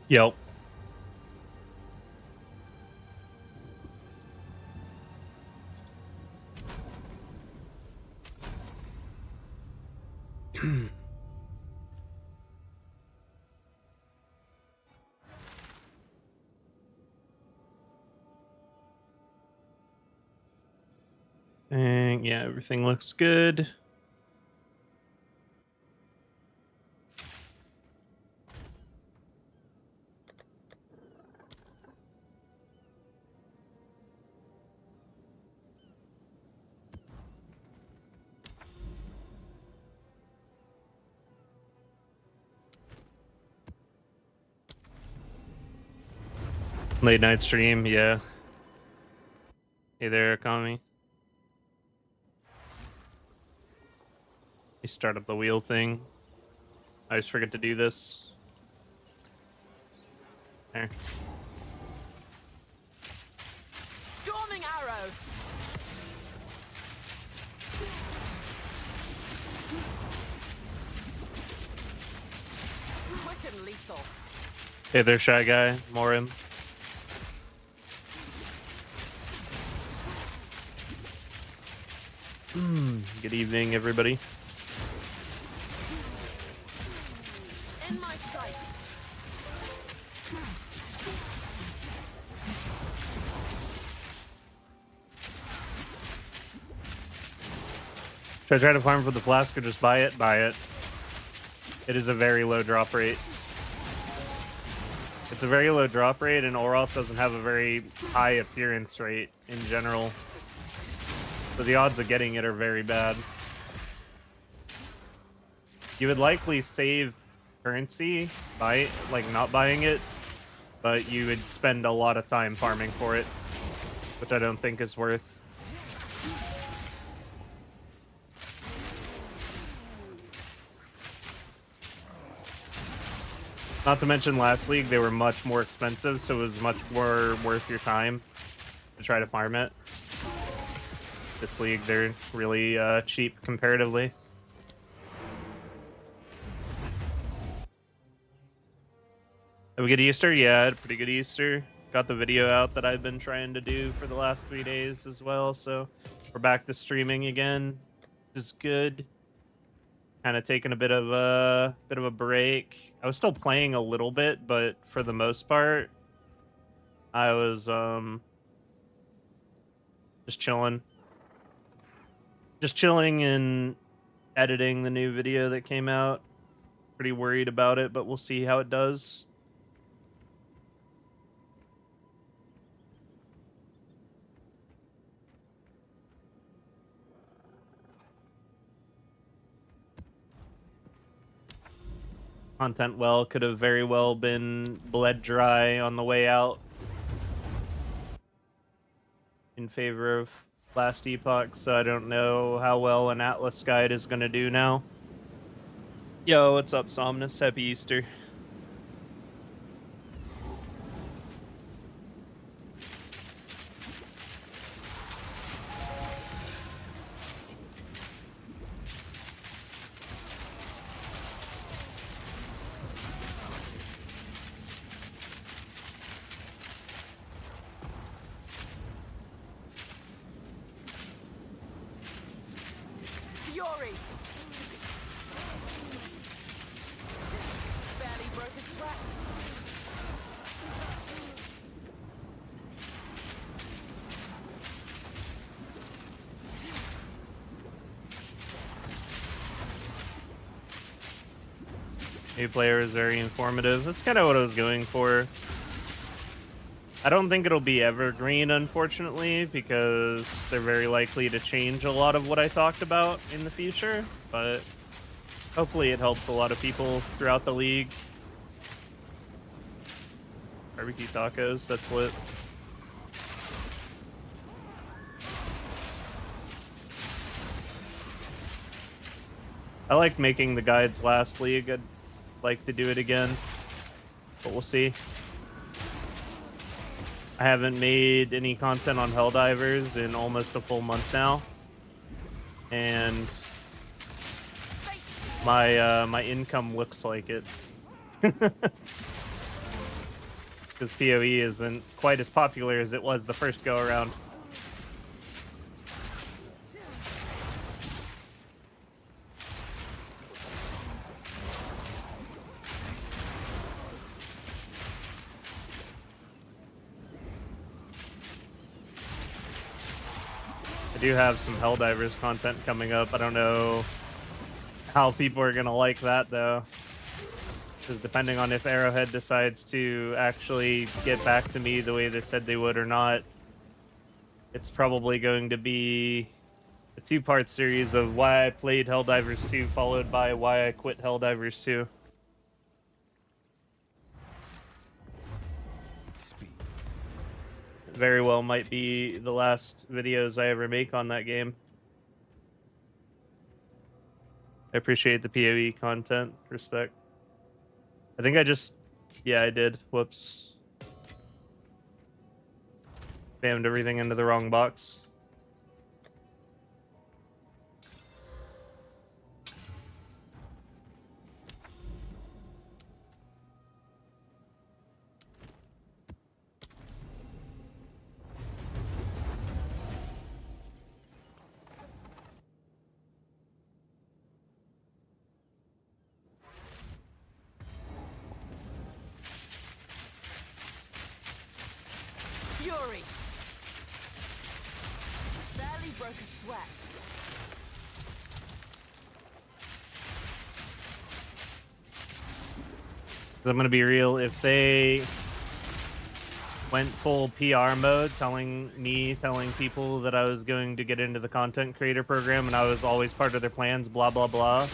Yep. And yeah, everything looks good. Late night stream, yeah. Hey there, Kami. You start up the wheel thing. I always forget to do this. There. Storming arrow. Quick and lethal. Hey there, Shy Guy. More him. Good evening, everybody. In my sights. Should I try to farm for the flask or just buy it? Buy it. It is a very low drop rate. It's a very low drop rate, and Oroth doesn't have a very high appearance rate in general. So the odds of getting it are very bad. You would likely save currency by not buying it, but you would spend a lot of time farming for it, which I don't think is worth. Not to mention last league, they were much more expensive, so it was much more worth your time to try to farm it. This league, they're really cheap comparatively. Have a good Easter? Yeah, I had a pretty good Easter. Got the video out that I've been trying to do for the last 3 days as well, so we're back to streaming again, which is good. Kind of taking a bit of a break. I was still playing a little bit, but for the most part, I was just chilling and editing the new video that came out. Pretty worried about it, but we'll see how it does. Content well could have very well been bled dry on the way out in favor of last epoch, so I don't know how well an Atlas guide is going to do now. Yo, what's up, Somnus? Happy Easter. Fury. Barely broke a sweat. New player is very informative. That's kind of what I was going for. I don't think it'll be evergreen, unfortunately, because they're very likely to change a lot of what I talked about in the future, but hopefully it helps a lot of people throughout the league. Barbecue tacos, that's lit. I like making the guides last league. I'd like to do it again, but we'll see. I haven't made any content on Helldivers in almost a full month now, and my income looks like it. because PoE isn't quite as popular as it was the first go around. I do have some Helldivers content coming up. I don't know how people are going to like that, though. Because depending on if Arrowhead decides to actually get back to me the way they said they would or not, it's probably going to be a two-part series of why I played Helldivers 2, followed by why I quit Helldivers 2. Very well might be the last videos I ever make on that game. I appreciate the PoE content. Respect. I think I just... Yeah, I did. Whoops. Spammed everything into the wrong box. Fury. Barely broke a sweat. I'm going to be real. If they went full PR mode, telling people that I was going to get into the content creator program and I was always part of their plans, blah, blah, blah.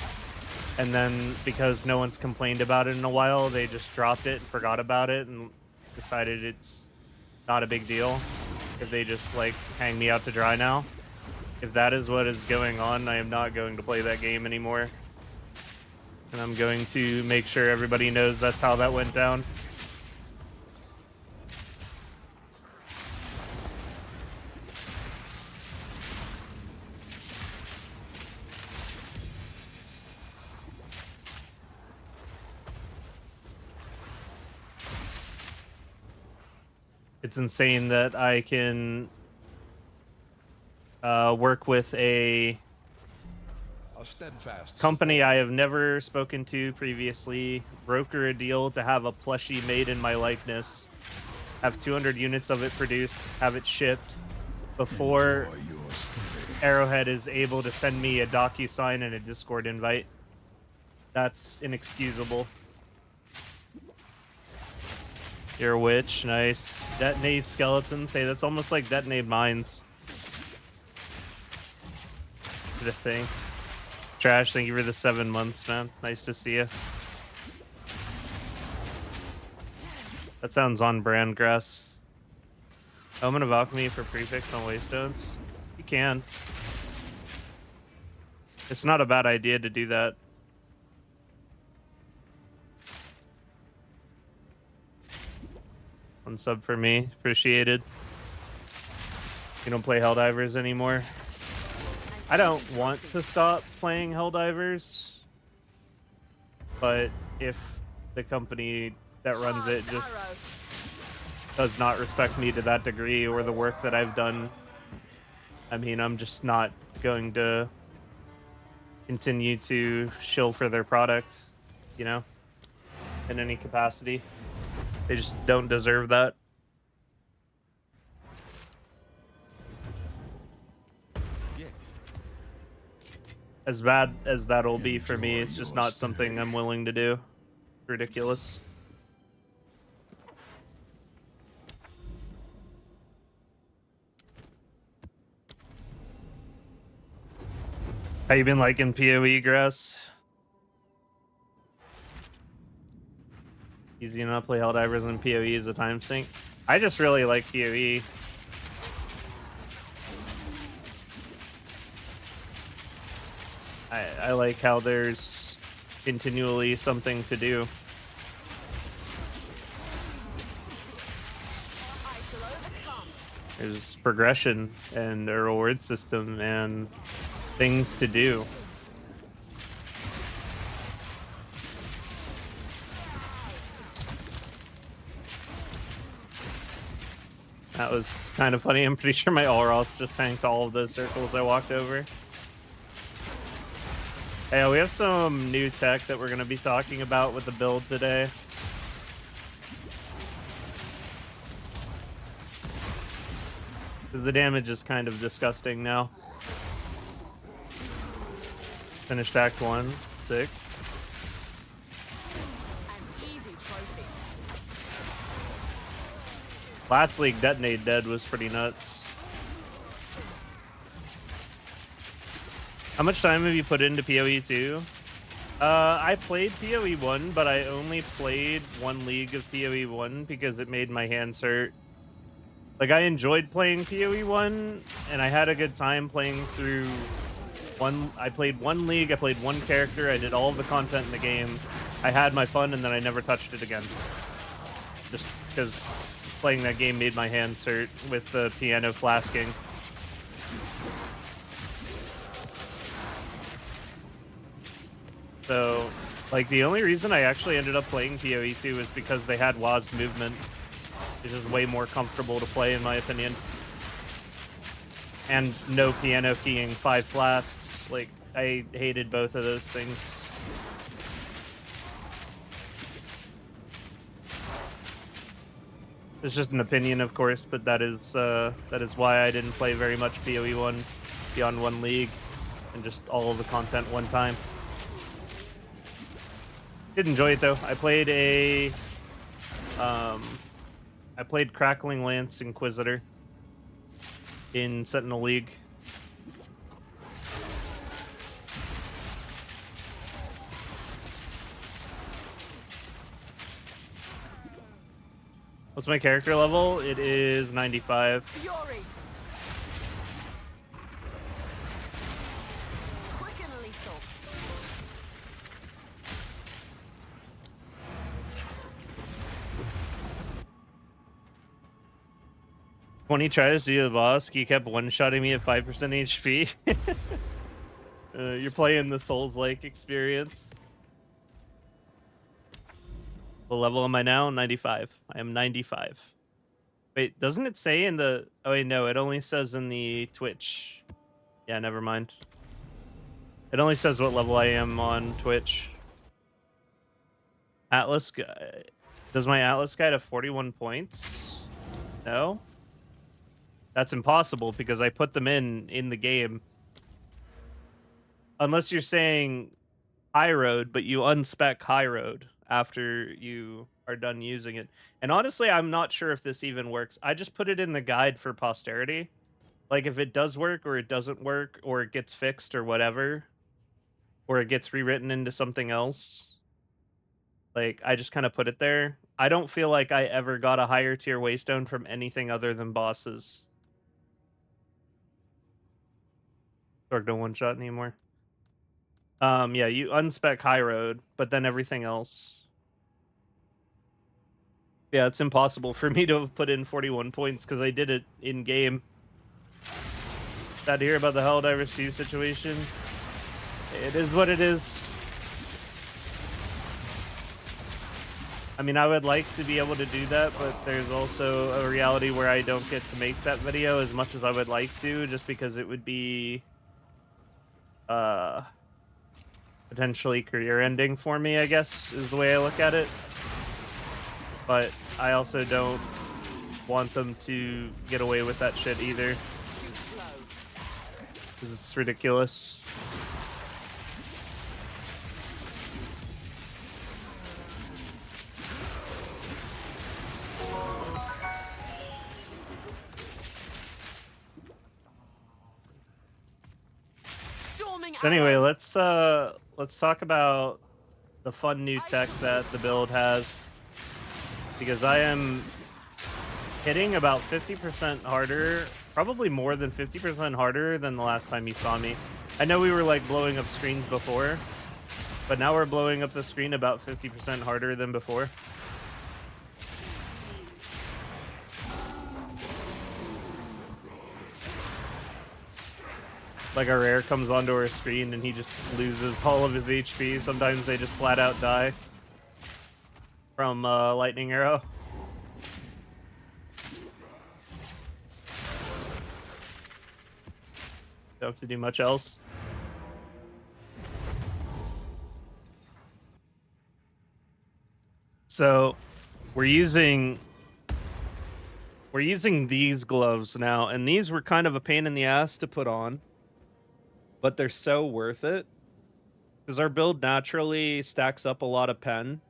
And then because no one's complained about it in a while, they just dropped it and forgot about it and decided it's not a big deal. If they just, like, hang me out to dry now. If that is what is going on, I am not going to play that game anymore. And I'm going to make sure everybody knows that's how that went down. It's insane that I can work with a steadfast company I have never spoken to previously, broker a deal to have a plushie made in my likeness, have 200 units of it produced, have it shipped before Arrowhead is able to send me a DocuSign and a Discord invite. That's inexcusable. You're a witch, nice. Detonate skeletons. Hey, that's almost like detonate mines. The thing. Trash, thank you for the 7 months, man. Nice to see you. That sounds on brand, Grass. Omen of Alchemy for prefix on Waystones? You can. It's not a bad idea to do that. One sub for me. Appreciated. You don't play Helldivers anymore? I don't want to stop playing Helldivers, but if the company that runs it just does not respect me to that degree or the work that I've done, I mean, I'm just not going to continue to shill for their product, you know, in any capacity. They just don't deserve that. As bad as that'll be for me, it's just not something I'm willing to do. Ridiculous. How you been liking PoE, Grass? Easy to not play Helldivers when PoE is a time sink. I just really like PoE. I like how there's continually something to do. There's progression and a reward system and things to do. That was kind of funny. I'm pretty sure my Allroths just tanked all of those circles I walked over. Hey, we have some new tech that we're going to be talking about with the build today. Because the damage is kind of disgusting now. Finished Act 1. Sick. An easy trophy. Last league Detonate Dead was pretty nuts. How much time have you put into PoE 2? I played PoE 1, but I only played one league of PoE 1 because it made my hands hurt. Like, I enjoyed playing PoE 1, and I had a good time playing through one. I played one league, I played one character, I did all of the content in the game. I had my fun, and then I never touched it again. Just because playing that game made my hands hurt with the piano flasking. So, like, the only reason I actually ended up playing PoE 2 is because they had WASD movement, which is way more comfortable to play, in my opinion. And no piano keying 5 flasks. Like, I hated both of those things. It's just an opinion, of course, but that is why I didn't play very much PoE 1 beyond one league and just all of the content one time. Did enjoy it though. I played Crackling Lance Inquisitor in Sentinel League. What's my character level? It is 95. Fury. Quick and lethal. 20 tries to do the boss. He kept one-shotting me at 5% HP. You're playing the Souls-like experience. What level am I now? 95. I am 95. Wait, doesn't it say in the... Oh, wait, no. It only says in the Twitch. Yeah, never mind. It only says what level I am on Twitch. Atlas... Does my Atlas guide have 41 points? No? That's impossible because I put them in the game. Unless you're saying high road, but you unspec high road after you are done using it. And honestly, I'm not sure if this even works. I just put it in the guide for posterity. Like, if it does work or it doesn't work or it gets fixed or whatever, or it gets rewritten into something else, like, I just kind of put it there. I don't feel like I ever got a higher tier waystone from anything other than bosses. Sorg don't one shot anymore. Yeah, you unspec high road, but then everything else. Yeah, it's impossible for me to have put in 41 points because I did it in game. Sad to hear about the Helldiver Steve situation. It is what it is. I mean, I would like to be able to do that, but there's also a reality where I don't get to make that video as much as I would like to, just because it would be potentially career ending for me, I guess, is the way I look at it. But I also don't want them to get away with that shit either, because it's ridiculous. So anyway, let's talk about the fun new tech that the build has, because I am hitting about 50% harder, probably more than 50% harder than the last time you saw me. I know we were like blowing up screens before, but now we're blowing up the screen about 50% harder than before. Like, a rare comes onto our screen and he just loses all of his HP. Sometimes they just flat out die from lightning arrow. Don't have to do much else. So we're using these gloves now, and these were kind of a pain in the ass to put on, but they're so worth it because our build naturally stacks up a lot of pen.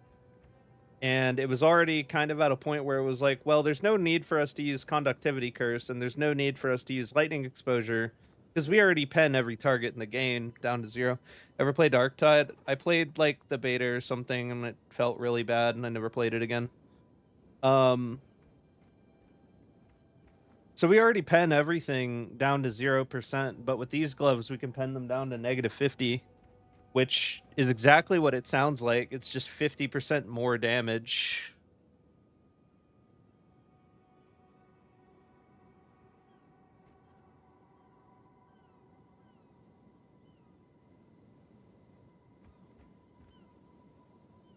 And it was already kind of at a point where it was like, well, there's no need for us to use conductivity curse, and there's no need for us to use lightning exposure because we already pen every target in the game down to 0. Ever played Darktide? I played like the beta or something, and it felt really bad, and I never played it again. So we already pen everything down to 0%, but with these gloves, we can pen them down to -50. Which is exactly what it sounds like. It's just 50% more damage.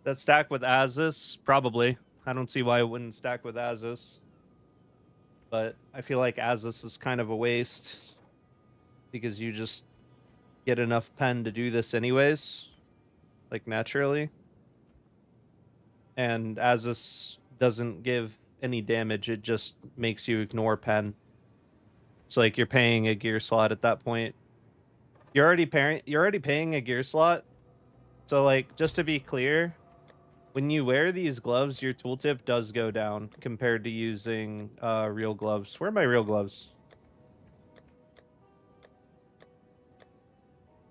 That stack with Azus? Probably. I don't see why it wouldn't stack with Azus. But I feel like Azus is kind of a waste. Because you just get enough pen to do this anyways. Like, naturally. And Azus doesn't give any damage. It just makes you ignore pen. It's like you're paying a gear slot at that point. You're already paying a gear slot. So, like, just to be clear, when you wear these gloves, your tooltip does go down compared to using real gloves. Where are my real gloves?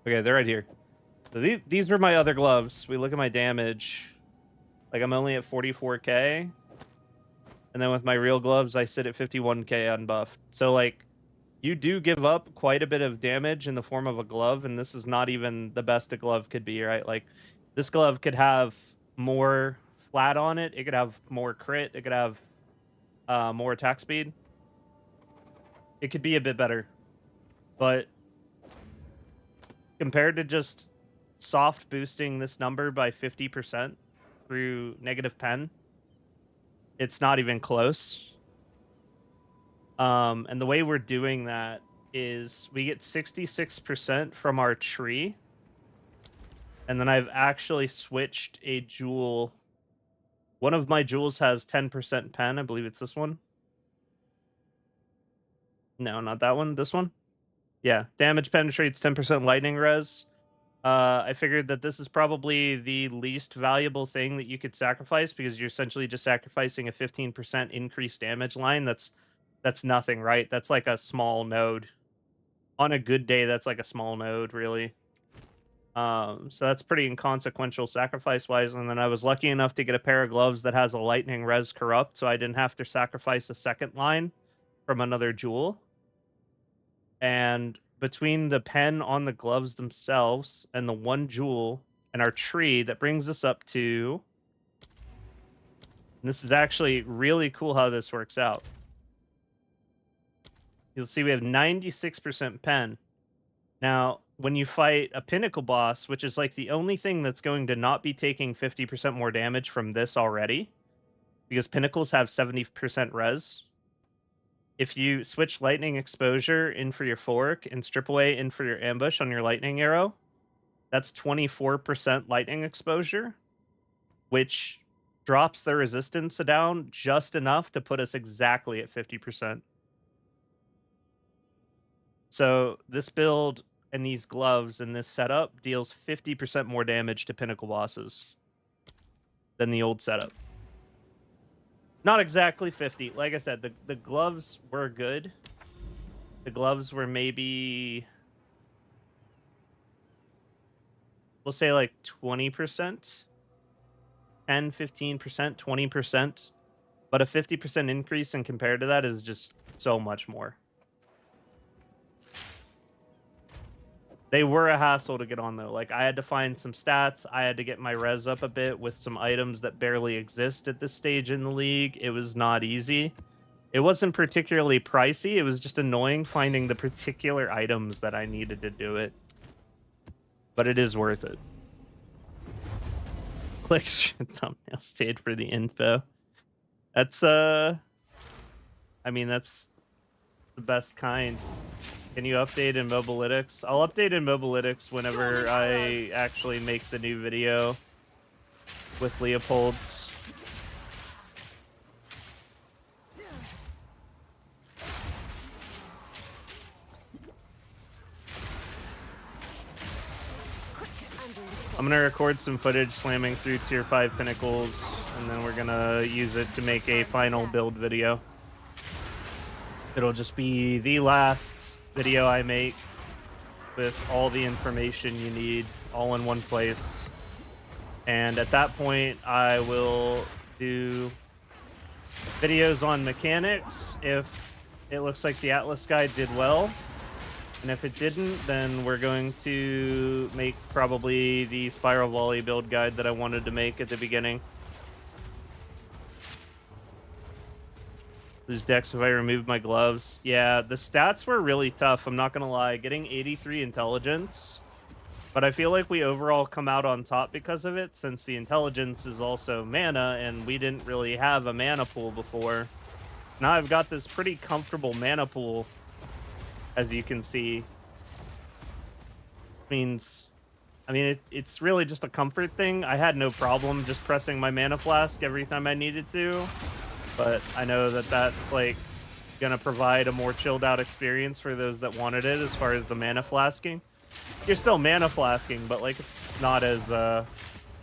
Okay, they're right here. So these were my other gloves. We look at my damage. Like, I'm only at 44k. And then with my real gloves, I sit at 51k unbuffed. So, like, you do give up quite a bit of damage in the form of a glove, and this is not even the best a glove could be, right? Like, this glove could have more flat on it. It could have more crit. It could have more attack speed. It could be a bit better. But compared to just soft boosting this number by 50% through negative pen, it's not even close. And the way we're doing that is we get 66% from our tree. And then I've actually switched a jewel. One of my jewels has 10% pen. I believe it's this one. No, not that one. This one. Yeah. Damage penetrates 10% lightning res. I figured that this is probably the least valuable thing that you could sacrifice because you're essentially just sacrificing a 15% increased damage line. That's nothing, right? That's like a small node. On a good day, that's like a small node, really. So that's pretty inconsequential sacrifice-wise. And then I was lucky enough to get a pair of gloves that has a lightning res corrupt, so I didn't have to sacrifice a second line from another jewel. And between the pen on the gloves themselves and the one jewel and our tree, that brings us up to... And this is actually really cool how this works out. You'll see we have 96% pen. Now, when you fight a Pinnacle boss, which is like the only thing that's going to not be taking 50% more damage from this already, because Pinnacles have 70% res. If you switch lightning exposure in for your fork and strip away in for your ambush on your lightning arrow, that's 24% lightning exposure, which drops the resistance down just enough to put us exactly at 50%. So this build and these gloves and this setup deals 50% more damage to Pinnacle bosses than the old setup. Not exactly 50. Like I said, the gloves were good. The gloves were maybe, we'll say like 20%, 10, 15%, 20%. But a 50% increase in compared to that is just so much more. They were a hassle to get on, though. Like, I had to find some stats. I had to get my res up a bit with some items that barely exist at this stage in the league. It was not easy. It wasn't particularly pricey. It was just annoying finding the particular items that I needed to do it. But it is worth it. Click shit thumbnail stayed for the info. That's, I mean, that's the best kind. Can you update in Mobilytics? I'll update in Mobilytics whenever I actually make the new video with Leopold's. I'm gonna record some footage slamming through tier 5 pinnacles, and then we're gonna use it to make a final build video. It'll just be the last video I make with all the information you need all in one place. And at that point, I will do videos on mechanics if it looks like the Atlas guide did well. And if it didn't, then we're going to make probably the Spiral Volley build guide that I wanted to make at the beginning. Lose decks if I remove my gloves. Yeah, the stats were really tough, I'm not going to lie. Getting 83 intelligence, but I feel like we overall come out on top because of it, since the intelligence is also mana, and we didn't really have a mana pool before. Now I've got this pretty comfortable mana pool, as you can see. It's really just a comfort thing. I had no problem just pressing my mana flask every time I needed to, but I know that that's like gonna provide a more chilled out experience for those that wanted it as far as the mana flasking. You're still mana flasking, but like it's not as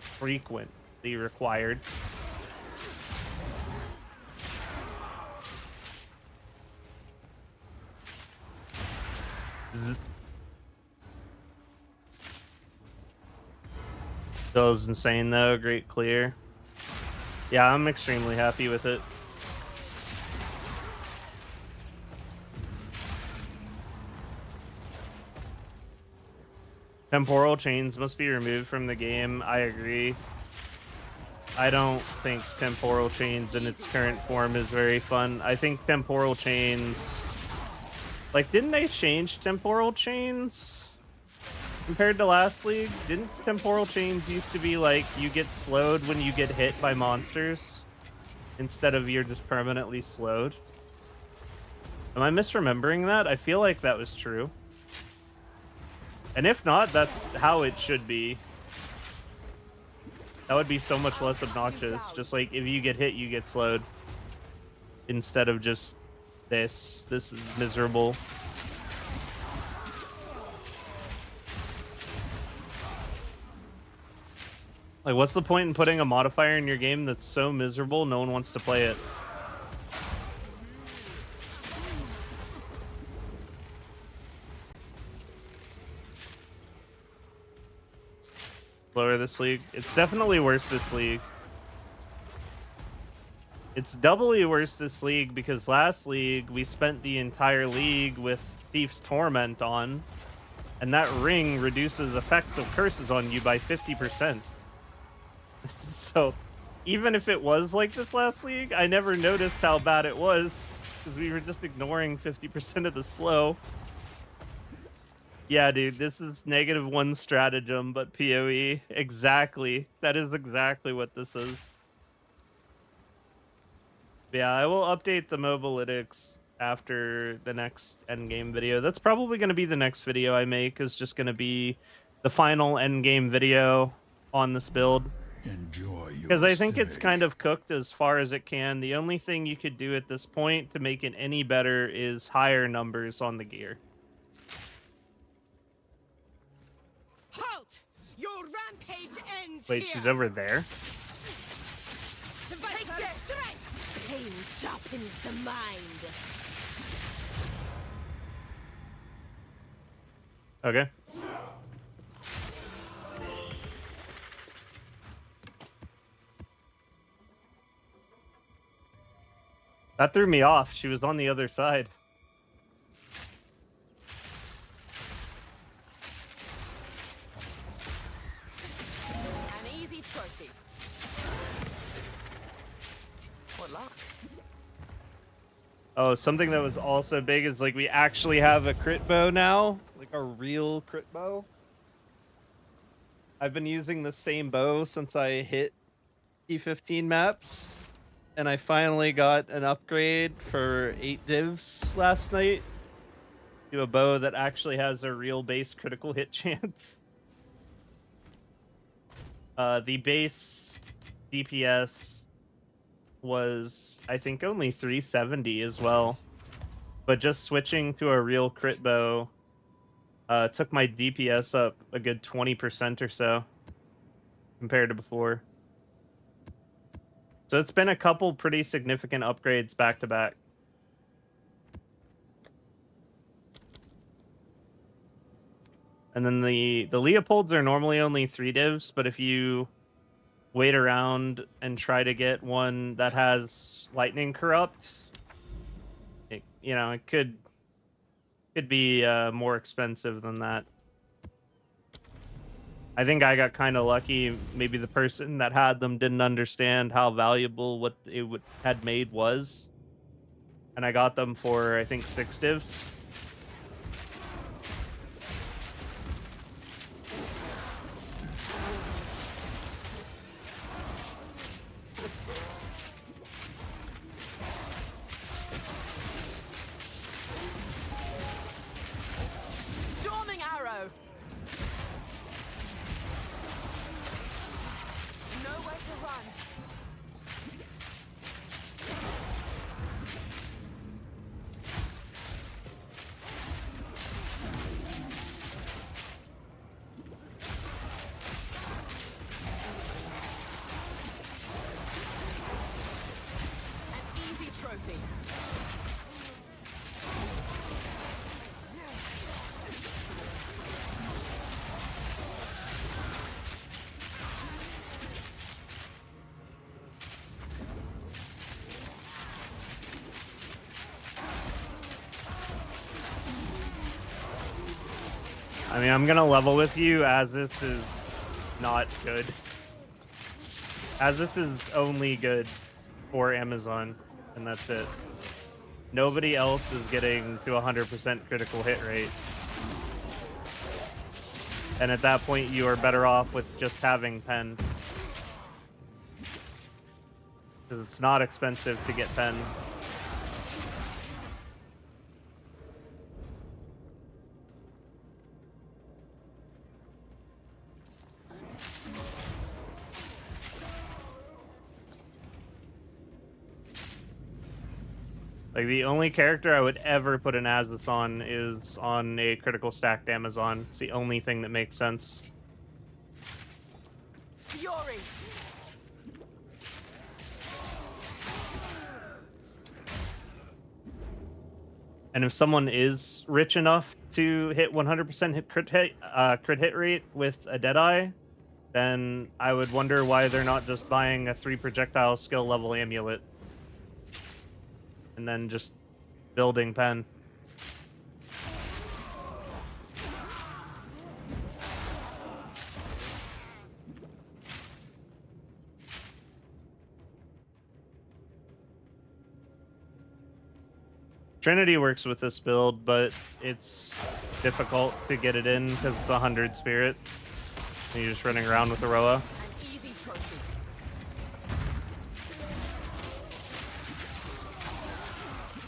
frequently required. Feels insane though. Great clear. Yeah, I'm extremely happy with it. Temporal chains must be removed from the game. I agree. I don't think temporal chains in its current form is very fun. I think temporal chains... Like, didn't they change temporal chains compared to last league? Didn't temporal chains used to be like you get slowed when you get hit by monsters instead of you're just permanently slowed? Am I misremembering that? I feel like that was true. And if not, that's how it should be. That would be so much less obnoxious. Just like if you get hit, you get slowed. Instead of just this. This is miserable. Like, what's the point in putting a modifier in your game that's so miserable no one wants to play it? Lower this league. It's definitely worse this league. It's doubly worse this league because last league we spent the entire league with Thief's Torment on, and that ring reduces effects of curses on you by 50%. So even if it was like this last league, I never noticed how bad it was because we were just ignoring 50% of the slow. Yeah, dude, this is -1 stratagem, but PoE. Exactly. That is exactly what this is. Yeah, I will update the Mobilytics after the next Endgame video. That's probably going to be the next video I make, is just going to be the final Endgame video on this build. Because I think it's kind of cooked as far as it can. The only thing you could do at this point to make it any better is higher numbers on the gear. Halt! Your rampage ends. Wait, here. she's over there? Take this! Pain sharpens the mind. Okay. That threw me off. She was on the other side. An easy trophy. What luck? Oh, something that was also big is like we actually have a crit bow now. Like a real crit bow. I've been using the same bow since I hit T15 maps. And I finally got an upgrade for 8 divs last night. to a bow that actually has a real base critical hit chance. The base DPS was, I think, only 370 as well. But just switching to a real crit bow took my DPS up a good 20% or so compared to before. So it's been a couple pretty significant upgrades back to back. And then the Leopolds are normally only 3 divs, but if you wait around and try to get one that has lightning corrupt, it could be more expensive than that. I think I got kind of lucky. Maybe the person that had them didn't understand how valuable what it had made was, and I got them for, I think, 6 divs. Storming arrow. Nowhere to run. An easy trophy. I mean, I'm gonna level with you, as this is not good. As this is only good for Amazon, and that's it. Nobody else is getting to 100% critical hit rate. And at that point, you are better off with just having pen. Because it's not expensive to get pen. Like, the only character I would ever put an Azus on is on a critical stacked Amazon. It's the only thing that makes sense. Fury. And if someone is rich enough to hit 100% crit hit rate with a Deadeye, then I would wonder why they're not just buying a 3 projectile skill level amulet and then just building pen. Trinity works with this build, but it's difficult to get it in because it's 100 spirit. And you're just running around with the Rhoa. An easy trophy.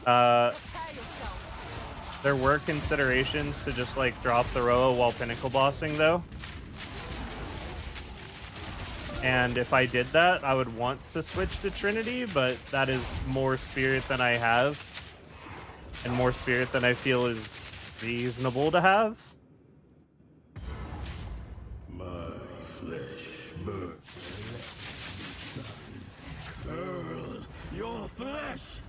Prepare yourself. There were considerations to just like drop the Rhoa while Pinnacle bossing though. And if I did that, I would want to switch to Trinity, but that is more spirit than I have. And more spirit than I feel is reasonable to have. My flesh burns. Curl your flesh.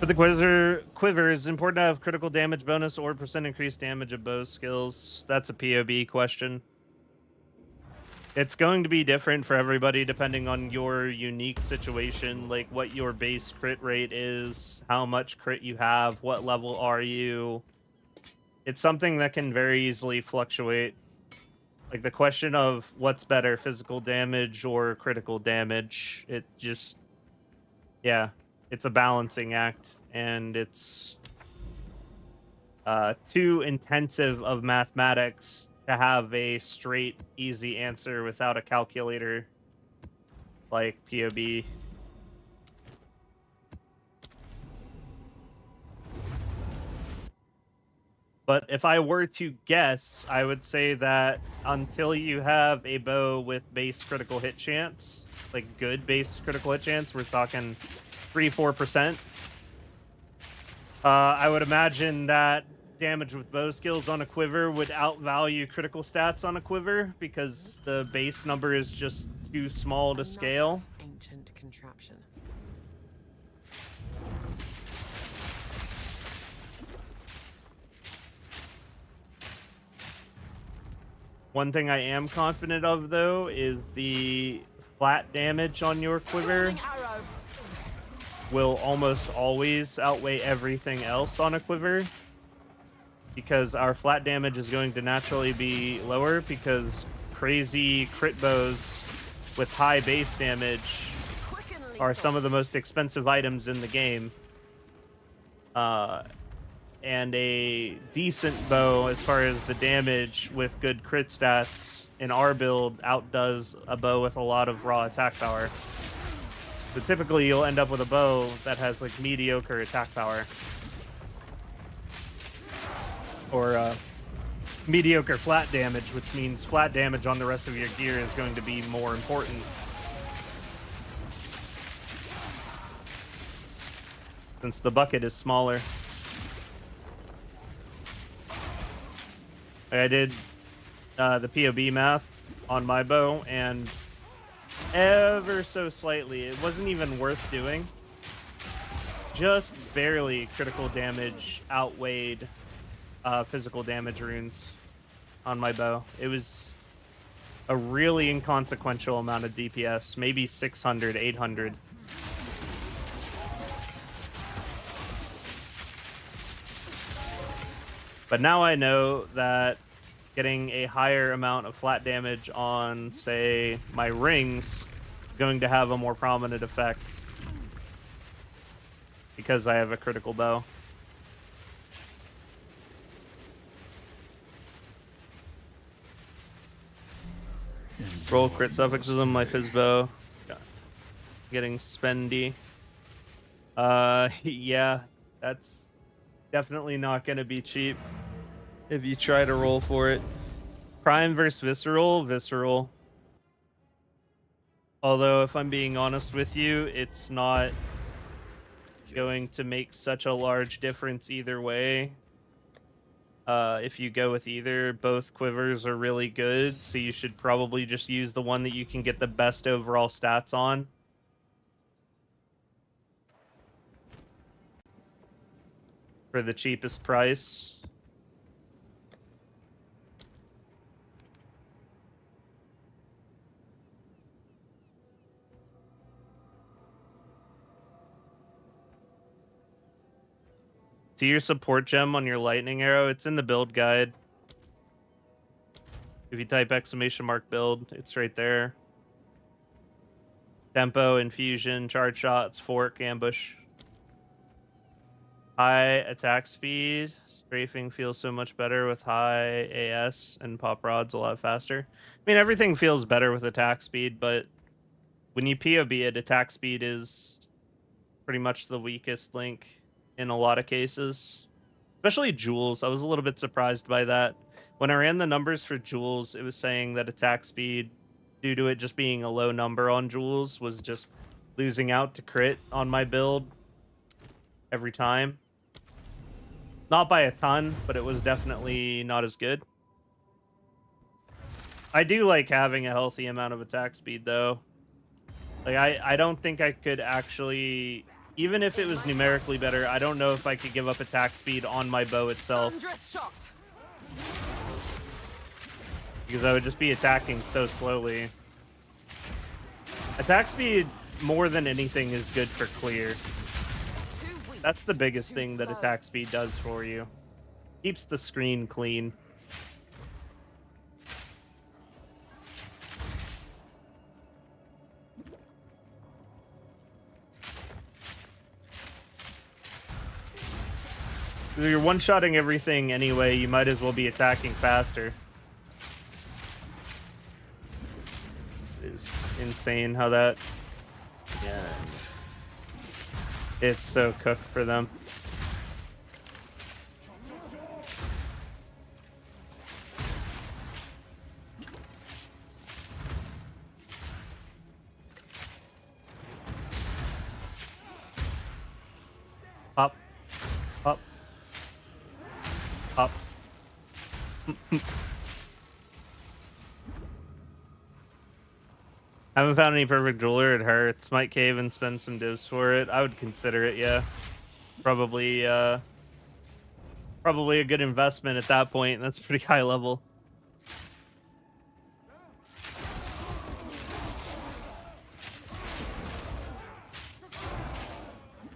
For the quiver, it's important to have critical damage bonus or percent increased damage of bow skills. That's a POB question. It's going to be different for everybody depending on your unique situation, like what your base crit rate is, how much crit you have, what level are you. It's something that can very easily fluctuate. Like the question of what's better, physical damage or critical damage, it just, yeah, it's a balancing act, and it's too intensive of mathematics to have a straight, easy answer without a calculator like POB. But if I were to guess, I would say that until you have a bow with base critical hit chance, like good base critical hit chance, we're talking 3-4%. I would imagine that damage with bow skills on a quiver would outvalue critical stats on a quiver because the base number is just too small to scale. Ancient contraption. One thing I am confident of, though, is the flat damage on your quiver will almost always outweigh everything else on a quiver, because our flat damage is going to naturally be lower because crazy crit bows with high base damage are some of the most expensive items in the game. And a decent bow, as far as the damage with good crit stats in our build, outdoes a bow with a lot of raw attack power. So typically you'll end up with a bow that has like mediocre attack power. Or mediocre flat damage, which means flat damage on the rest of your gear is going to be more important. Since the bucket is smaller. I did the POB math on my bow, and ever so slightly, it wasn't even worth doing. Just barely critical damage outweighed physical damage runes on my bow. It was a really inconsequential amount of DPS, maybe 600, 800. But now I know that getting a higher amount of flat damage on, say, my rings is going to have a more prominent effect because I have a critical bow. Roll crit suffixes on my fizz bow. Getting spendy. Yeah, that's definitely not going to be cheap if you try to roll for it. Prime versus visceral. Although, if I'm being honest with you, it's not going to make such a large difference either way. If you go with either, both quivers are really good, so you should probably just use the one that you can get the best overall stats on. For the cheapest price. See your support gem on your lightning arrow? It's in the build guide. If you type !build, it's right there. Tempo, infusion, charge shots, fork, ambush. High attack speed. Strafing feels so much better with high AS, and pop rod's a lot faster. I mean, everything feels better with attack speed, but when you POB it, attack speed is pretty much the weakest link in a lot of cases. Especially Jules. I was a little bit surprised by that. When I ran the numbers for Jules, it was saying that attack speed, due to it just being a low number on Jules, was just losing out to crit on my build every time. Not by a ton, but it was definitely not as good. I do like having a healthy amount of attack speed, though. Like, I don't think I could actually... Even if it was numerically better, I don't know if I could give up attack speed on my bow itself. Because I would just be attacking so slowly. Attack speed, more than anything, is good for clear. That's the biggest thing that attack speed does for you. Keeps the screen clean. You're one-shotting everything anyway, you might as well be attacking faster. It's insane how that... Yeah. It's so cooked for them. Up. Up. Up. Haven't found any perfect jeweler. It hurts. Might cave and spend some divs for it. I would consider it, yeah. Probably probably a good investment at that point. That's pretty high level.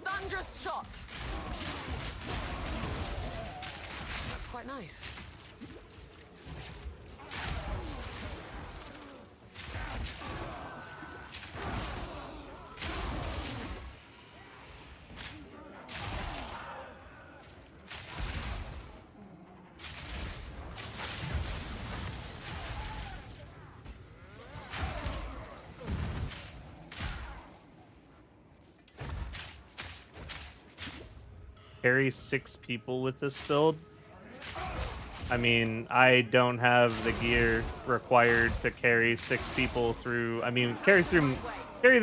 Thunderous shot. That's quite nice. Carry 6 people with this build. I mean, I don't have the gear required to carry 6 people through. I mean, carry them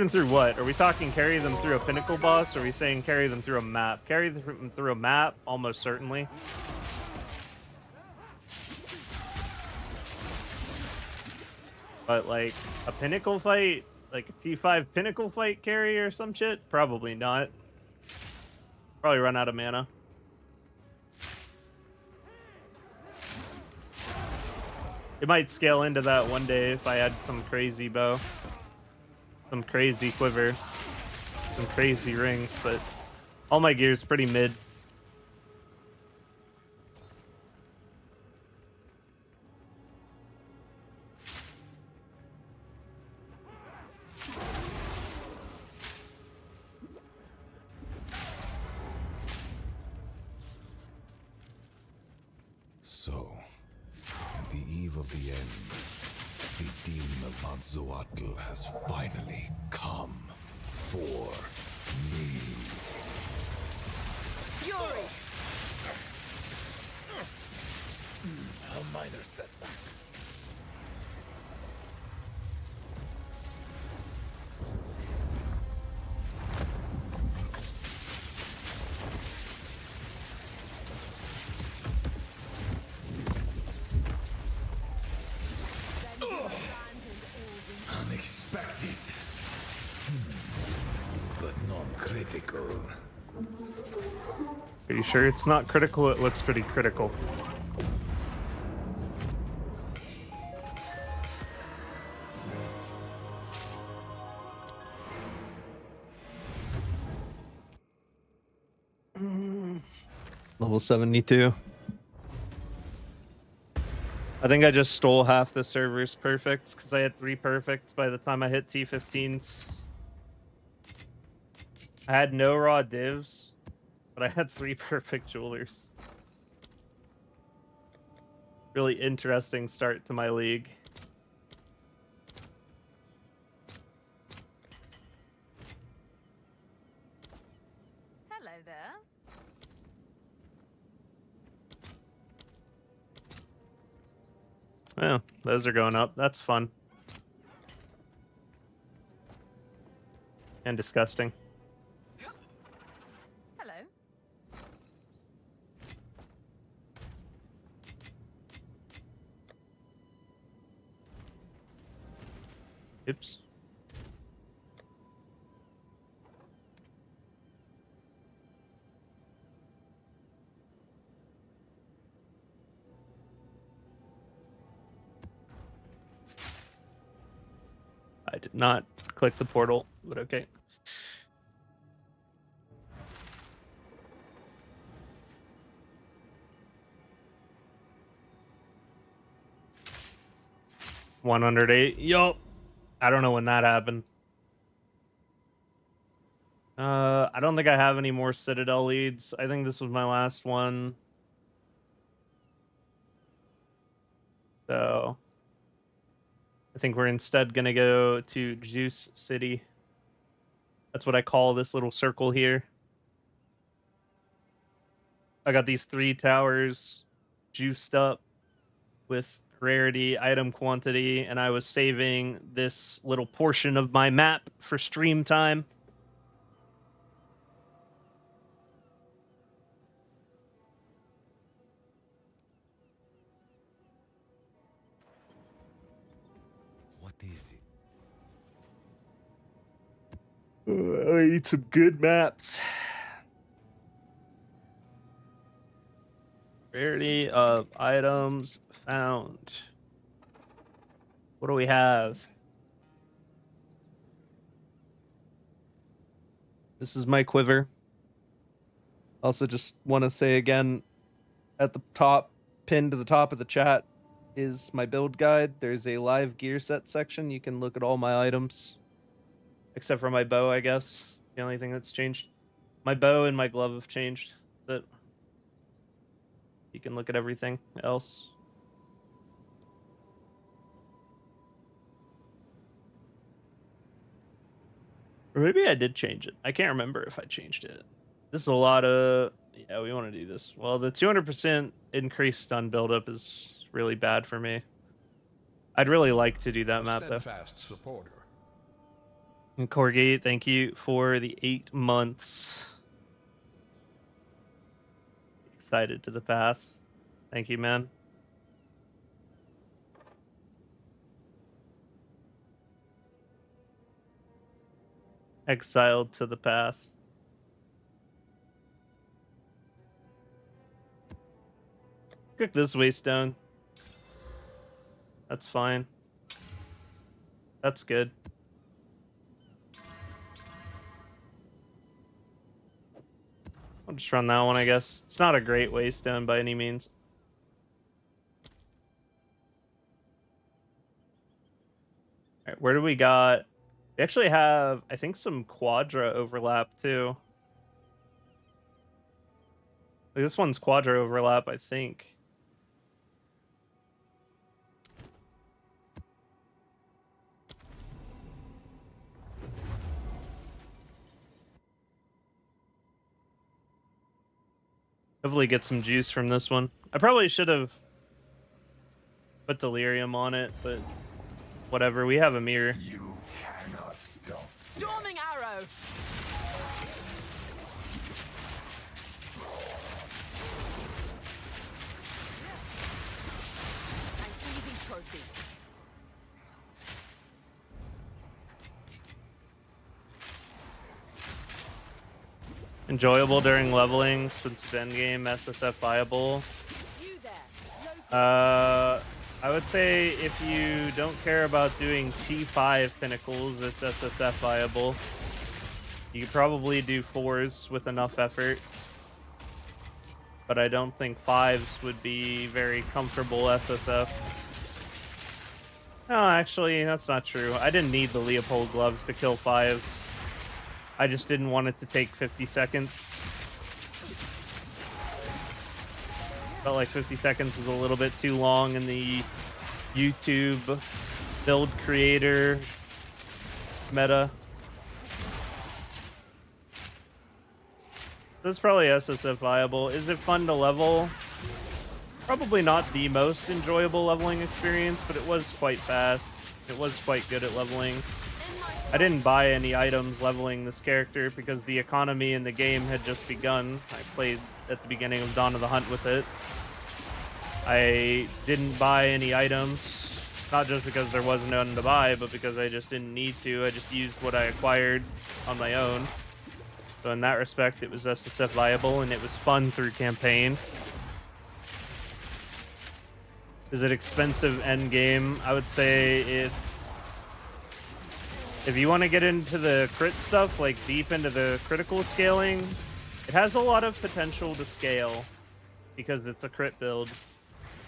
through what? Are we talking carry them through a Pinnacle boss? Or are we saying carry them through a map? Carry them through a map, almost certainly. But like a Pinnacle fight, like a T5 Pinnacle fight carry or some shit? Probably not. Probably run out of mana. It might scale into that one day if I had some crazy bow, some crazy quiver, some crazy rings, but all my gear's pretty mid. So, on the eve of the end, the demon of Vanzoatl has finally come for me. Fury. A minor setback. Unexpected, but not critical. Are you sure it's not critical? It looks pretty critical. Level 72. I think I just stole half the server's perfects because I had 3 perfects by the time I hit T15s. I had no raw divs, but I had 3 perfect jewelers. Really interesting start to my league. Hello there. Well, those are going up. That's fun. And disgusting. Hello. Oops. I did not click the portal, but okay. $108. Yup. I don't know when that happened. I don't think I have any more Citadel leads. I think this was my last one. So I think we're instead gonna go to Juice City. That's what I call this little circle here. I got these 3 towers juiced up with rarity, item quantity, and I was saving this little portion of my map for stream time. What is it? I need some good maps. Rarity of items found. What do we have? This is my quiver. Also, just want to say again, at the top, pinned to the top of the chat, is my build guide. There's a live gear set section. You can look at all my items. Except for my bow, I guess. The only thing that's changed. My bow and my glove have changed. But you can look at everything else. Or maybe I did change it. I can't remember if I changed it. This is a lot of... Yeah, we want to do this. Well, the 200% increased stun buildup is really bad for me. I'd really like to do that map, though. Supporter. And Corgi, thank you for the 8 months. Excited to the path. Thank you, man. Exiled to the path. Cook this waystone. That's fine. That's good. I'll just run that one, I guess. It's not a great waystone by any means. All right, where do we got? We actually have, I think, some Quadra overlap too. Like, this one's Quadra overlap, I think. Hopefully get some juice from this one. I probably should have put delirium on it, but whatever. We have a mirror. You cannot stop. Storming arrow. An easy trophy. Enjoyable during leveling since it's endgame, SSF viable. You there. I would say if you don't care about doing T5 pinnacles, it's SSF viable. You could probably do 4s with enough effort. But I don't think 5s would be very comfortable SSF. No, actually, that's not true. I didn't need the Leopold gloves to kill 5s. I just didn't want it to take 50 seconds. Felt like 50 seconds was a little bit too long in the YouTube build creator meta. This is probably SSF viable. Is it fun to level? Probably not the most enjoyable leveling experience, but it was quite fast. It was quite good at leveling. I didn't buy any items leveling this character because the economy in the game had just begun. I played at the beginning of Dawn of the Hunt with it. I didn't buy any items, not just because there wasn't none to buy, but because I just didn't need to. I just used what I acquired on my own. So in that respect, it was SSF viable, and it was fun through campaign. Is it expensive endgame? I would say it's... If you want to get into the crit stuff, like deep into the critical scaling, it has a lot of potential to scale because it's a crit build.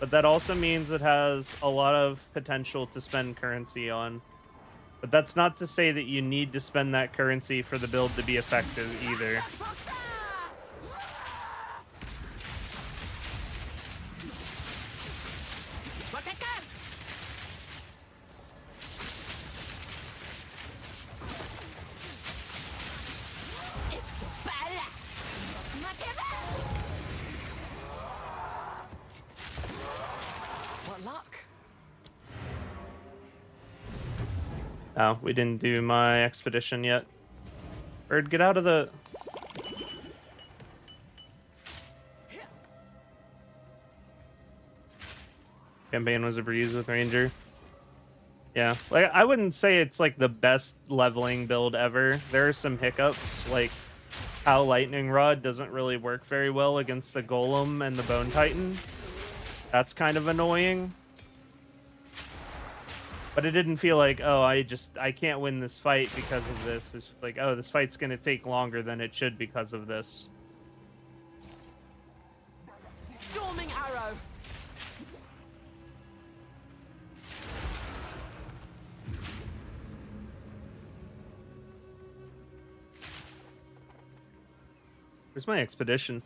But that also means it has a lot of potential to spend currency on. But that's not to say that you need to spend that currency for the build to be effective either. Oh, we didn't do my expedition yet. Bird, get out of the... Campaign was a breeze with Ranger. Yeah, like I wouldn't say it's like the best leveling build ever. There are some hiccups, like how Lightning Rod doesn't really work very well against the Golem and the Bone Titan. That's kind of annoying. But it didn't feel like, oh, I can't win this fight because of this. It's like, oh, this fight's going to take longer than it should because of this. Storming Arrow. Where's my expedition?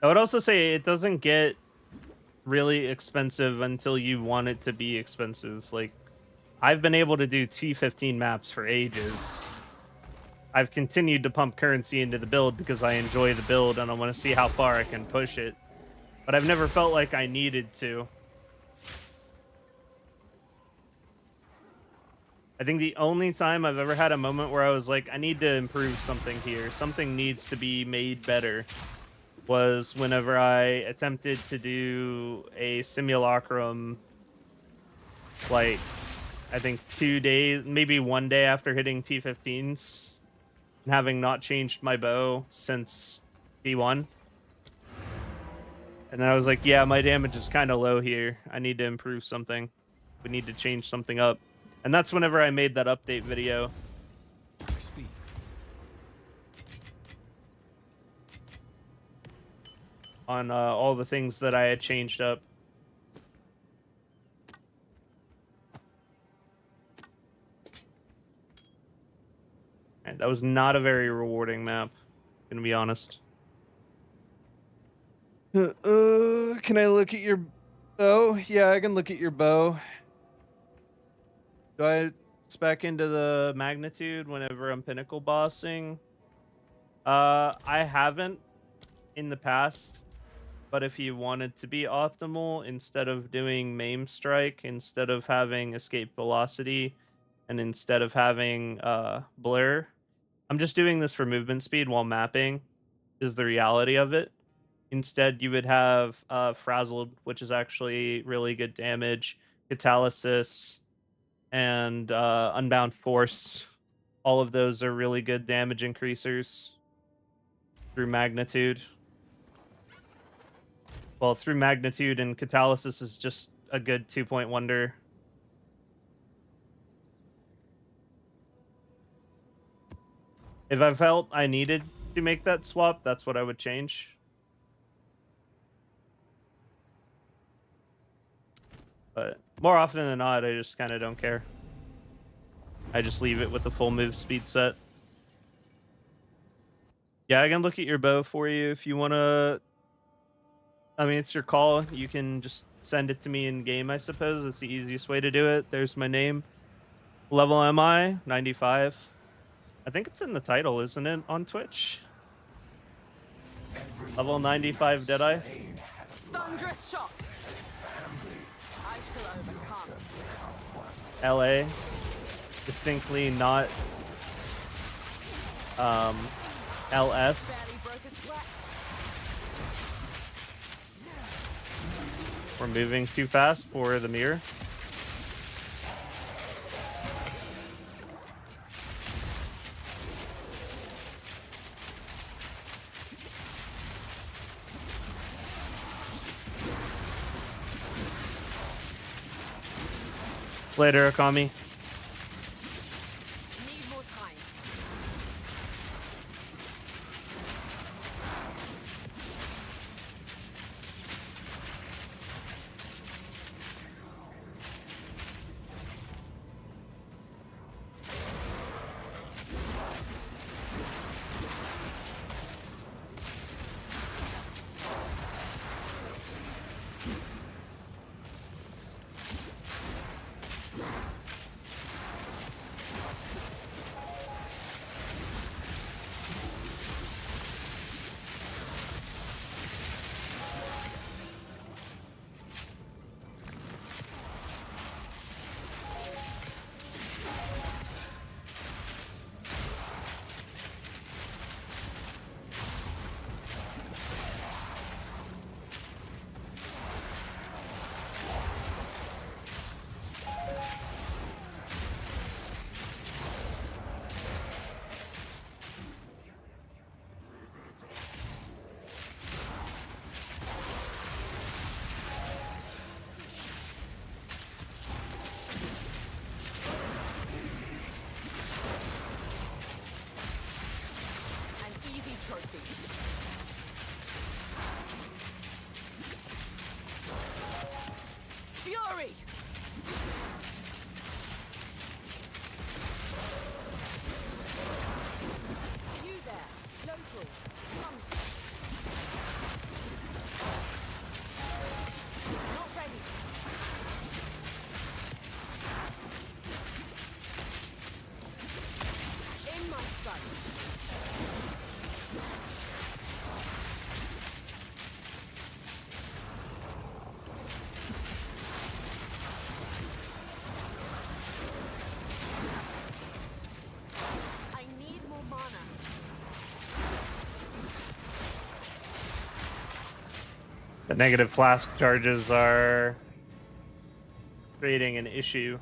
I would also say it doesn't get really expensive until you want it to be expensive. Like, I've been able to do T15 maps for ages. I've continued to pump currency into the build because I enjoy the build and I want to see how far I can push it. But I've never felt like I needed to. I think the only time I've ever had a moment where I was like, I need to improve something here. Something needs to be made better. Was whenever I attempted to do a simulacrum, like, I think 2 days, maybe 1 day after hitting T15s, and having not changed my bow since T1. And then I was like, yeah, my damage is kind of low here. I need to improve something. We need to change something up. And that's whenever I made that update video. On all the things that I had changed up. And that was not a very rewarding map, gonna be honest. Can I look at your bow? Yeah, I can look at your bow. Do I spec into the magnitude whenever I'm Pinnacle bossing? I haven't in the past. But if you wanted to be optimal, instead of doing Maim Strike, instead of having Escape Velocity, and instead of having Blur, I'm just doing this for movement speed while mapping, is the reality of it. Instead, you would have Frazzled, which is actually really good damage, Catalysis, and Unbound Force. All of those are really good damage increasers through Magnitude. Well, through Magnitude, and Catalysis is just a good 2-point wonder. If I felt I needed to make that swap, that's what I would change. But more often than not, I just kind of don't care. I just leave it with the full move speed set. Yeah, I can look at your bow for you if you want to. I mean, it's your call. You can just send it to me in game, I suppose. It's the easiest way to do it. There's my name. Level am I? 95. I think it's in the title, isn't it, on Twitch? Level 95 Deadeye. Thunderous shot. I shall overcome. LA. Distinctly not LS. Barely broke a sweat. We're moving too fast for the mirror. Later, Akami. Need more time. my sight. I need more mana. The negative flask charges are creating an issue.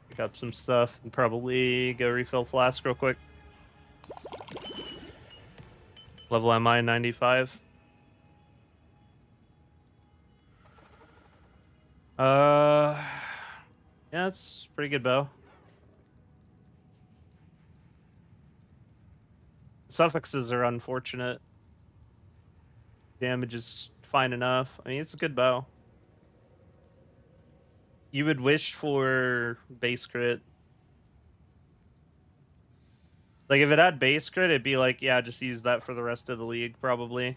Pick up some stuff and probably go refill flask real quick. Level MI 95. Yeah, it's pretty good bow. Suffixes are unfortunate. Damage is fine enough. I mean, it's a good bow. You would wish for base crit. Like, if it had base crit, it'd be like, yeah, just use that for the rest of the league, probably.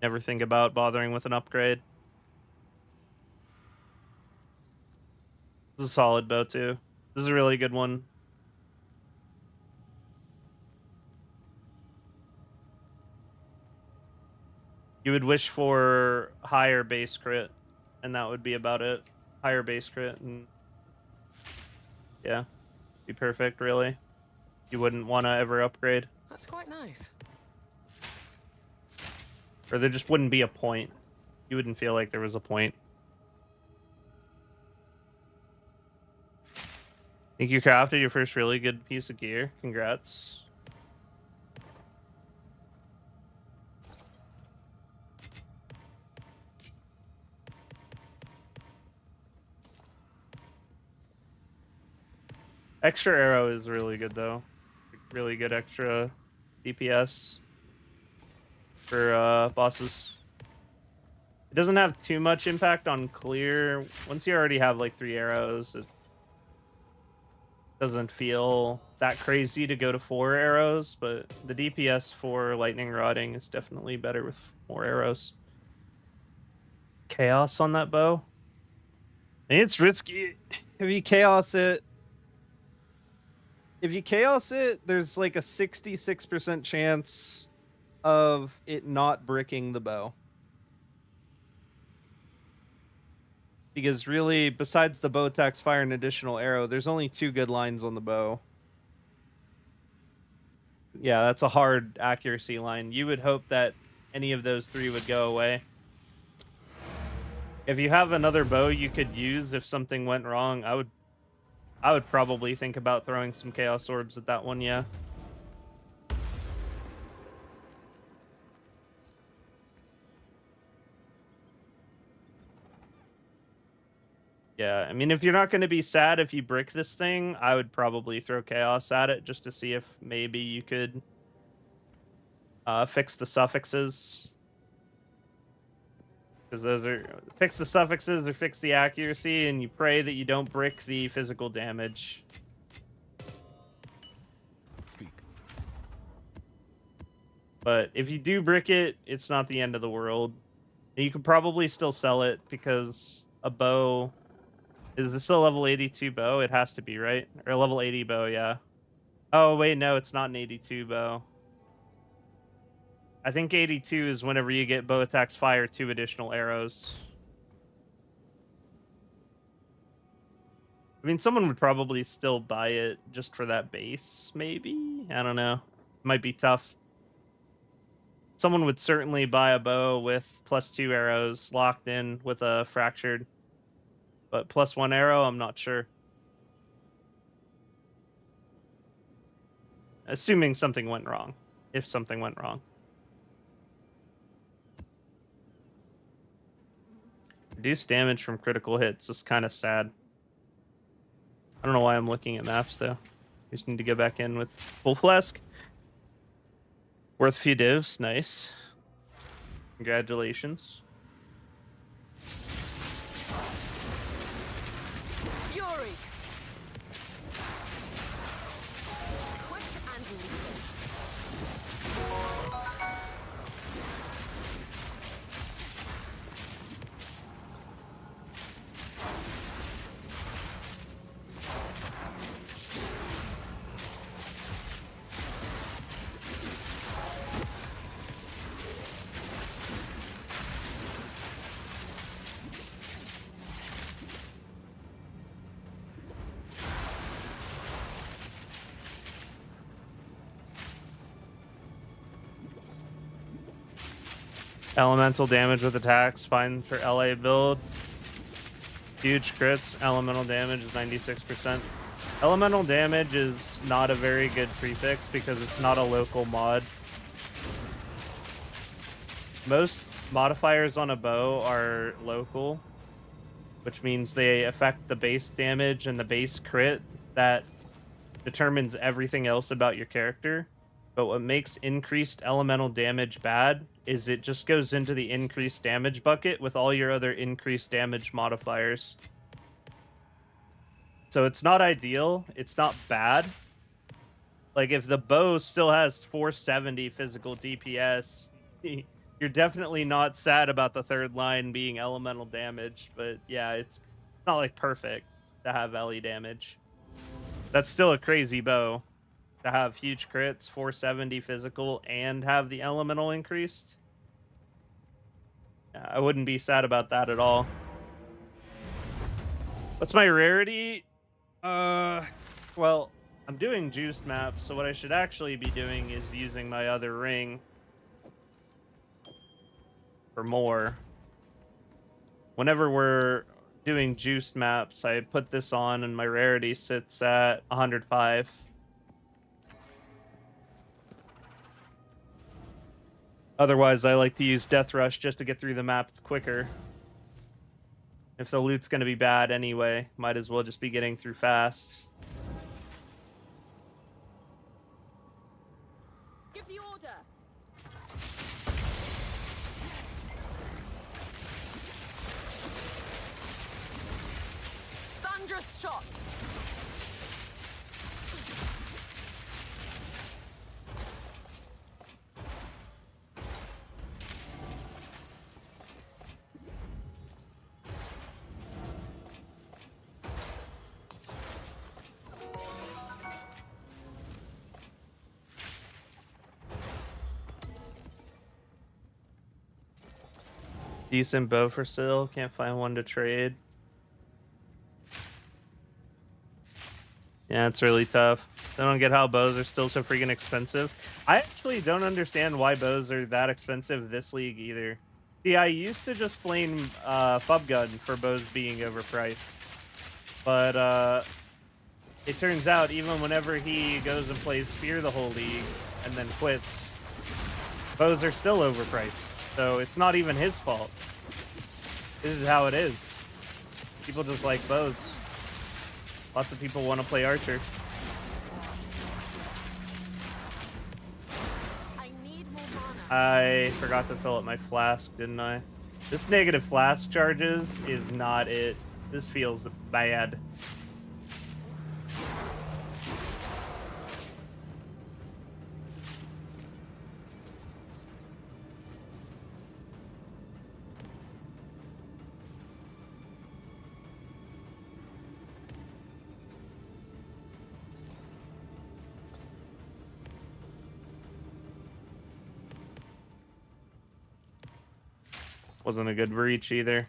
Never think about bothering with an upgrade. This is a solid bow, too. This is a really good one. You would wish for higher base crit, and that would be about it. Higher base crit, and yeah, be perfect, really. You wouldn't want to ever upgrade. That's quite nice. Or there just wouldn't be a point. You wouldn't feel like there was a point. Think you crafted your first really good piece of gear. Congrats. Extra arrow is really good, though. Really good extra DPS for bosses. It doesn't have too much impact on clear. Once you already have like 3 arrows, it doesn't feel that crazy to go to 4 arrows, but the DPS for lightning rotting is definitely better with more arrows. Chaos on that bow. And it's risky. If you chaos it, there's like a 66% chance of it not bricking the bow. Because really, besides the bow attacks fire an additional arrow, there's only 2 good lines on the bow. Yeah, that's a hard accuracy line. You would hope that any of those 3 would go away. If you have another bow you could use if something went wrong, I would probably think about throwing some chaos orbs at that one, yeah. Yeah, I mean, if you're not going to be sad if you brick this thing, I would probably throw chaos at it just to see if maybe you could fix the suffixes. Because those are... Fix the suffixes or fix the accuracy, and you pray that you don't brick the physical damage. Speak. But if you do brick it, it's not the end of the world. And you could probably still sell it because a bow... Is this a level 82 bow? It has to be, right? Or a level 80 bow, yeah. Oh, wait, no, it's not an 82 bow. I think 82 is whenever you get bow attacks fire 2 additional arrows. I mean, someone would probably still buy it just for that base, maybe? I don't know. Might be tough. Someone would certainly buy a bow with +2 arrows locked in with a fractured. But +1 arrow, I'm not sure. Assuming something went wrong. If something went wrong. Reduce damage from critical hits is kind of sad. I don't know why I'm looking at maps, though. We just need to go back in with full flask. Worth a few divs. Nice. Congratulations. Elemental damage with attacks, fine for LA build. Huge crits. Elemental damage is 96%. Elemental damage is not a very good prefix because it's not a local mod. Most modifiers on a bow are local, which means they affect the base damage and the base crit that determines everything else about your character. But what makes increased elemental damage bad is it just goes into the increased damage bucket with all your other increased damage modifiers. So it's not ideal. It's not bad. Like, if the bow still has 470 physical DPS, you're definitely not sad about the third line being elemental damage. But yeah, it's not like perfect to have LE damage. That's still a crazy bow to have huge crits, 470 physical, and have the elemental increased. I wouldn't be sad about that at all. What's my rarity? Well, I'm doing juiced maps, so what I should actually be doing is using my other ring for more. Whenever we're doing juiced maps, I put this on and my rarity sits at 105. Otherwise, I like to use Death Rush just to get through the map quicker. If the loot's going to be bad anyway, might as well just be getting through fast. Give the order. Thunderous shot. Decent bow for sale. Can't find one to trade. Yeah, it's really tough. I don't get how bows are still so freaking expensive. I actually don't understand why bows are that expensive this league either. See, I used to just blame Fubgun for bows being overpriced. But it turns out even whenever he goes and plays Fear the whole league and then quits, bows are still overpriced. So it's not even his fault. This is how it is. People just like bows. Lots of people want to play Archer. I need more mana. I forgot to fill up my flask, didn't I? This negative flask charges is not it. This feels bad. Wasn't a good breach either.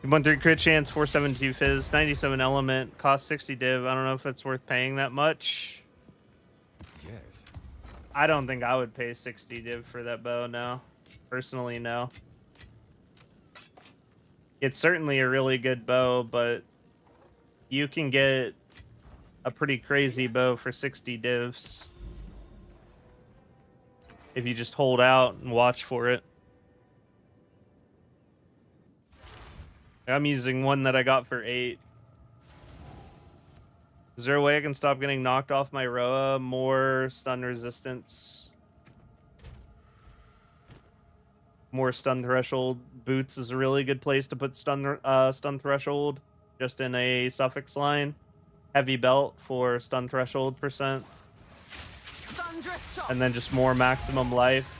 One 3 crit chance, 472 fizz, 97 element, cost 60 div. I don't know if it's worth paying that much. Yes. I don't think I would pay 60 div for that bow, no. Personally, no. It's certainly a really good bow, but you can get a pretty crazy bow for 60 divs if you just hold out and watch for it. I'm using one that I got for 8. Is there a way I can stop getting knocked off my Rhoa? More stun resistance. More stun threshold. Boots is a really good place to put stun threshold. Just in a suffix line. Heavy belt for stun threshold %. And then just more maximum life.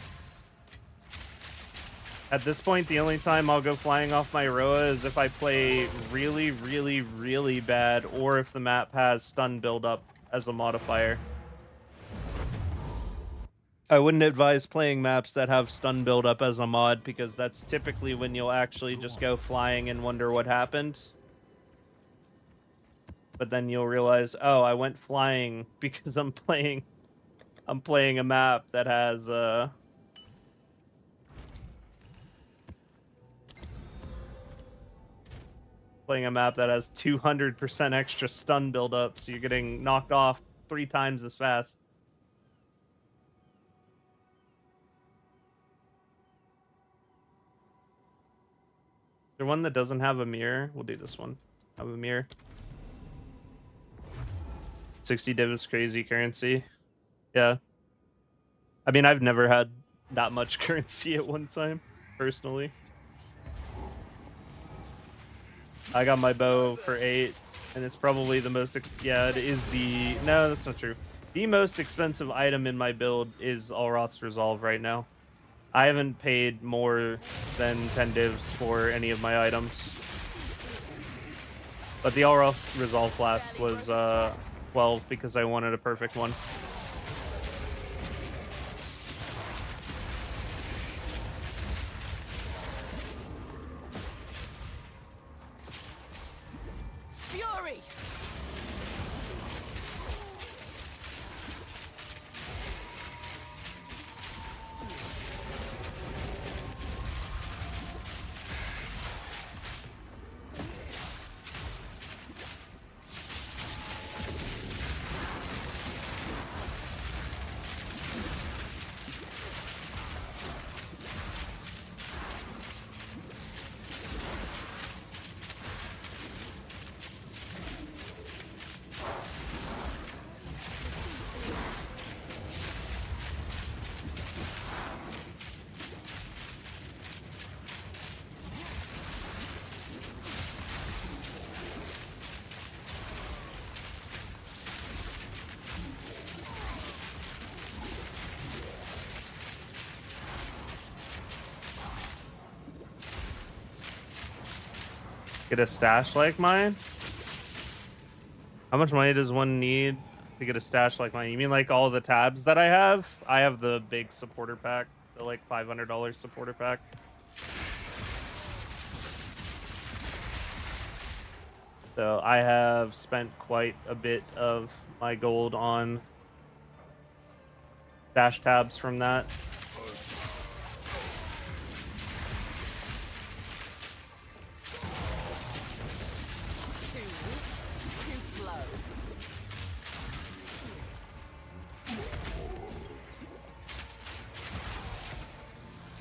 At this point, the only time I'll go flying off my Rhoa is if I play really, really, really bad, or if the map has stun buildup as a modifier. I wouldn't advise playing maps that have stun buildup as a mod, because that's typically when you'll actually just go flying and wonder what happened. but then you'll realize, oh, I went flying because I'm playing a map that has playing a map that has 200% extra stun buildup, so you're getting knocked off 3 times as fast. Is there one that doesn't have a mirror? We'll do this one. Have a mirror. 60 div is crazy currency. Yeah. I mean, I've never had that much currency at one time, personally. I got my bow for 8, and it's probably the most... yeah, it is the... no, that's not true. The most expensive item in my build is Alroth's Resolve right now. I haven't paid more than 10 divs for any of my items. But the Alroth Resolve flask was 12 because I wanted a perfect one. Fury! Get a stash like mine? How much money does one need to get a stash like mine? You mean like all the tabs that I have? I have the big supporter pack, the like $500 supporter pack. So I have spent quite a bit of my gold on stash tabs from that.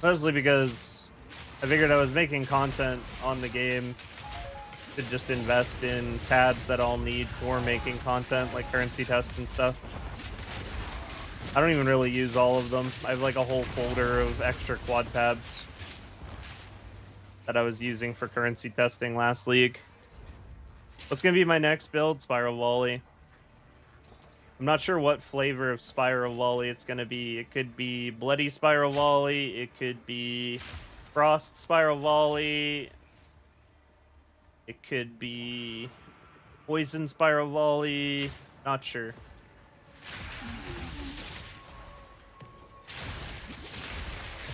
Mostly because I figured I was making content on the game to just invest in tabs that I'll need for making content, like currency tests and stuff. I don't even really use all of them. I have like a whole folder of extra quad tabs that I was using for currency testing last league. What's going to be my next build? Spiral Volley. I'm not sure what flavor of Spiral Volley it's going to be. It could be Bloody Spiral Volley. It could be Frost Spiral Volley. It could be Poison Spiral Volley. Not sure. I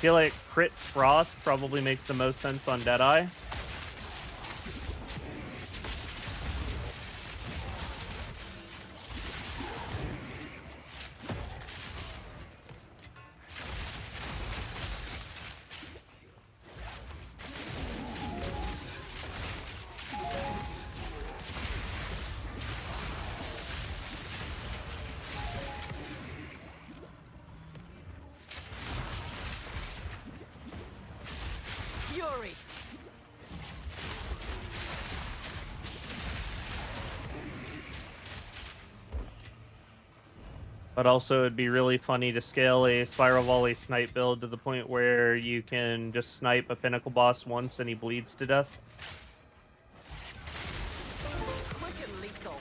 feel like Crit Frost probably makes the most sense on Deadeye. But also, it'd be really funny to scale a Spiral Volley snipe build to the point where you can just snipe a Pinnacle boss once and he bleeds to death. Quick and lethal.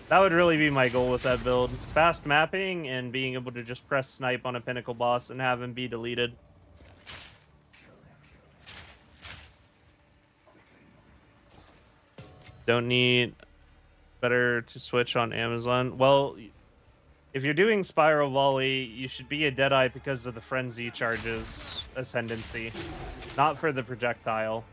That would really be my goal with that build. Fast mapping and being able to just press snipe on a Pinnacle boss and have him be deleted. Don't need... Better to switch on Amazon. Well... If you're doing Spiral Volley, you should be a Deadeye because of the Frenzy charges Ascendancy, not for the projectile.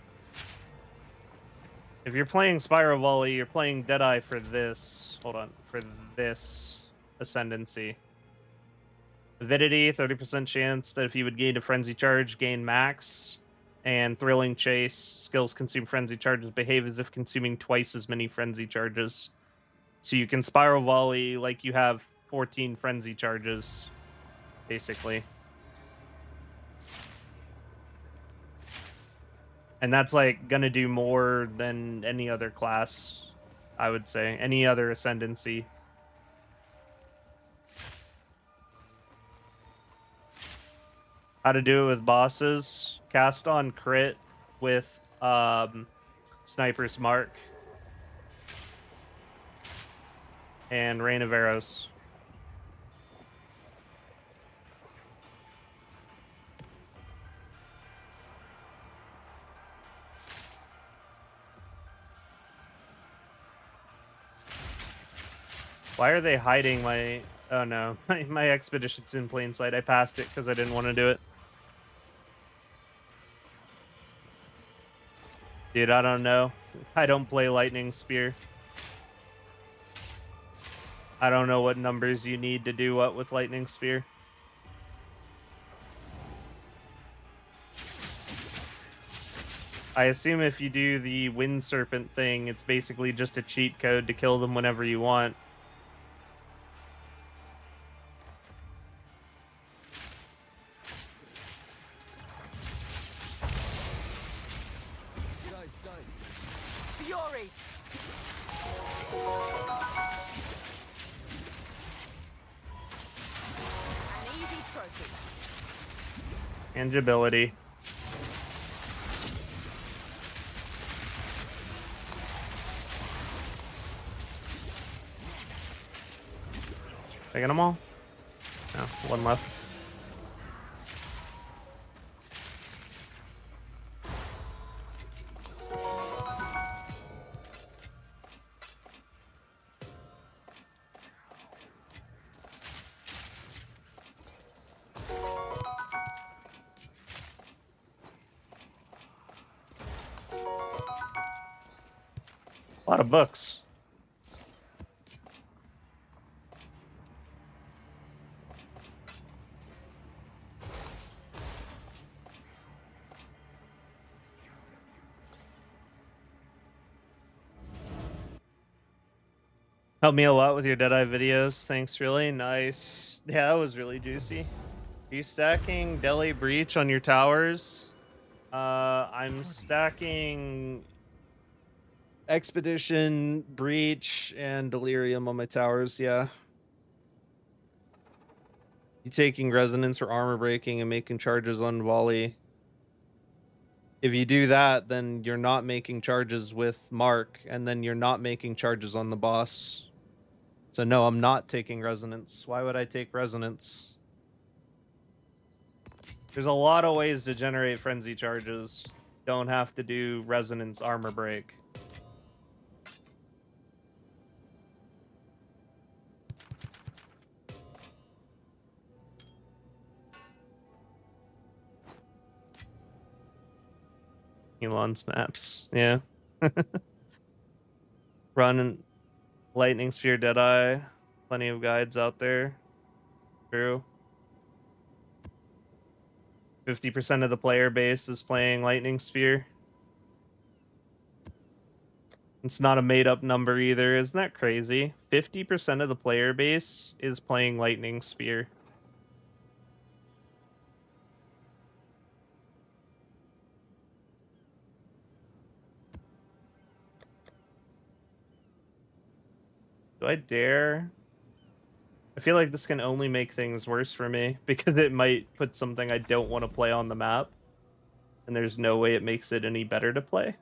If you're playing Spiral Volley, you're playing Deadeye for this. Hold on, for this ascendancy. Avidity, 30% chance that if you would gain a frenzy charge, gain max. And Thrilling Chase, skills consume frenzy charges, behave as if consuming twice as many frenzy charges. So you can Spiral Volley like you have 14 frenzy charges, basically. And that's like gonna do more than any other class, I would say. Any other ascendancy. How to do it with bosses. Cast on crit with Sniper's Mark. And Rain of Arrows. Why are they hiding my... Oh no, my expedition's in plain sight. I passed it because I didn't want to do it. Dude, I don't know. I don't play Lightning Spear. I don't know what numbers you need to do what with Lightning Spear. I assume if you do the Wind Serpent thing, it's basically just a cheat code to kill them whenever you want. Fury! An easy trophy. Tangibility. Taking them all? No, one left. A lot of books. Helped me a lot with your Deadeye videos. Thanks, really. Nice. Yeah, that was really juicy. Are you stacking Dele Breach on your towers? I'm stacking Expedition, Breach, and Delirium on my towers, yeah. You taking Resonance for armor breaking and making charges on Volley. If you do that, then you're not making charges with Mark, and then you're not making charges on the boss. So no, I'm not taking Resonance. Why would I take Resonance? There's a lot of ways to generate frenzy charges. Don't have to do Resonance armor break. Elon's maps, yeah. Run Lightning Spear Deadeye. Plenty of guides out there. True. 50% of the player base is playing Lightning Sphere. It's not a made-up number either. Isn't that crazy? 50% of the player base is playing Lightning Spear. Do I dare? I feel like this can only make things worse for me because it might put something I don't want to play on the map. And there's no way it makes it any better to play.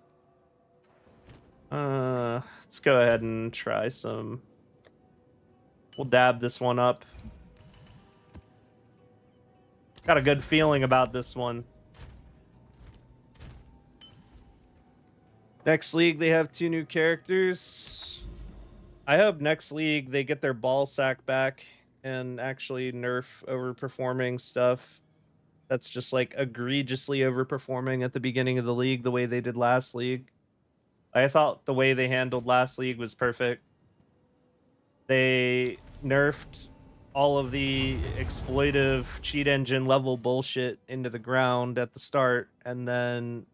Let's go ahead and try some. We'll dab this one up. Got a good feeling about this one. Next league, they have 2 new characters. I hope next league they get their ball sack back and actually nerf overperforming stuff. That's just like egregiously overperforming at the beginning of the league the way they did last league. I thought the way they handled last league was perfect. They nerfed all of the exploitive cheat engine level bullshit into the ground at the start, and then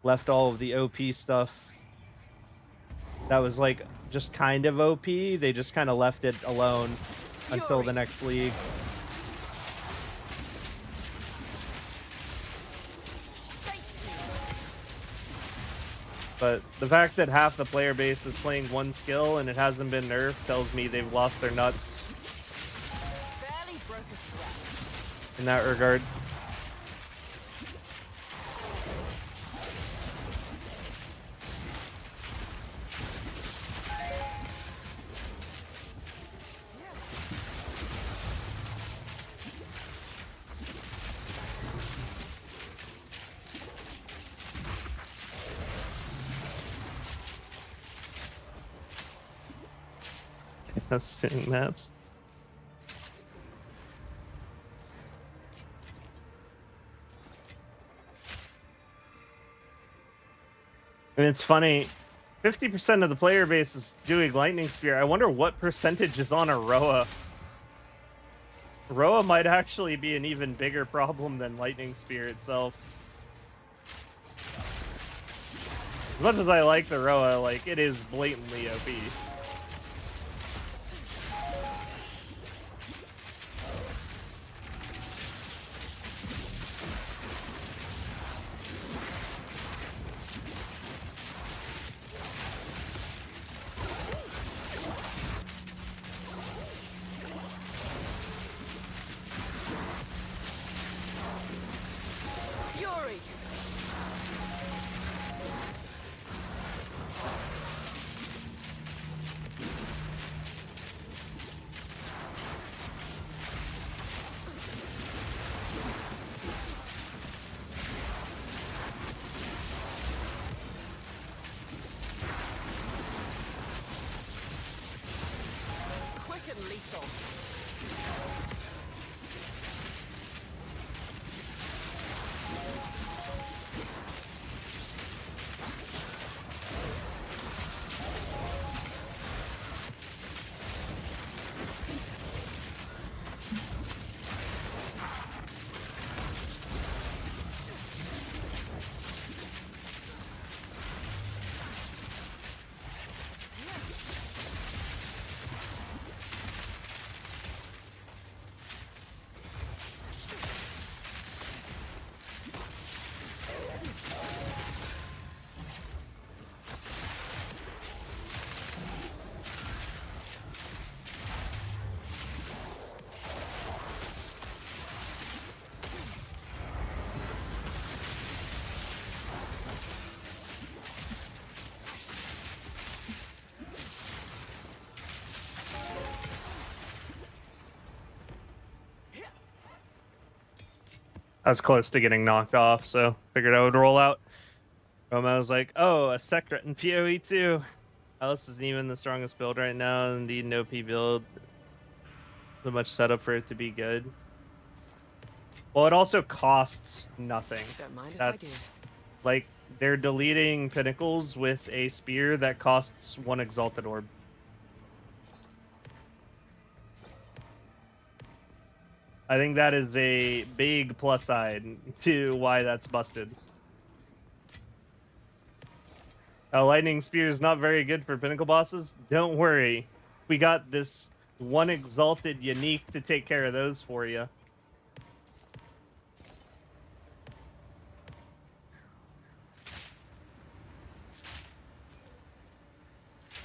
left all of the OP stuff that was like just kind of OP. They just kind of left it alone until the next league. But the fact that half the player base is playing one skill and it hasn't been nerfed tells me they've lost their nuts in that regard. Sitting maps. And it's funny, 50% of the player base is doing Lightning Spear. I wonder what percentage is on a Rhoa. Rhoa might actually be an even bigger problem than Lightning Spear itself. As much as I like the Rhoa, like, it is blatantly OP. I was close to getting knocked off, so figured I would roll out. Roma was like, oh, a Secret in PoE too. Alice isn't even the strongest build right now. Indeed, an OP build. So much setup for it to be good. Well, it also costs nothing. That's like they're deleting Pinnacles with a spear that costs 1 Exalted Orb. I think that is a big plus side to why that's busted. Lightning Spear is not very good for Pinnacle bosses. Don't worry. We got this 1 Exalted Unique to take care of those for you.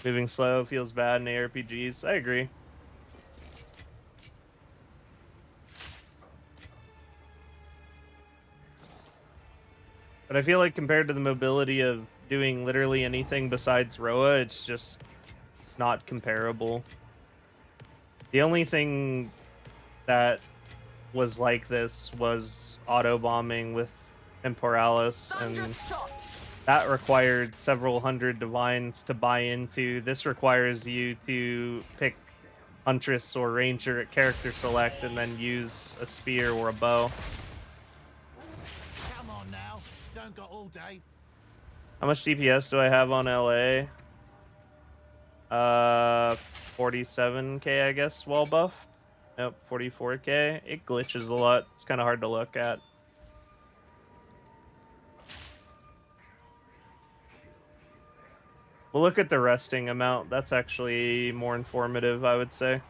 Moving slow feels bad in ARPGs. I agree. But I feel like compared to the mobility of doing literally anything besides Rhoa, it's just not comparable. The only thing that was like this was auto bombing with Temporalis, and that required several hundred divines to buy into. This requires you to pick Huntress or Ranger at character select and then use a spear or a bow. Come on now, don't got all day. How much DPS do I have on LA? 47k, I guess, wall buff. Nope, 44k. It glitches a lot. It's kind of hard to look at. We'll look at the resting amount. That's actually more informative, I would say.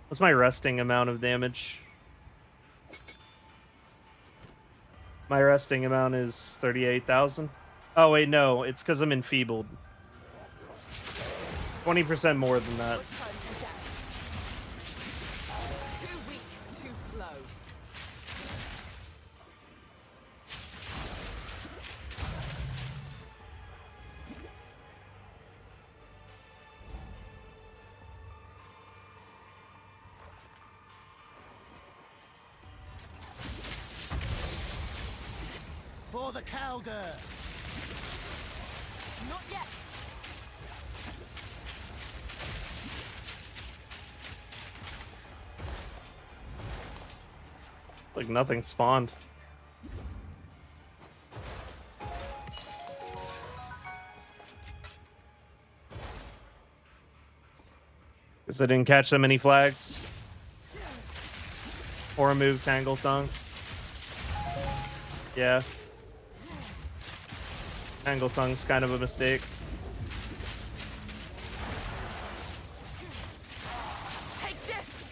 What's my resting amount of damage? My resting amount is 38,000. Oh, wait, no. It's because I'm enfeebled. 20% more than that. Too weak, too slow. For the cowgirl. Not yet. Like nothing spawned. Guess I didn't catch that many flags. Or remove Tangle Tongue. Yeah. Tangle Tongue's kind of a mistake. Take this.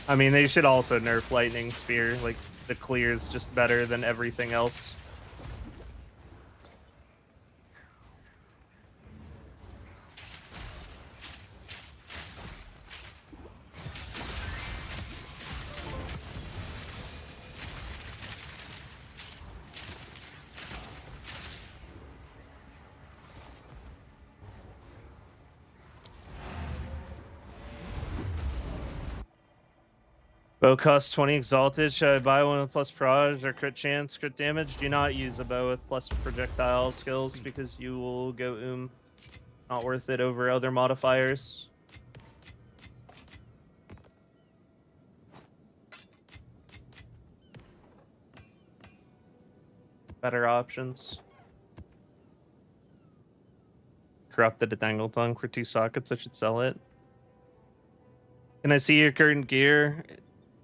I mean, they should also nerf Lightning Spear. Like, the clear is just better than everything else. Bow costs 20 exalted. Should I buy one with plus proj or crit chance, crit damage? Do not use a bow with plus projectile skills because you will go not worth it over other modifiers. Better options. Corrupted Tangle Tongue for 2 sockets. I should sell it. Can I see your current gear?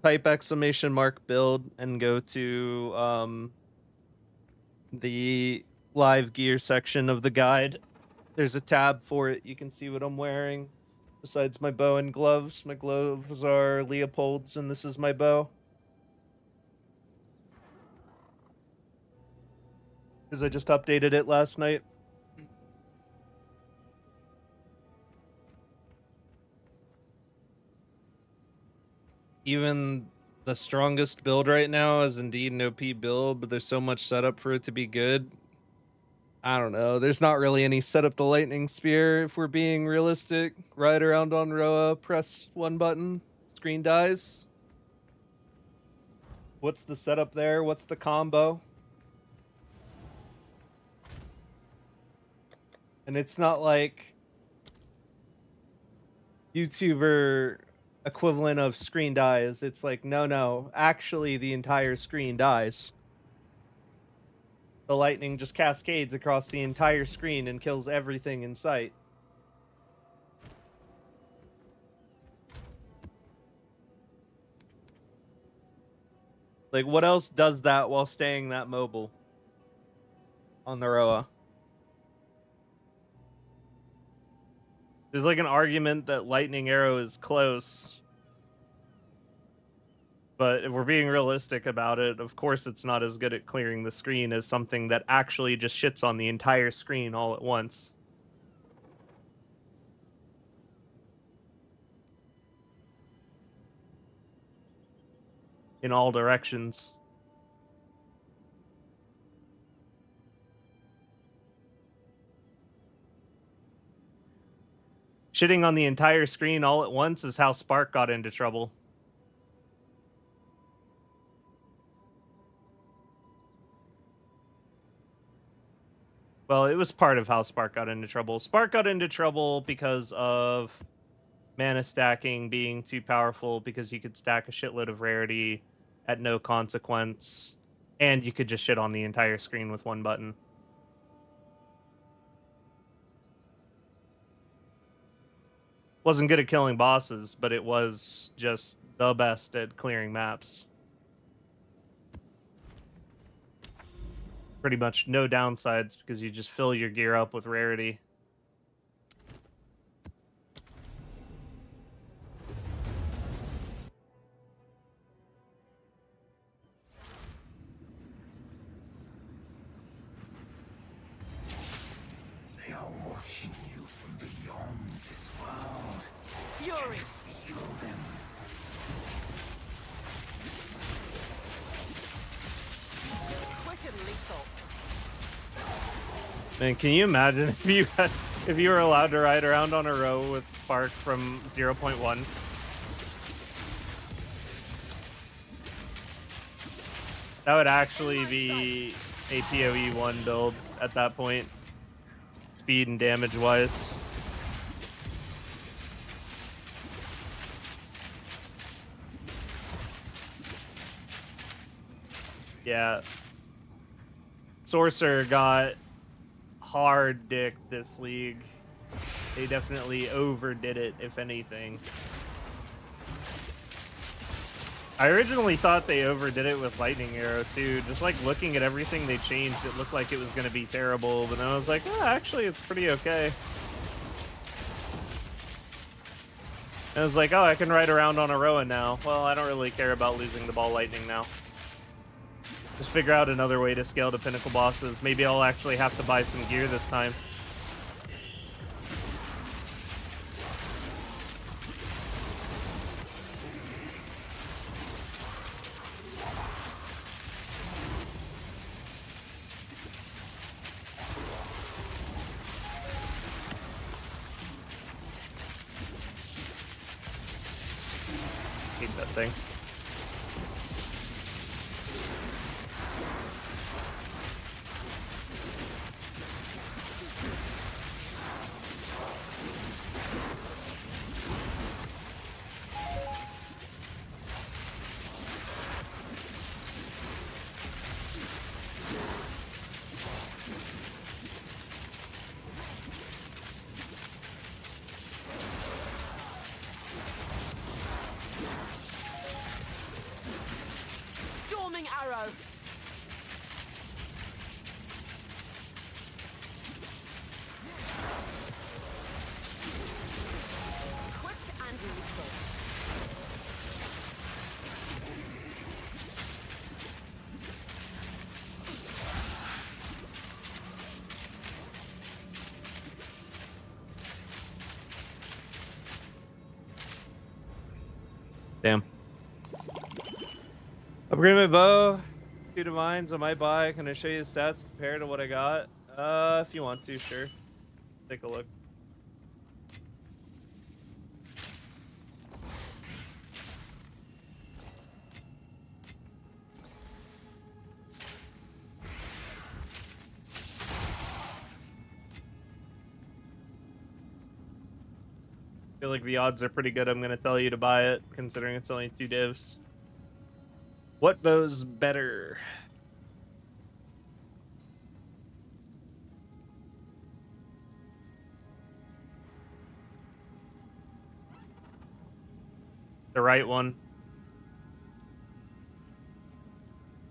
Type exclamation mark build and go to the live gear section of the guide. There's a tab for it. You can see what I'm wearing. Besides my bow and gloves, my gloves are Leopold's, and this is my bow. Because I just updated it last night. Even the strongest build right now is indeed an OP build, but there's so much setup for it to be good. I don't know. There's not really any setup to Lightning Spear if we're being realistic. Ride around on Rhoa, press one button, screen dies. What's the setup there? What's the combo? And it's not like YouTuber equivalent of screen dies. It's like, no, actually the entire screen dies. The lightning just cascades across the entire screen and kills everything in sight. Like, what else does that while staying that mobile on the Rhoa? There's like an argument that Lightning Arrow is close. But if we're being realistic about it, of course it's not as good at clearing the screen as something that actually just shits on the entire screen all at once. In all directions. Shitting on the entire screen all at once is how Spark got into trouble. Well, it was part of how Spark got into trouble. Spark got into trouble because of mana stacking being too powerful, because you could stack a shitload of rarity at no consequence, and you could just shit on the entire screen with one button. Wasn't good at killing bosses, but it was just the best at clearing maps. Pretty much no downsides, because you just fill your gear up with rarity. They are watching you from beyond this world. Fury! Feel them. Quick and lethal. Man, can you imagine if you were allowed to ride around on a row with Spark from 0.1? That would actually be a PoE 1 build at that point, speed and damage wise. Yeah. Sorcerer got hard dick this league. They definitely overdid it, if anything. I originally thought they overdid it with Lightning Arrow too. Just like looking at everything they changed, it looked like it was going to be terrible, but then I was like, oh, actually it's pretty okay. And I was like, oh, I can ride around on a Rhoa now. Well, I don't really care about losing the ball lightning now. Just figure out another way to scale to Pinnacle bosses. Maybe I'll actually have to buy some gear this time. Hate that thing. Storming arrow. Quick and lethal. Damn. Upgrade my bow. 2 divines I might buy. Can I show you the stats compared to what I got? If you want to, sure. Take a look. Feel like the odds are pretty good I'm gonna tell you to buy it, considering it's only 2 divs. What bow's better? The right one.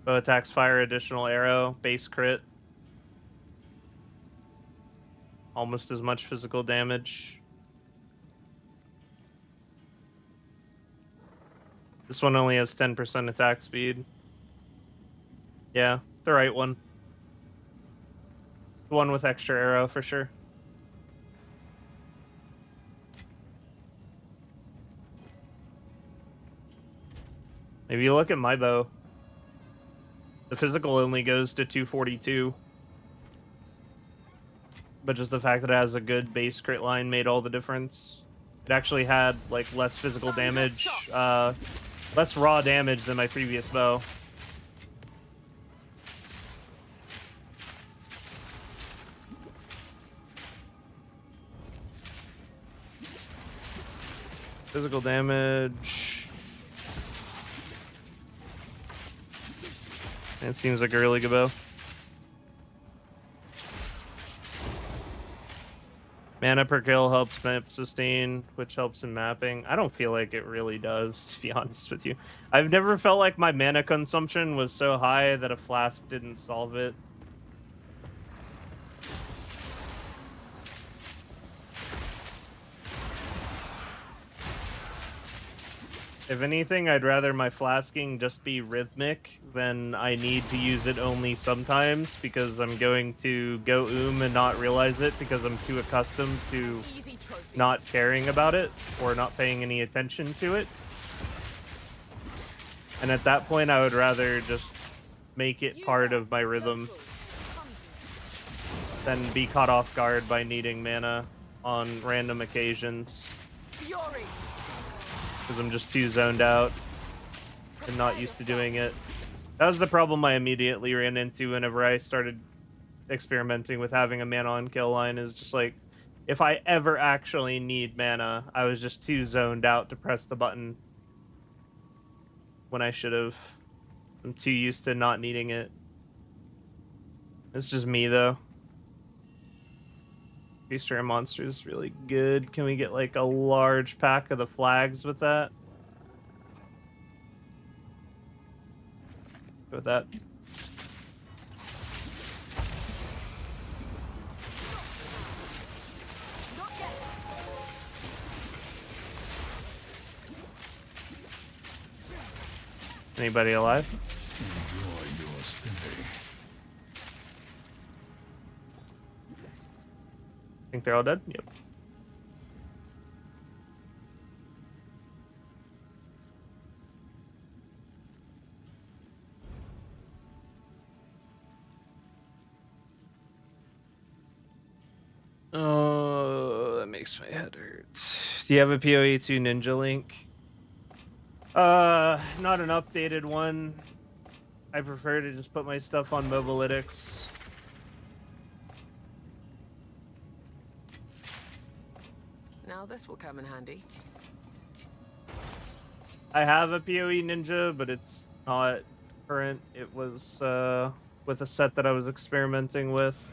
Bow attacks fire additional arrow, base crit. Almost as much physical damage. This one only has 10% attack speed. Yeah, the right one. The one with extra arrow for sure. If you look at my bow, the physical only goes to 242. But just the fact that it has a good base crit line made all the difference. It actually had like less physical damage, less raw damage than my previous bow. Physical damage. It seems like a really good bow. Mana per kill helps map sustain, which helps in mapping. I don't feel like it really does, to be honest with you. I've never felt like my mana consumption was so high that a flask didn't solve it. If anything, I'd rather my flasking just be rhythmic than I need to use it only sometimes because I'm going to go and not realize it because I'm too accustomed to Easy trophy. not caring about it or not paying any attention to it. And at that point, I would rather just make it part of my rhythm than be caught off guard by needing mana on random occasions. Fury. Because I'm just too zoned out and not used to doing it. That was the problem I immediately ran into whenever I started experimenting with having a mana on kill line, is just like, if I ever actually need mana, I was just too zoned out to press the button when I should have. I'm too used to not needing it. It's just me, though. Beast Rare Monster is really good. Can we get like a large pack of the flags with that? Go with that. Anybody alive? Enjoy your stay. Think they're all dead? Yep. Oh, that makes my head hurt. Do you have a PoE2 Ninja Link? Not an updated one. I prefer to just put my stuff on Mobilytics. Now this will come in handy. I have a PoE Ninja, but it's not current. It was with a set that I was experimenting with.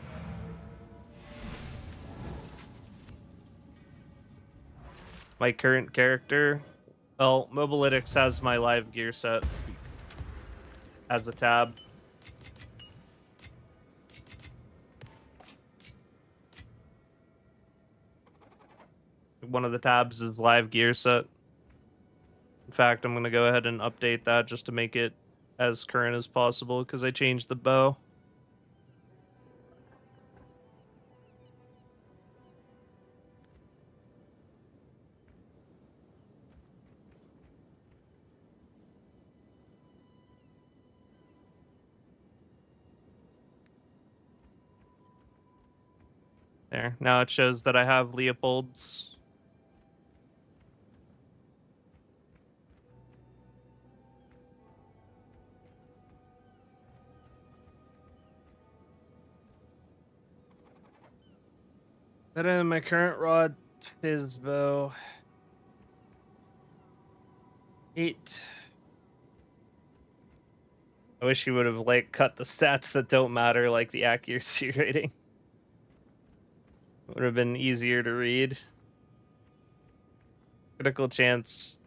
My current character, well, Mobilytics has my live gear set as a tab. One of the tabs is live gear set. In fact, I'm going to go ahead and update that just to make it as current as possible because I changed the bow. There. Now it shows that I have Leopold's. That in my current rod fizz bow. 8. I wish you would have like cut the stats that don't matter, like the accuracy rating. Would have been easier to read. Critical chance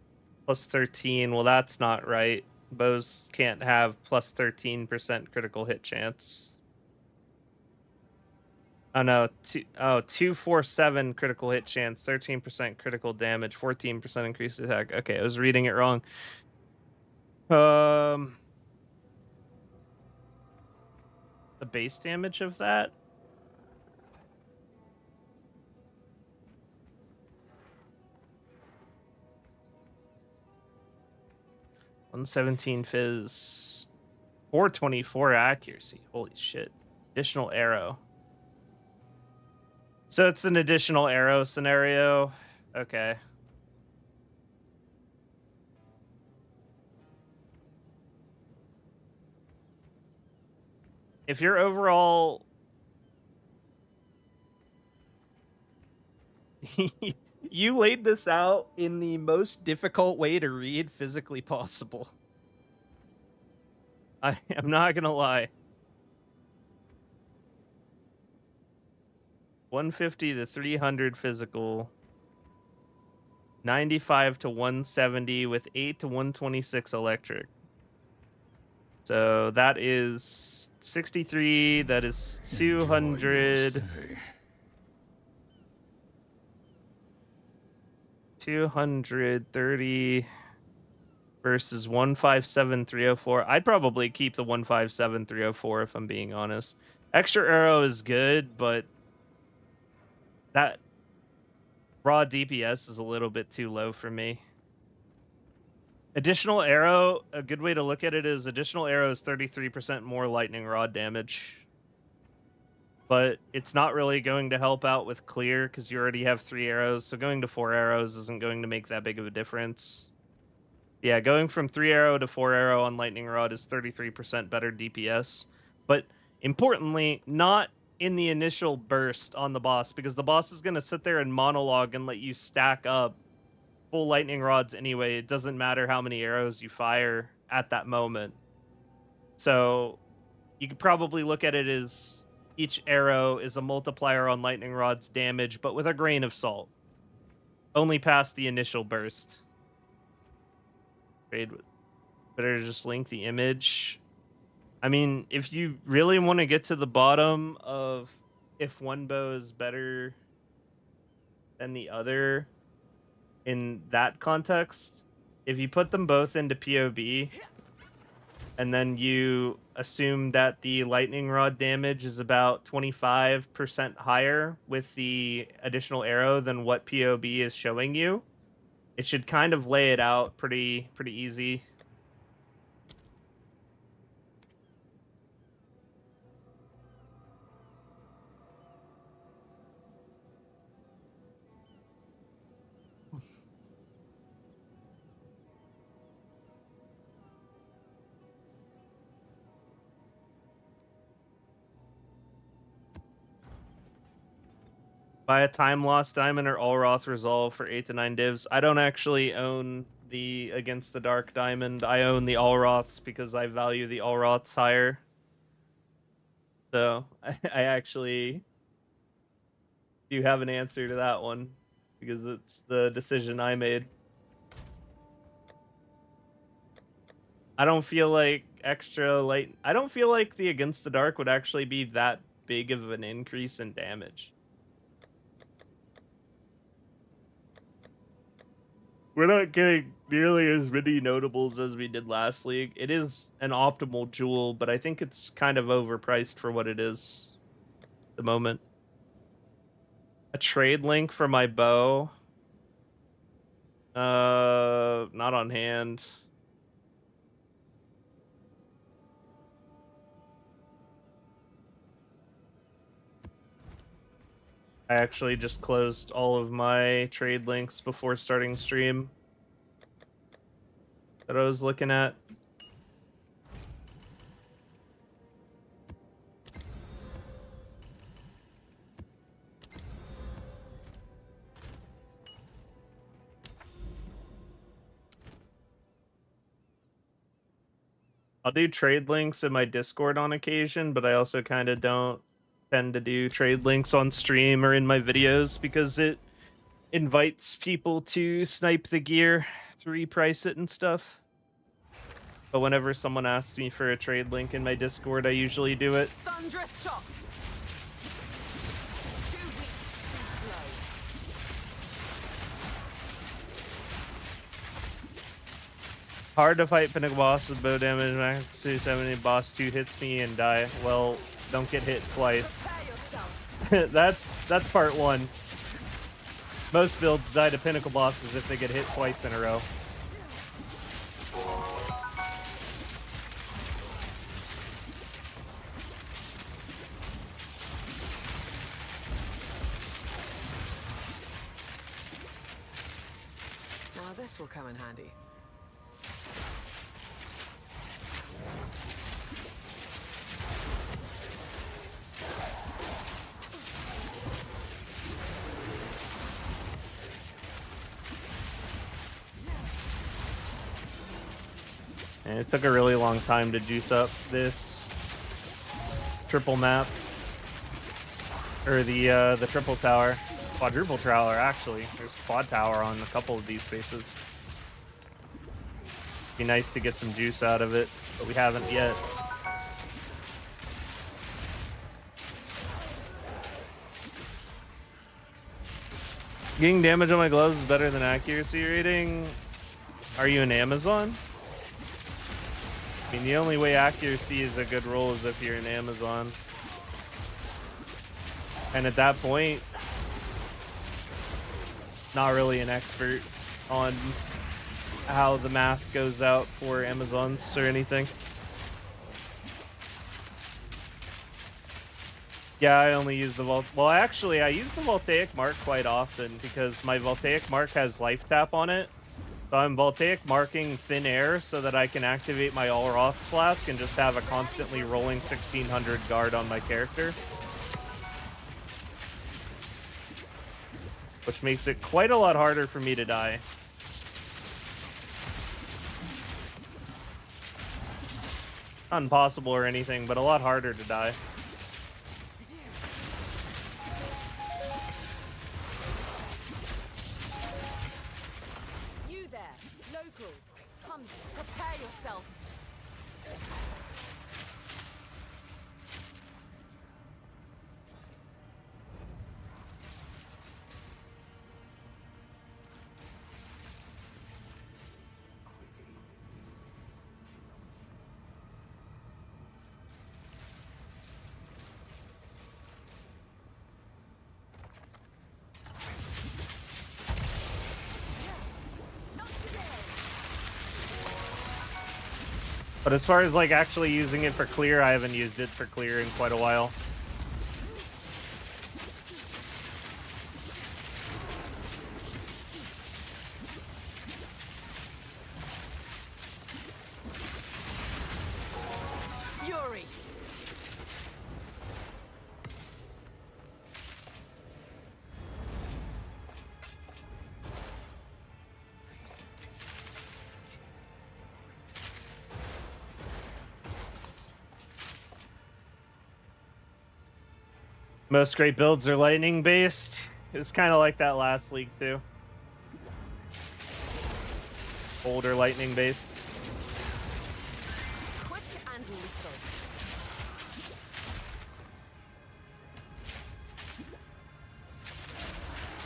plus 13. Well, that's not right. Bows can't have plus 13% critical hit chance. Oh no, 247 critical hit chance, 13% critical damage, 14% increased attack. Okay, I was reading it wrong. The base damage of that? 117 fizz, 424 accuracy. Holy shit. Additional arrow. So it's an additional arrow scenario. Okay. If your overall You laid this out in the most difficult way to read physically possible. I am not gonna lie. 150 to 300 physical. 95 to 170 with 8 to 126 electric. So that is 63. That is 200. 230 versus 157,304. I'd probably keep the 157,304 if I'm being honest. Extra arrow is good, but that raw DPS is a little bit too low for me. Additional arrow, a good way to look at it is additional arrow is 33% more lightning rod damage. But it's not really going to help out with clear because you already have 3 arrows. So going to 4 arrows isn't going to make that big of a difference. Yeah, going from 3 arrow to 4 arrow on lightning rod is 33% better DPS. But importantly, not in the initial burst on the boss, because the boss is going to sit there and monologue and let you stack up full lightning rods anyway. It doesn't matter how many arrows you fire at that moment. So you could probably look at it as each arrow is a multiplier on lightning rod's damage, but with a grain of salt. Only past the initial burst. Better just link the image. I mean, if you really want to get to the bottom of if one bow is better than the other in that context, if you put them both into POB and then you assume that the lightning rod damage is about 25% higher with the additional arrow than what POB is showing you, it should kind of lay it out pretty easy. Buy a time lost diamond or Allroth resolve for 8 to 9 divs. I don't actually own the Against the Dark diamond. I own the Allroths because I value the Allroths higher. So I actually do have an answer to that one because it's the decision I made. I don't feel like I don't feel like the Against the Dark would actually be that big of an increase in damage. We're not getting nearly as many notables as we did last league. It is an optimal jewel, but I think it's kind of overpriced for what it is at the moment. A trade link for my bow. Not on hand. I actually just closed all of my trade links before starting stream that I was looking at. I'll do trade links in my Discord on occasion, but I also kind of don't tend to do trade links on stream or in my videos because it invites people to snipe the gear to reprice it and stuff. But whenever someone asks me for a trade link in my Discord, I usually do it. Thunderous shot. Too weak, too slow. Hard to fight Pinnacle boss with bow damage. Max 270. Boss 2 hits me and die. Well, don't get hit twice. That's part 1. Most builds die to Pinnacle bosses if they get hit twice in a row. Now this will come in handy. And it took a really long time to juice up this triple map. Or the triple tower. Quadruple tower, actually. There's quad tower on a couple of these spaces. Be nice to get some juice out of it, but we haven't yet. Getting damage on my gloves is better than accuracy rating. Are you an Amazon? I mean, the only way accuracy is a good roll is if you're an Amazon. And at that point, not really an expert on how the math goes out for Amazons or anything. Yeah, I only use the well, actually, I use the Voltaic Mark quite often because my Voltaic Mark has life tap on it. So I'm Voltaic marking thin air so that I can activate my All Roths flask and just have a constantly rolling 1600 guard on my character. Which makes it quite a lot harder for me to die. Not impossible or anything, but a lot harder to die. You there, local. Come, prepare yourself. But as far as like actually using it for clear, I haven't used it for clear in quite a while. Fury. Most great builds are lightning based. It was kind of like that last league too. Older lightning based. Quick and lethal.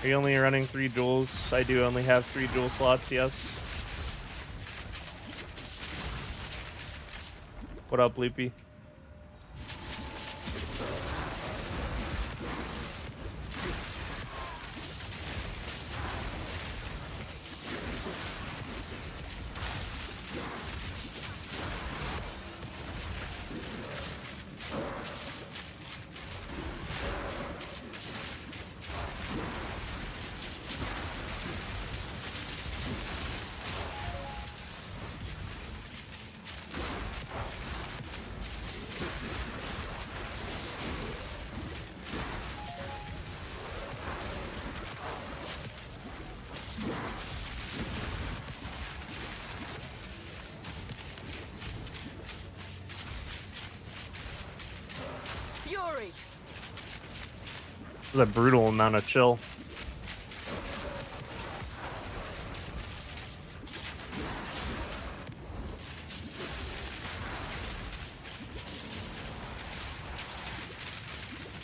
Are you only running 3 jewels? I do only have 3 jewel slots, yes. What up, Loopy? Fury. This is a brutal amount of chill.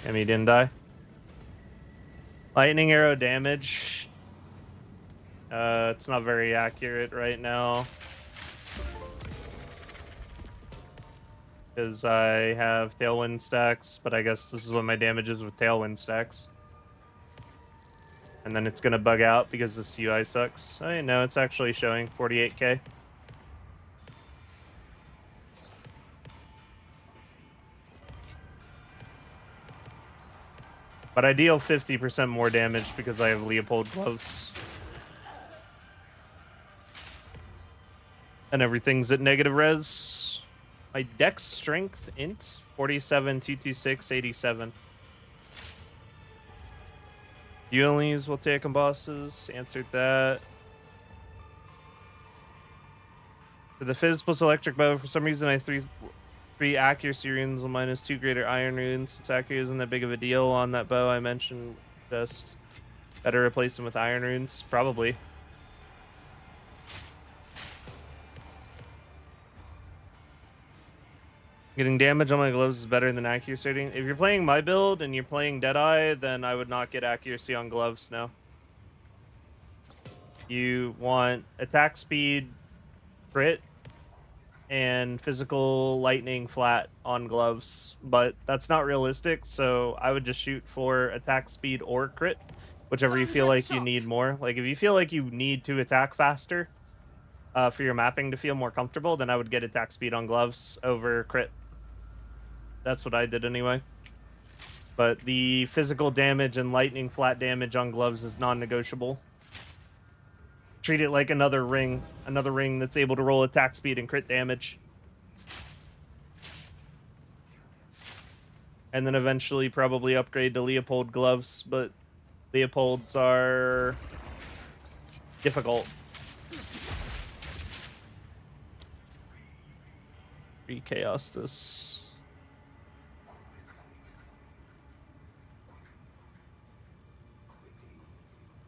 And he didn't die. Lightning arrow damage. It's not very accurate right now. Because I have tailwind stacks, but I guess this is what my damage is with tailwind stacks. And then it's gonna bug out because this UI sucks. Oh, no, it's actually showing 48k. But I deal 50% more damage because I have Leopold gloves. And everything's at negative res. My dex strength int 47, 226, 87. You only use Voltaic bosses. Answered that. For the Fizz plus electric bow, for some reason I three accuracy runes will -2 greater iron runes. Since accuracy isn't that big of a deal on that bow I mentioned, just better replace them with iron runes, probably. Getting damage on my gloves is better than accuracy rating. If you're playing my build and you're playing Deadeye, then I would not get accuracy on gloves now. You want attack speed, crit, and physical lightning flat on gloves, but that's not realistic, so I would just shoot for attack speed or crit, whichever you feel like you need more. Like, if you feel like you need to attack faster for your mapping to feel more comfortable, then I would get attack speed on gloves over crit. That's what I did anyway. But the physical damage and lightning flat damage on gloves is non-negotiable. Treat it like another ring that's able to roll attack speed and crit damage. And then eventually probably upgrade to Leopold gloves, but Leopolds are difficult. Re-chaos this.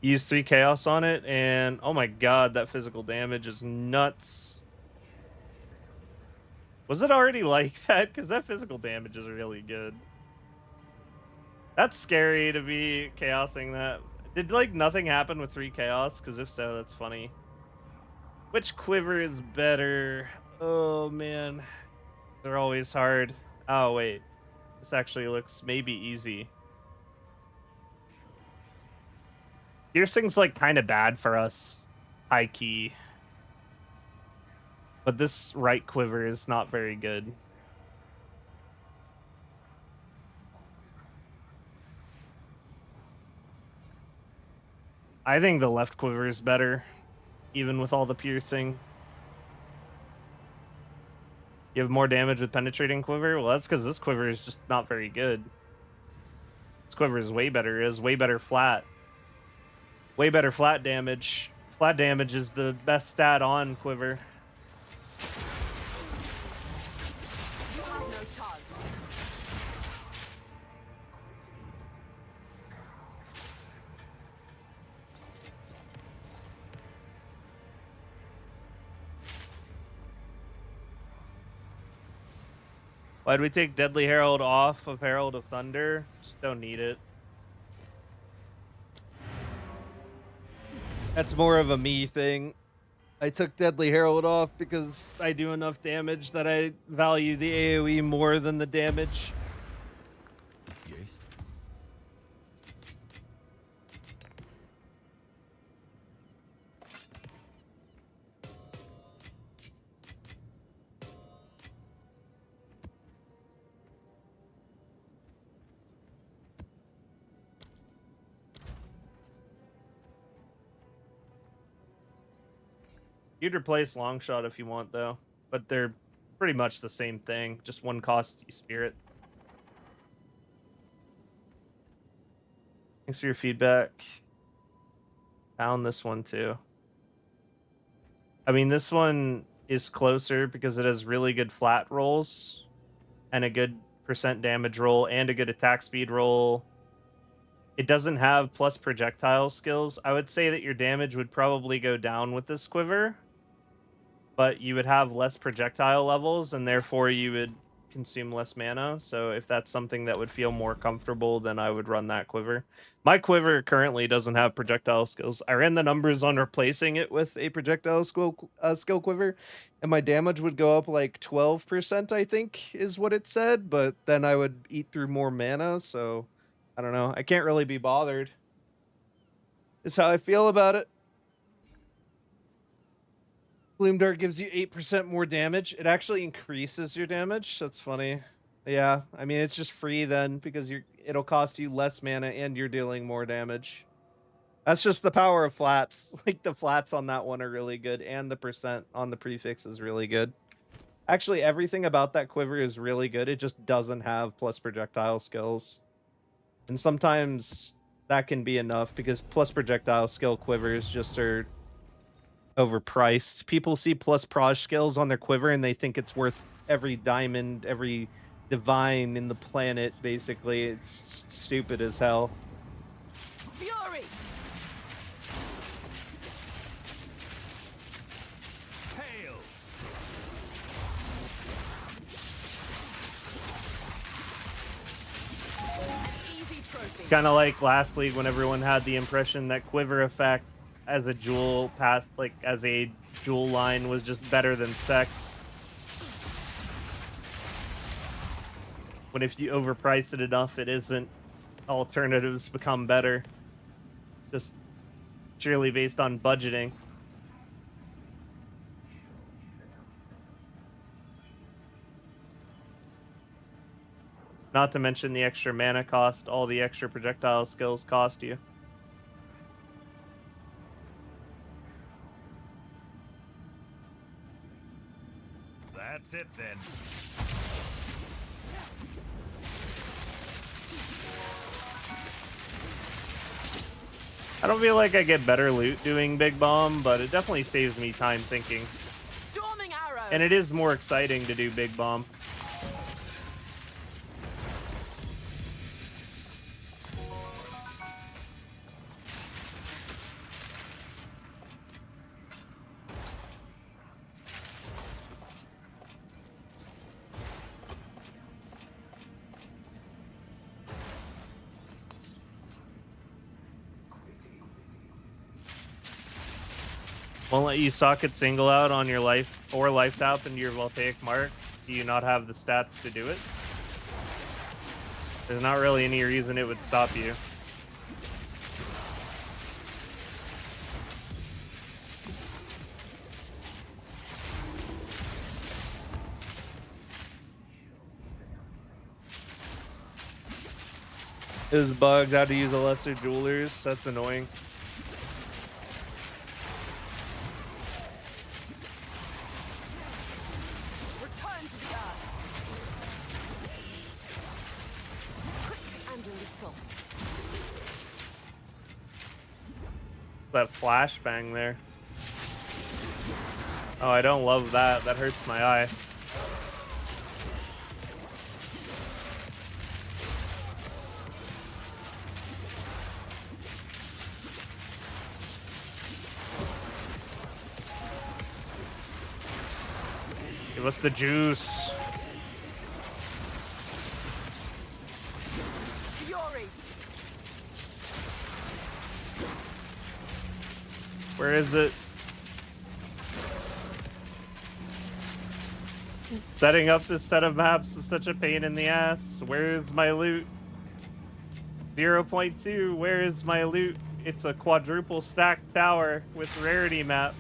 Use 3 chaos on it, and oh my god, that physical damage is nuts. Was it already like that? Because that physical damage is really good. That's scary to be chaosing that. Did like nothing happen with 3 chaos? Because if so, that's funny. Which quiver is better? Oh man, they're always hard. Oh wait, this actually looks maybe easy. Piercing's like kind of bad for us, high key. But this right quiver is not very good. I think the left quiver is better, even with all the piercing. You have more damage with penetrating quiver? Well, that's because this quiver is just not very good. This quiver is way better. It is way better flat. Way better flat damage. Flat damage is the best stat on quiver. You have no chance. Why'd we take Deadly Herald off of Herald of Thunder? Just don't need it. That's more of a me thing. I took Deadly Herald off because I do enough damage that I value the AoE more than the damage. Yes? You'd replace Longshot if you want, though. But they're pretty much the same thing. Just one costs you Spirit. Thanks for your feedback. Found this one, too. I mean, this one is closer because it has really good flat rolls. And a good percent damage roll. And a good attack speed roll. It doesn't have plus projectile skills. I would say that your damage would probably go down with this quiver. But you would have less projectile levels, and therefore you would consume less mana. So if that's something that would feel more comfortable, then I would run that quiver. My quiver currently doesn't have projectile skills. I ran the numbers on replacing it with a projectile skill quiver, and my damage would go up like 12%, I think, is what it said. But then I would eat through more mana, so I don't know. I can't really be bothered. Is how I feel about it. Bloom Dart gives you 8% more damage. It actually increases your damage. That's funny. Yeah, I mean, it's just free then because it'll cost you less mana and you're dealing more damage. That's just the power of flats. Like, the flats on that one are really good, and the percent on the prefix is really good. Actually, everything about that quiver is really good. It just doesn't have plus projectile skills. And sometimes that can be enough because plus projectile skill quivers just are overpriced. People see plus proj skills on their quiver and they think it's worth every diamond, every divine in the planet, basically. It's stupid as hell. Fury! Hail! Easy trophy. It's kind of like last league when everyone had the impression that quiver effect as a jewel past, like as a jewel line, was just better than sex. When if you overprice it enough, it isn't. Alternatives become better. Just purely based on budgeting. Not to mention the extra mana cost, all the extra projectile skills cost you. That's it then. I don't feel like I get better loot doing Big Bomb, but it definitely saves me time thinking. Storming arrow. And it is more exciting to do Big Bomb. Won't let you socket single out on your life or life tap into your voltaic mark. Do you not have the stats to do it? There's not really any reason it would stop you. It was bugged how to use a lesser jewelers. That's annoying. Return to the earth. Quick and lethal. That flashbang there. Oh, I don't love that. That hurts my eye. Give us the juice. Fury. Where is it? Setting up this set of maps was such a pain in the ass. Where is my loot? 0.2, where is my loot? It's a quadruple stacked tower with rarity map.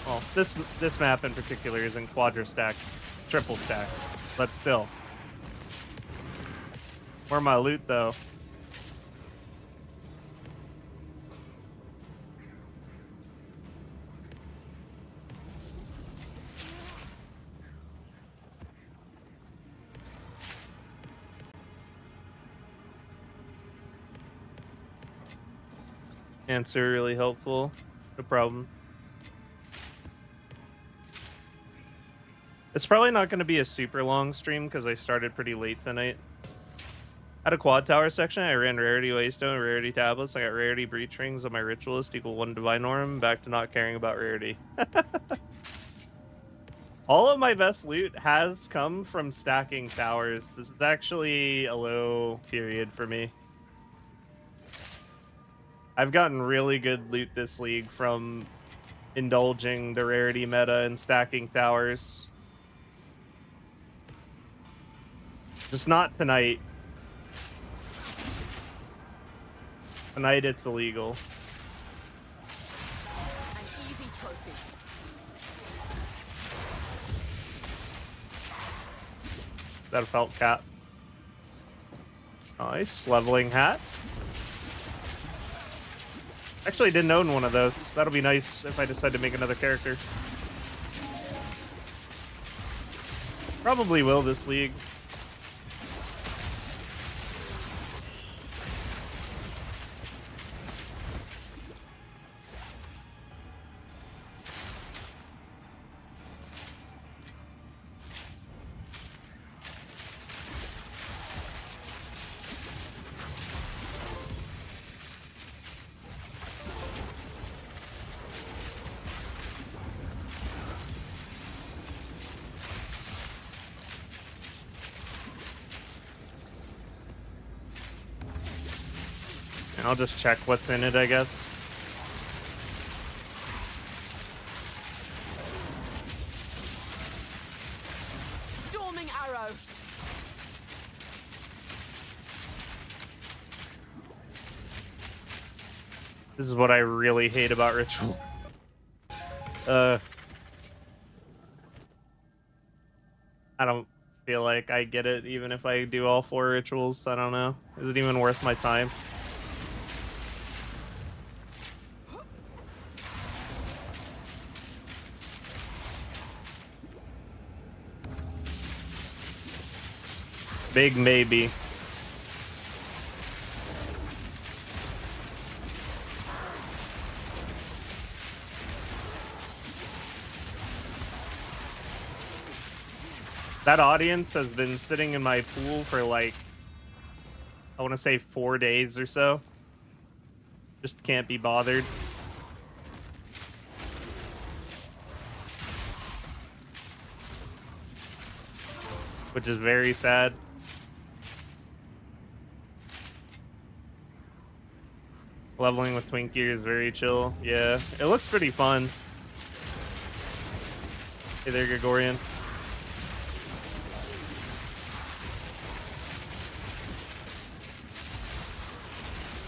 Well, this map in particular isn't quadra-stacked, triple stacked, but still. Where my loot, though? Answer really helpful. No problem. It's probably not going to be a super long stream because I started pretty late tonight. At a quad tower section, I ran rarity waystone, rarity tablets. I got rarity breach rings on my ritualist equal 1 divine orb. Back to not caring about rarity. All of my best loot has come from stacking towers. This is actually a low period for me. I've gotten really good loot this league from indulging the rarity meta and stacking towers. Just not tonight. Tonight it's illegal. An easy trophy. That felt cap. Nice. Leveling hat. Actually, didn't own one of those. That'll be nice if I decide to make another character. Probably will this league. I'll just check what's in it, I guess. Storming arrow. This is what I really hate about ritual. I don't feel like I get it even if I do all 4 rituals. I don't know. Is it even worth my time? Big maybe. That audience has been sitting in my pool for like, I want to say 4 days or so. Just can't be bothered. Which is very sad. Leveling with Twinkie is very chill. Yeah, it looks pretty fun. Hey there, Gregorian.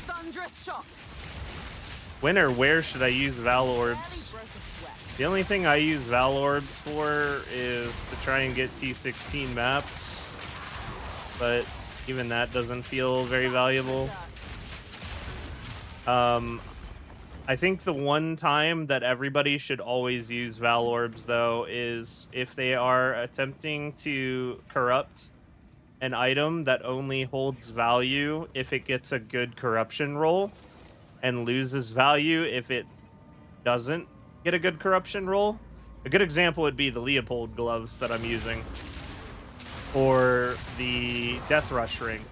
Thunderous shot. When or where should I use Val Orbs? The only thing I use Val Orbs for is to try and get T16 maps. But even that doesn't feel very valuable. I think the one time that everybody should always use Val Orbs, though, is if they are attempting to corrupt an item that only holds value if it gets a good corruption roll, and loses value if it doesn't get a good corruption roll. A good example would be the Leopold gloves that I'm using, or the Death Rush ring.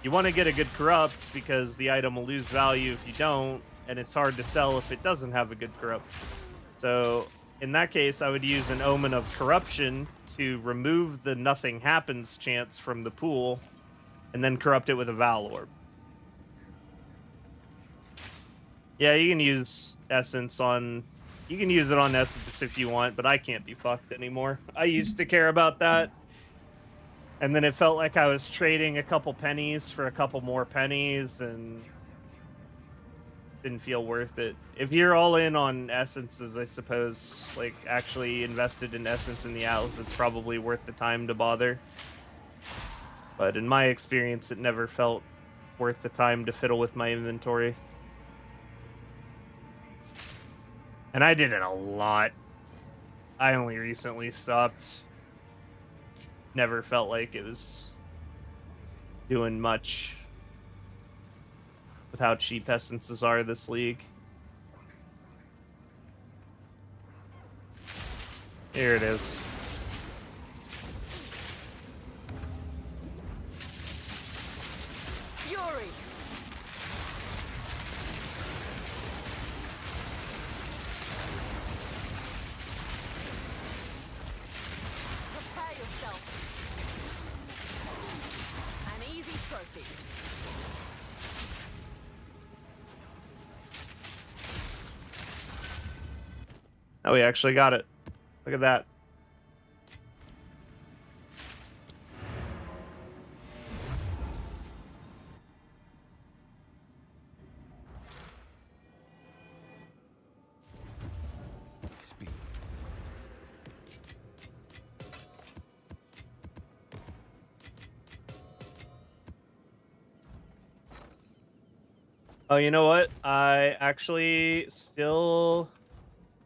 You want to get a good corrupt because the item will lose value if you don't, and it's hard to sell if it doesn't have a good corrupt. So in that case, I would use an Omen of Corruption to remove the nothing happens chance from the pool, and then corrupt it with a Val Orb. Yeah, you can use Essence on... You can use it on Essence if you want, but I can't be fucked anymore. I used to care about that. And then it felt like I was trading a couple pennies for a couple more pennies, and didn't feel worth it. If you're all in on Essences, I suppose, like actually invested in Essence in the Atlas, it's probably worth the time to bother. But in my experience, it never felt worth the time to fiddle with my inventory. And I did it a lot. I only recently stopped. Never felt like it was doing much with how cheap Essences are this league. Here it is. Fury. Prepare yourself. An easy trophy. Oh, we actually got it. Look at that. Speed. Oh, you know what? I actually still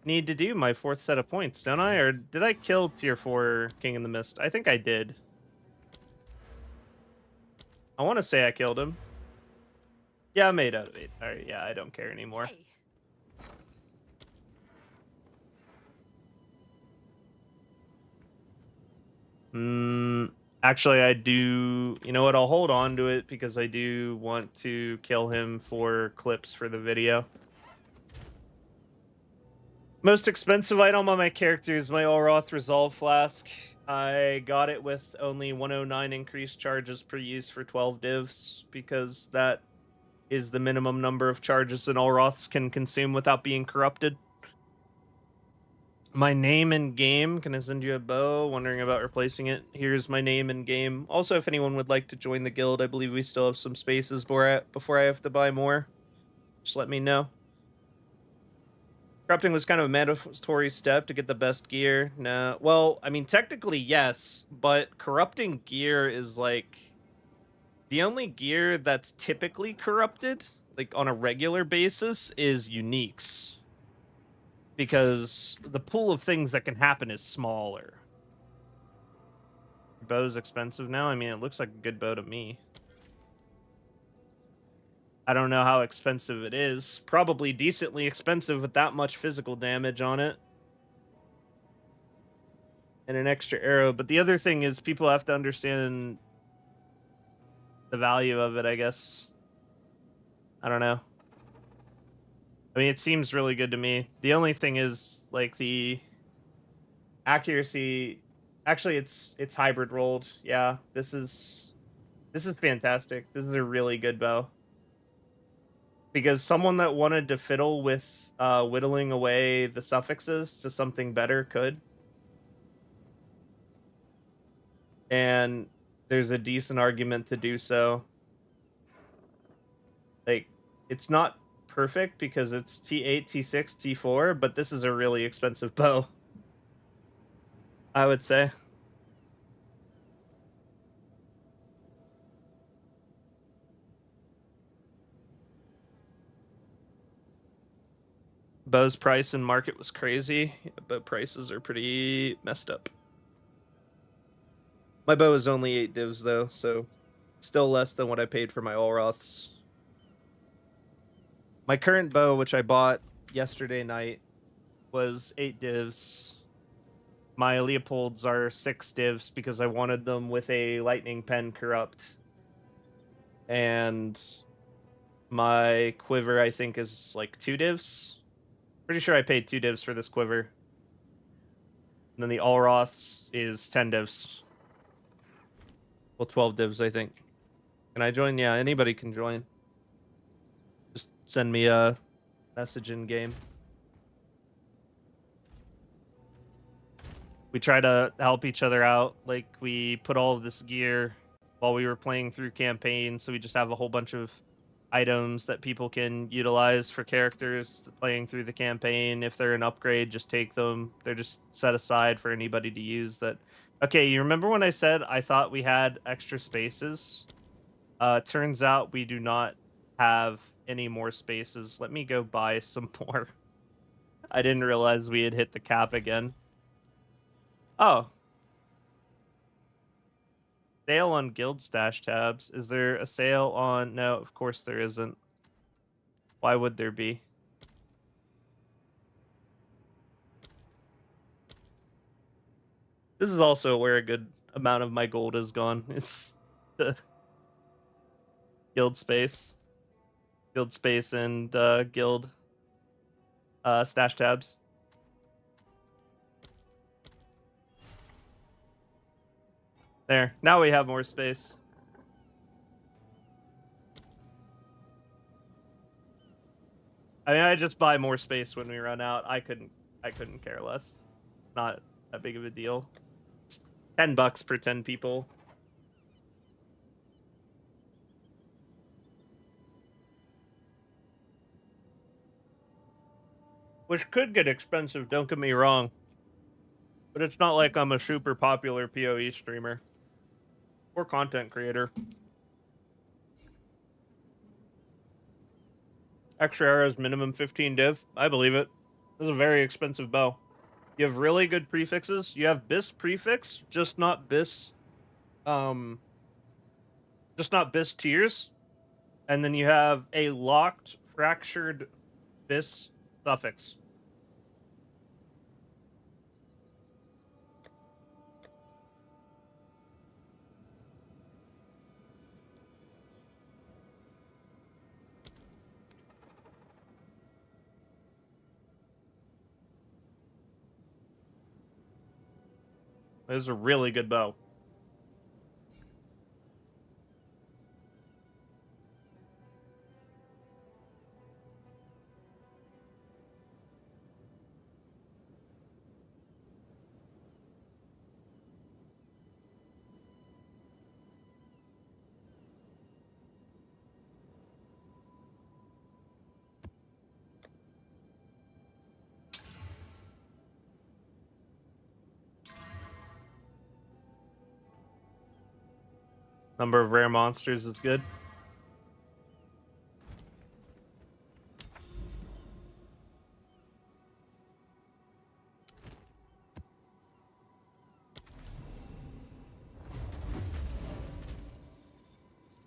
need to do my 4th set of points, don't I? Or did I kill tier 4 King in the Mist? I think I did. I want to say I killed him. Yeah, I made out of it. All right, yeah, I don't care anymore. Hey. Actually, I do... You know what? I'll hold on to it because I do want to kill him for clips for the video. Most expensive item on my character is my Olroth Resolve Flask. I got it with only 109 increased charges per use for 12 divs because that is the minimum number of charges an Olroths can consume without being corrupted. My name in game. Can I send you a bow? Wondering about replacing it. Here's my name in game. Also, if anyone would like to join the guild, I believe we still have some spaces before I have to buy more. Just let me know. Corrupting was kind of a mandatory step to get the best gear. No. Well, I mean, technically, yes, but corrupting gear is like the only gear that's typically corrupted, like on a regular basis, is uniques. Because the pool of things that can happen is smaller. Bow's expensive now? I mean, it looks like a good bow to me. I don't know how expensive it is. Probably decently expensive with that much physical damage on it. And an extra arrow. But the other thing is people have to understand the value of it, I guess. I don't know. I mean, it seems really good to me. The only thing is, like, the accuracy. Actually, it's hybrid rolled. Yeah, this is fantastic. This is a really good bow. Because someone that wanted to fiddle with whittling away the suffixes to something better could. And there's a decent argument to do so. Like, it's not perfect because it's T8, T6, T4, but this is a really expensive bow, I would say. Bow's price and market was crazy, but prices are pretty messed up. My bow is only 8 divs though, so still less than what I paid for my Olroths. My current bow, which I bought yesterday night, was 8 divs. My Leopolds are 6 divs because I wanted them with a lightning pen corrupt. And my quiver, I think, is like 2 divs. Pretty sure I paid 2 divs for this quiver. And then the Olroths is 10 divs. Well, 12 divs, I think. Can I join? Yeah, anybody can join. Just send me a message in game. We try to help each other out. Like, we put all of this gear while we were playing through campaign, so we just have a whole bunch of items that people can utilize for characters playing through the campaign. If they're an upgrade, just take them. They're just set aside for anybody to use that. Okay, you remember when I said I thought we had extra spaces? Turns out we do not have any more spaces. Let me go buy some more. I didn't realize we had hit the cap again. Oh. Sale on guild stash tabs. Is there a sale on... No, of course there isn't. Why would there be? This is also where a good amount of my gold has gone. It's the guild space. Guild space and guild stash tabs. There. Now we have more space. I mean, I just buy more space when we run out. I couldn't care less. Not that big of a deal. It's $10 per 10 people. Which could get expensive, don't get me wrong. But it's not like I'm a super popular PoE streamer. Or content creator. Extra arrows, minimum 15 div. I believe it. This is a very expensive bow. You have really good prefixes. You have bis prefix, just not bis tiers. And then you have a locked fractured bis suffix. This is a really good bow. Number of rare monsters is good.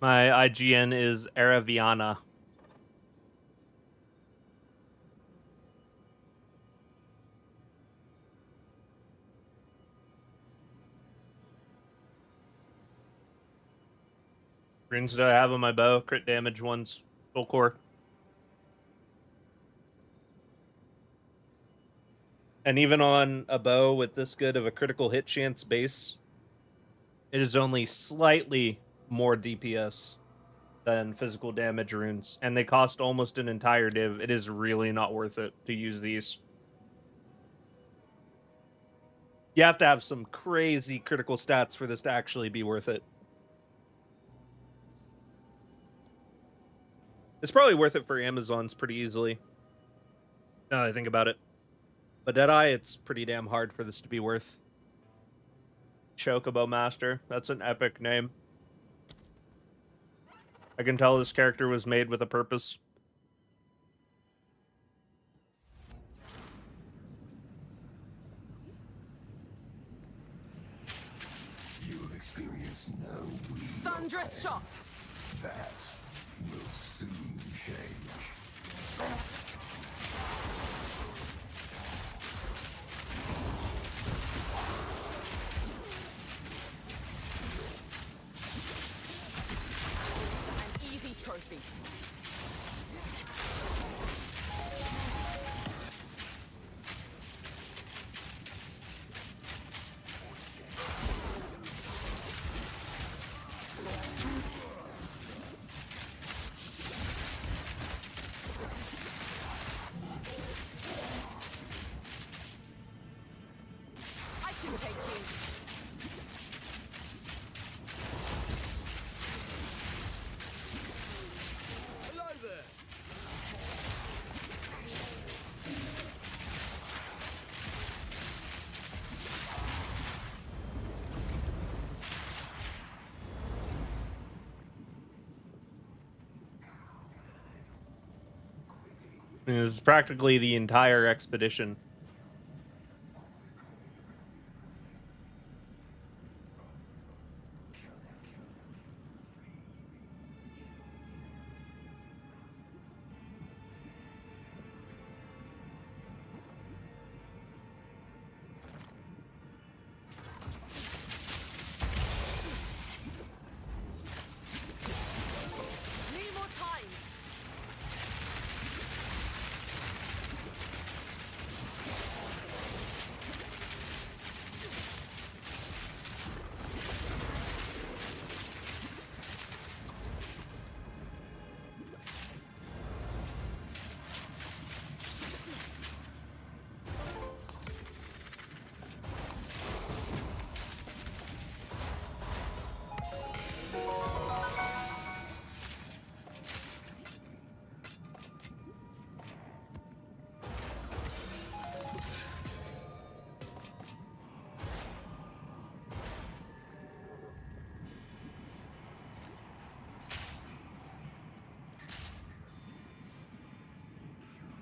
My IGN is Araviana. Runes do I have on my bow? Crit damage ones. Full core. And even on a bow with this good of a critical hit chance base, it is only slightly more DPS than physical damage runes. And they cost almost an entire div. It is really not worth it to use these. You have to have some crazy critical stats for this to actually be worth it. It's probably worth it for Amazons pretty easily. Now that I think about it. But Deadeye, it's pretty damn hard for this to be worth. Chocobo Master. That's an epic name. I can tell this character was made with a purpose. You'll experience no Thunderous shot. that will soon change. An easy trophy. I can take you. Hello there. It is practically the entire expedition. Need more time.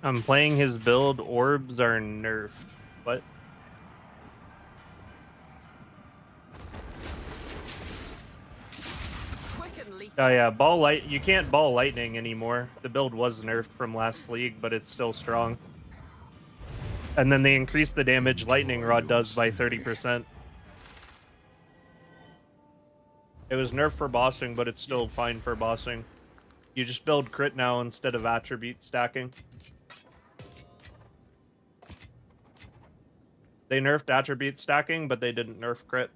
I'm playing his build. Orbs are nerfed. What? Quick and lethal. Oh yeah, ball light. You can't ball lightning anymore. The build was nerfed from last league, but it's still strong. And then they increased the damage lightning rod does by 30%. It was nerfed for bossing, but it's still fine for bossing. You just build crit now instead of attribute stacking. They nerfed attribute stacking, but they didn't nerf crit.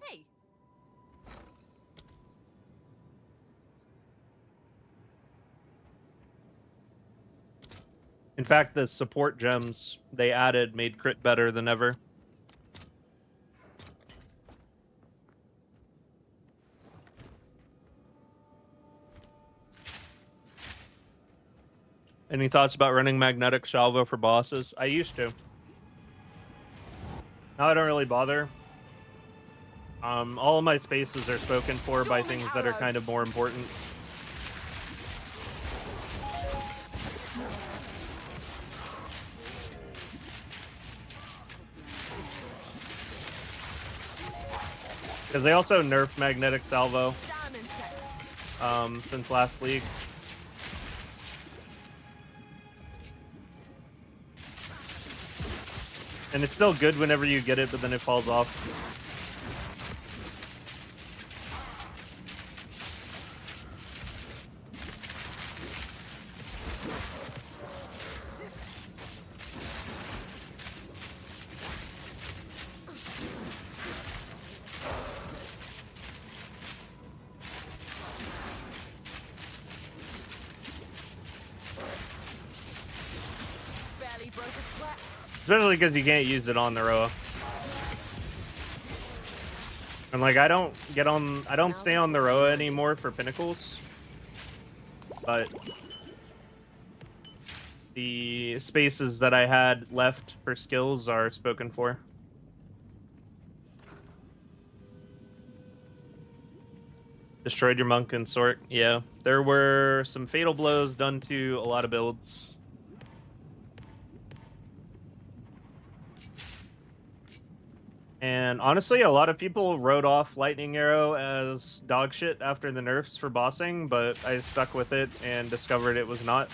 Hey. In fact, the support gems they added made crit better than ever. Any thoughts about running magnetic salvo for bosses? I used to. Now I don't really bother. All of my spaces are spoken for by things that are kind of more important. Because they also nerfed magnetic salvo since last league. And it's still good whenever you get it, but then it falls off. Especially because you can't use it on the Rhoa. And like I don't stay on the Rhoa anymore for Pinnacles. But the spaces that I had left for skills are spoken for. Destroyed your monk and sort. Yeah. There were some fatal blows done to a lot of builds. And honestly, a lot of people wrote off Lightning Arrow as dog shit after the nerfs for bossing, but I stuck with it and discovered it was not.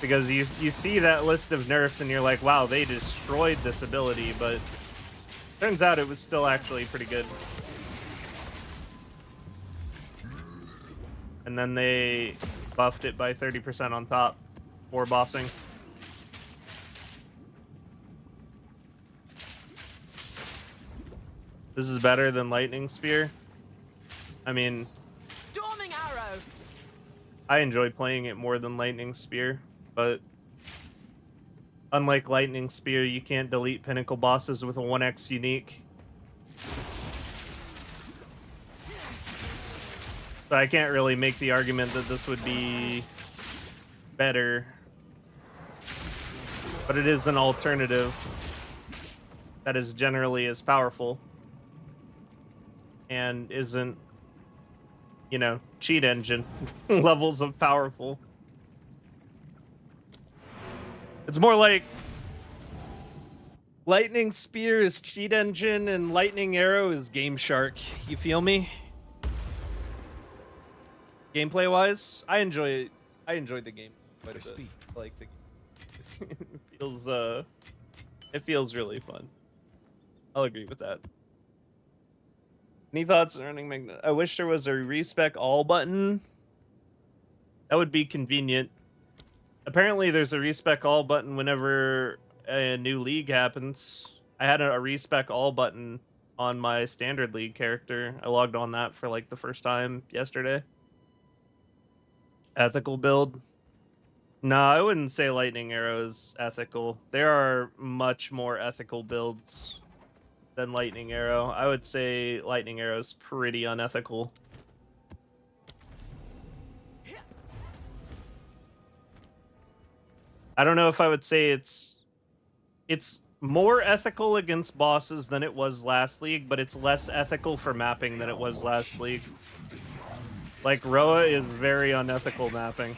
Because you see that list of nerfs and you're like, wow, they destroyed this ability, but turns out it was still actually pretty good. And then they buffed it by 30% on top for bossing. This is better than Lightning Spear. I mean, Storming Arrow. I enjoy playing it more than Lightning Spear, but unlike Lightning Spear, you can't delete Pinnacle bosses with a 1x unique. So I can't really make the argument that this would be better. But it is an alternative that is generally as powerful. And isn't, you know, cheat engine levels of powerful. It's more like Lightning Spear is cheat engine and Lightning Arrow is Game Shark. You feel me? Gameplay wise, I enjoy the game quite a bit. I like the game. It feels really fun. I'll agree with that. Any thoughts on earning magnet? I wish there was a respec all button. That would be convenient. Apparently, there's a respec all button whenever a new league happens. I had a respec all button on my standard league character. I logged on that for like the first time yesterday. Ethical build. No, I wouldn't say Lightning Arrow is ethical. There are much more ethical builds than Lightning Arrow. I would say Lightning Arrow is pretty unethical. I don't know if I would say it's more ethical against bosses than it was last league, but it's less ethical for mapping than it was last league. Like, Rhoa is very unethical mapping.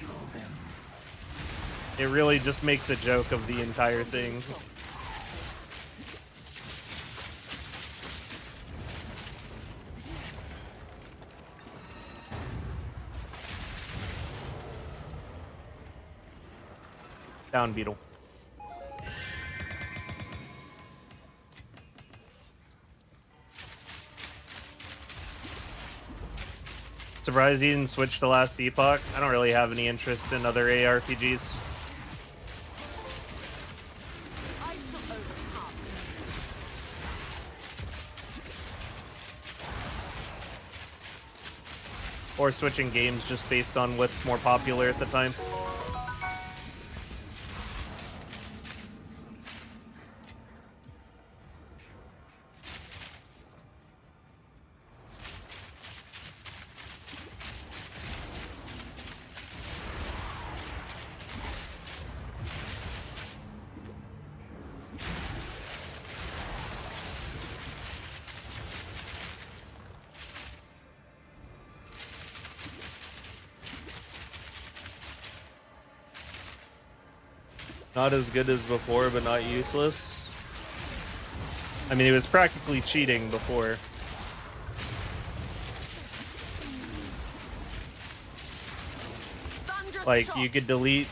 It really just makes a joke of the entire thing. Down, Beetle. Surprised you didn't switch to Last Epoch. I don't really have any interest in other ARPGs. Or switching games just based on what's more popular at the time. Not as good as before, but not useless. I mean, it was practically cheating before. Like, you could delete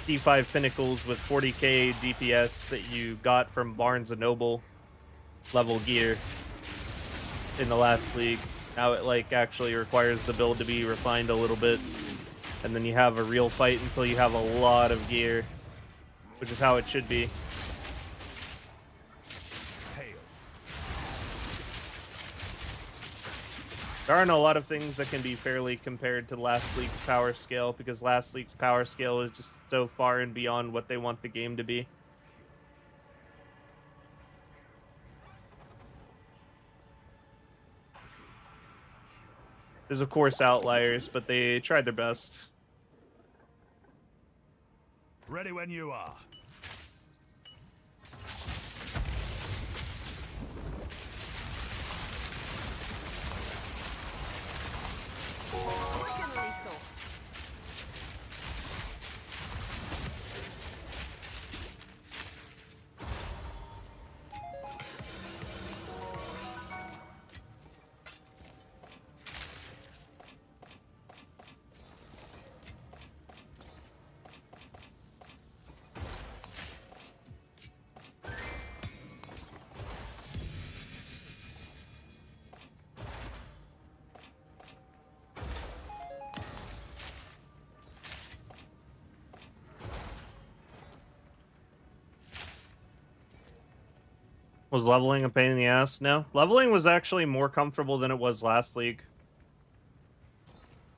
T5 Pinnacles with 40k DPS that you got from Barnes & Noble level gear in the last league. Now it, like, actually requires the build to be refined a little bit. And then you have a real fight until you have a lot of gear, which is how it should be. There aren't a lot of things that can be fairly compared to last league's power scale, because last league's power scale is just so far and beyond what they want the game to be. There's of course outliers, but they tried their best. Ready when you are. Freaking lethal. Was leveling a pain in the ass? No. Leveling was actually more comfortable than it was last league.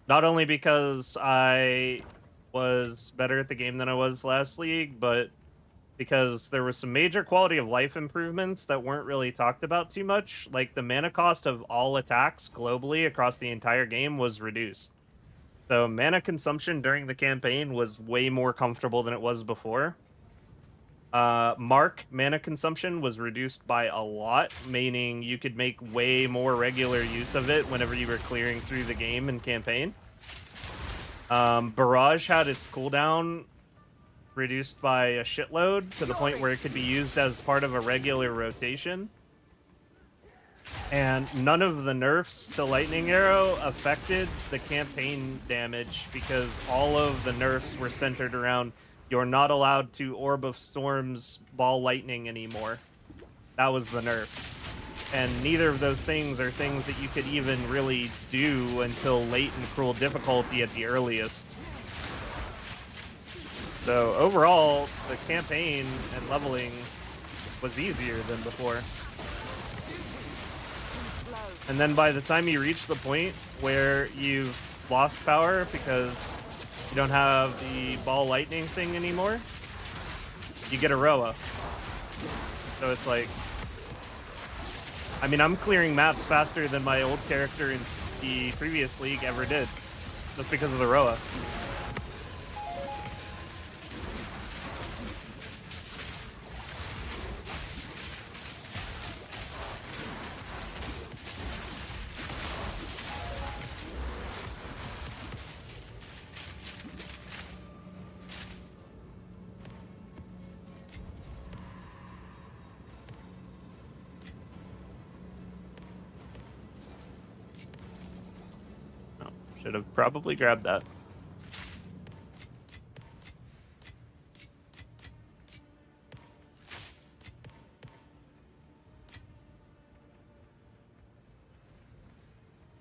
Not only because I was better at the game than I was last league, but because there were some major quality of life improvements that weren't really talked about too much. Like, the mana cost of all attacks globally across the entire game was reduced. So mana consumption during the campaign was way more comfortable than it was before. Mark mana consumption was reduced by a lot, meaning you could make way more regular use of it whenever you were clearing through the game and campaign. Barrage had its cooldown reduced by a shitload to the point where it could be used as part of a regular rotation. And none of the nerfs to Lightning Arrow affected the campaign damage, because all of the nerfs were centered around you're not allowed to Orb of Storms Ball Lightning anymore. That was the nerf. And neither of those things are things that you could even really do until late in Cruel difficulty at the earliest. So overall, the campaign and leveling was easier than before. And then by the time you reach the point where you've lost power because you don't have the ball lightning thing anymore, you get a Rhoa. So it's like, I mean, I'm clearing maps faster than my old character in the previous league ever did, just because of the Rhoa. Should have probably grabbed that.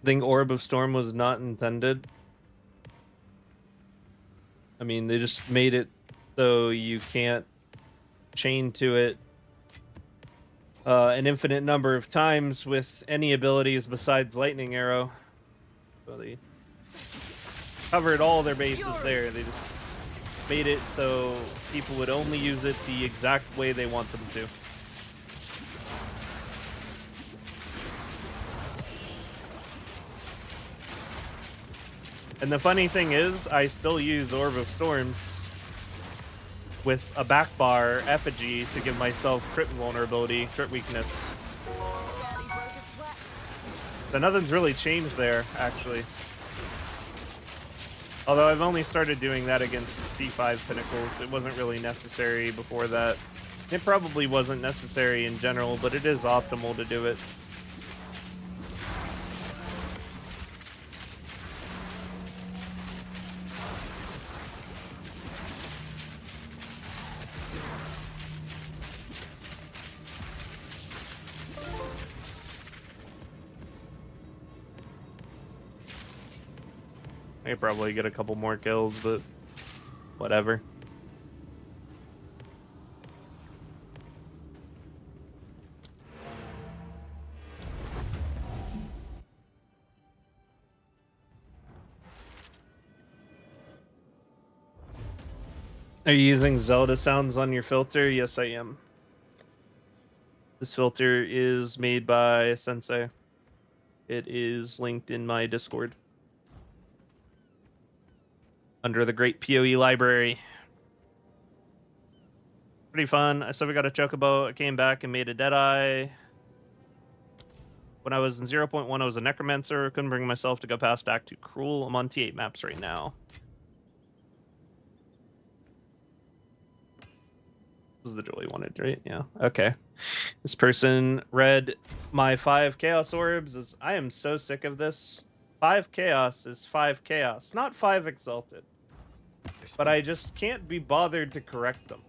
I think Orb of Storm was not intended. I mean, they just made it so you can't chain to it an infinite number of times with any abilities besides Lightning Arrow. So they covered all their bases there. They just made it so people would only use it the exact way they want them to. And the funny thing is, I still use Orb of Storms with a back bar effigy to give myself crit vulnerability, crit weakness. So nothing's really changed there, actually. Although I've only started doing that against D5 Pinnacles. It wasn't really necessary before that. It probably wasn't necessary in general, but it is optimal to do it. I could probably get a couple more kills, but whatever. Are you using Zelda sounds on your filter? Yes, I am. This filter is made by Sensei. It is linked in my Discord. Under the great PoE library. Pretty fun. So we got a Chocobo. I came back and made a Deadeye. When I was in 0.1, I was a Necromancer. Couldn't bring myself to go past back to Cruel. I'm on T8 maps right now. This was the drill you wanted, right? Yeah. Okay. This person read my 5 Chaos Orbs. I am so sick of this. 5 Chaos is 5 Chaos, not 5 Exalted. But I just can't be bothered to correct them.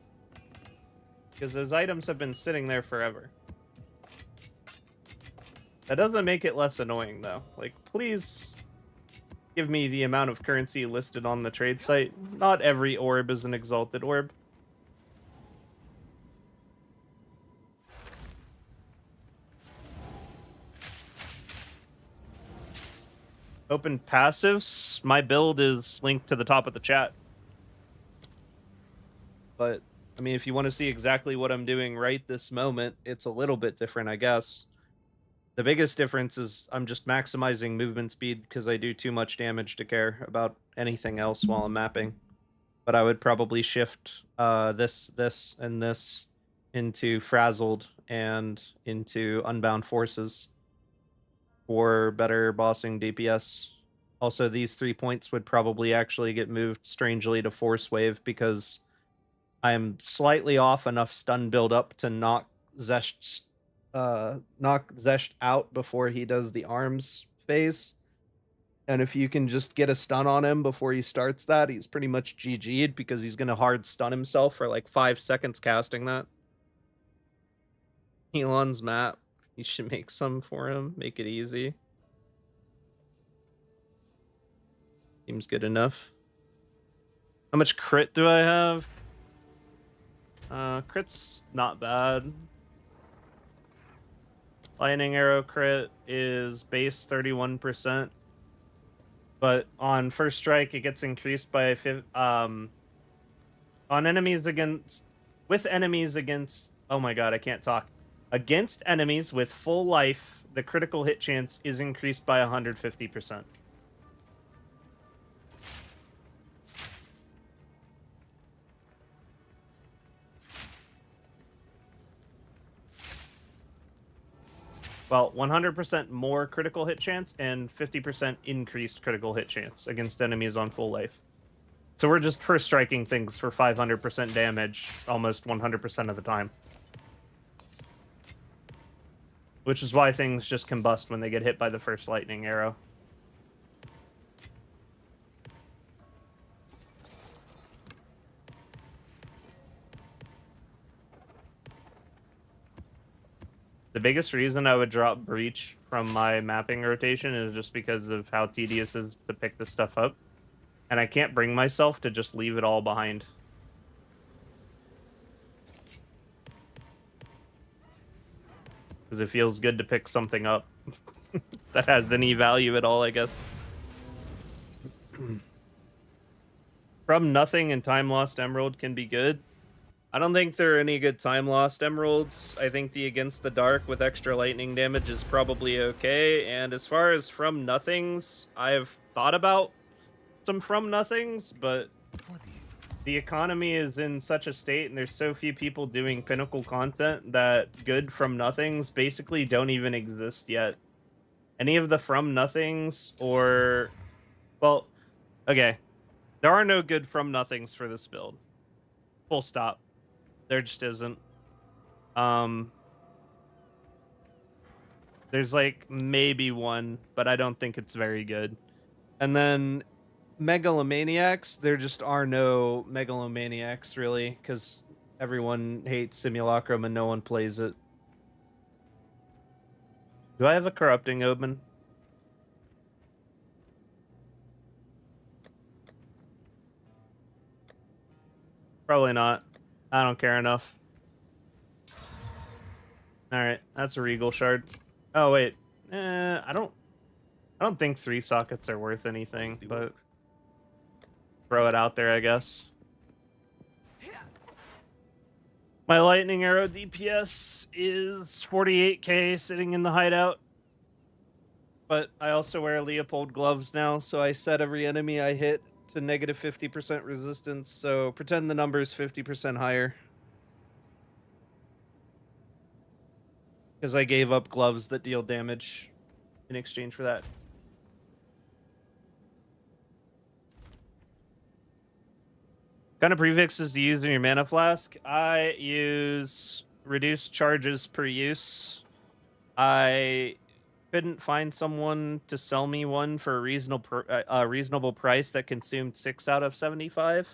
Because those items have been sitting there forever. That doesn't make it less annoying, though. Like, please give me the amount of currency listed on the trade site. Not every orb is an Exalted orb. Open passives. My build is linked to the top of the chat. But, I mean, if you want to see exactly what I'm doing right this moment, it's a little bit different, I guess. The biggest difference is I'm just maximizing movement speed because I do too much damage to care about anything else while I'm mapping. But I would probably shift this, and this into Frazzled and into Unbound Forces for better bossing DPS. Also, these 3 points would probably actually get moved strangely to Force Wave because I'm slightly off enough stun build up to knock Zesht out before he does the arms phase. And if you can just get a stun on him before he starts that, he's pretty much GG'd because he's going to hard stun himself for like 5 seconds casting that. Elon's map. You should make some for him. Make it easy. Seems good enough. How much crit do I have? Crit's not bad. Lightning arrow crit is base 31%. But on first strike, it gets increased by on enemies against oh my god, I can't talk. Against enemies with full life, the critical hit chance is increased by 150%. Well, 100% more critical hit chance and 50% increased critical hit chance against enemies on full life. So we're just first striking things for 500% damage almost 100% of the time. Which is why things just combust when they get hit by the first lightning arrow. The biggest reason I would drop Breach from my mapping rotation is just because of how tedious it is to pick this stuff up. And I can't bring myself to just leave it all behind. Because it feels good to pick something up that has any value at all, I guess. From Nothing and Time Lost Emerald can be good. I don't think there are any good Time Lost Emeralds. I think the Against the Dark with extra lightning damage is probably okay. And as far as From Nothings, I've thought about some From Nothings, but the economy is in such a state and there's so few people doing Pinnacle content that good From Nothings basically don't even exist yet. Any of the From Nothings or... Well, okay. There are no good from nothings for this build. Full stop. There just isn't. There's like maybe one, but I don't think it's very good. And then megalomaniacs, there just are no megalomaniacs really, because everyone hates simulacrum and no one plays it. Do I have a corrupting omen? Probably not. I don't care enough. All right, that's a regal shard. Oh wait, I don't think 3 sockets are worth anything, but throw it out there, I guess. My lightning arrow DPS is 48k sitting in the hideout. But I also wear Leopold gloves now, so I set every enemy I hit to negative 50% resistance, so pretend the number is 50% higher. Because I gave up gloves that deal damage in exchange for that. What kind of prefixes do you use in your mana flask? I use reduced charges per use. I couldn't find someone to sell me one for a reasonable price that consumed 6 out of 75.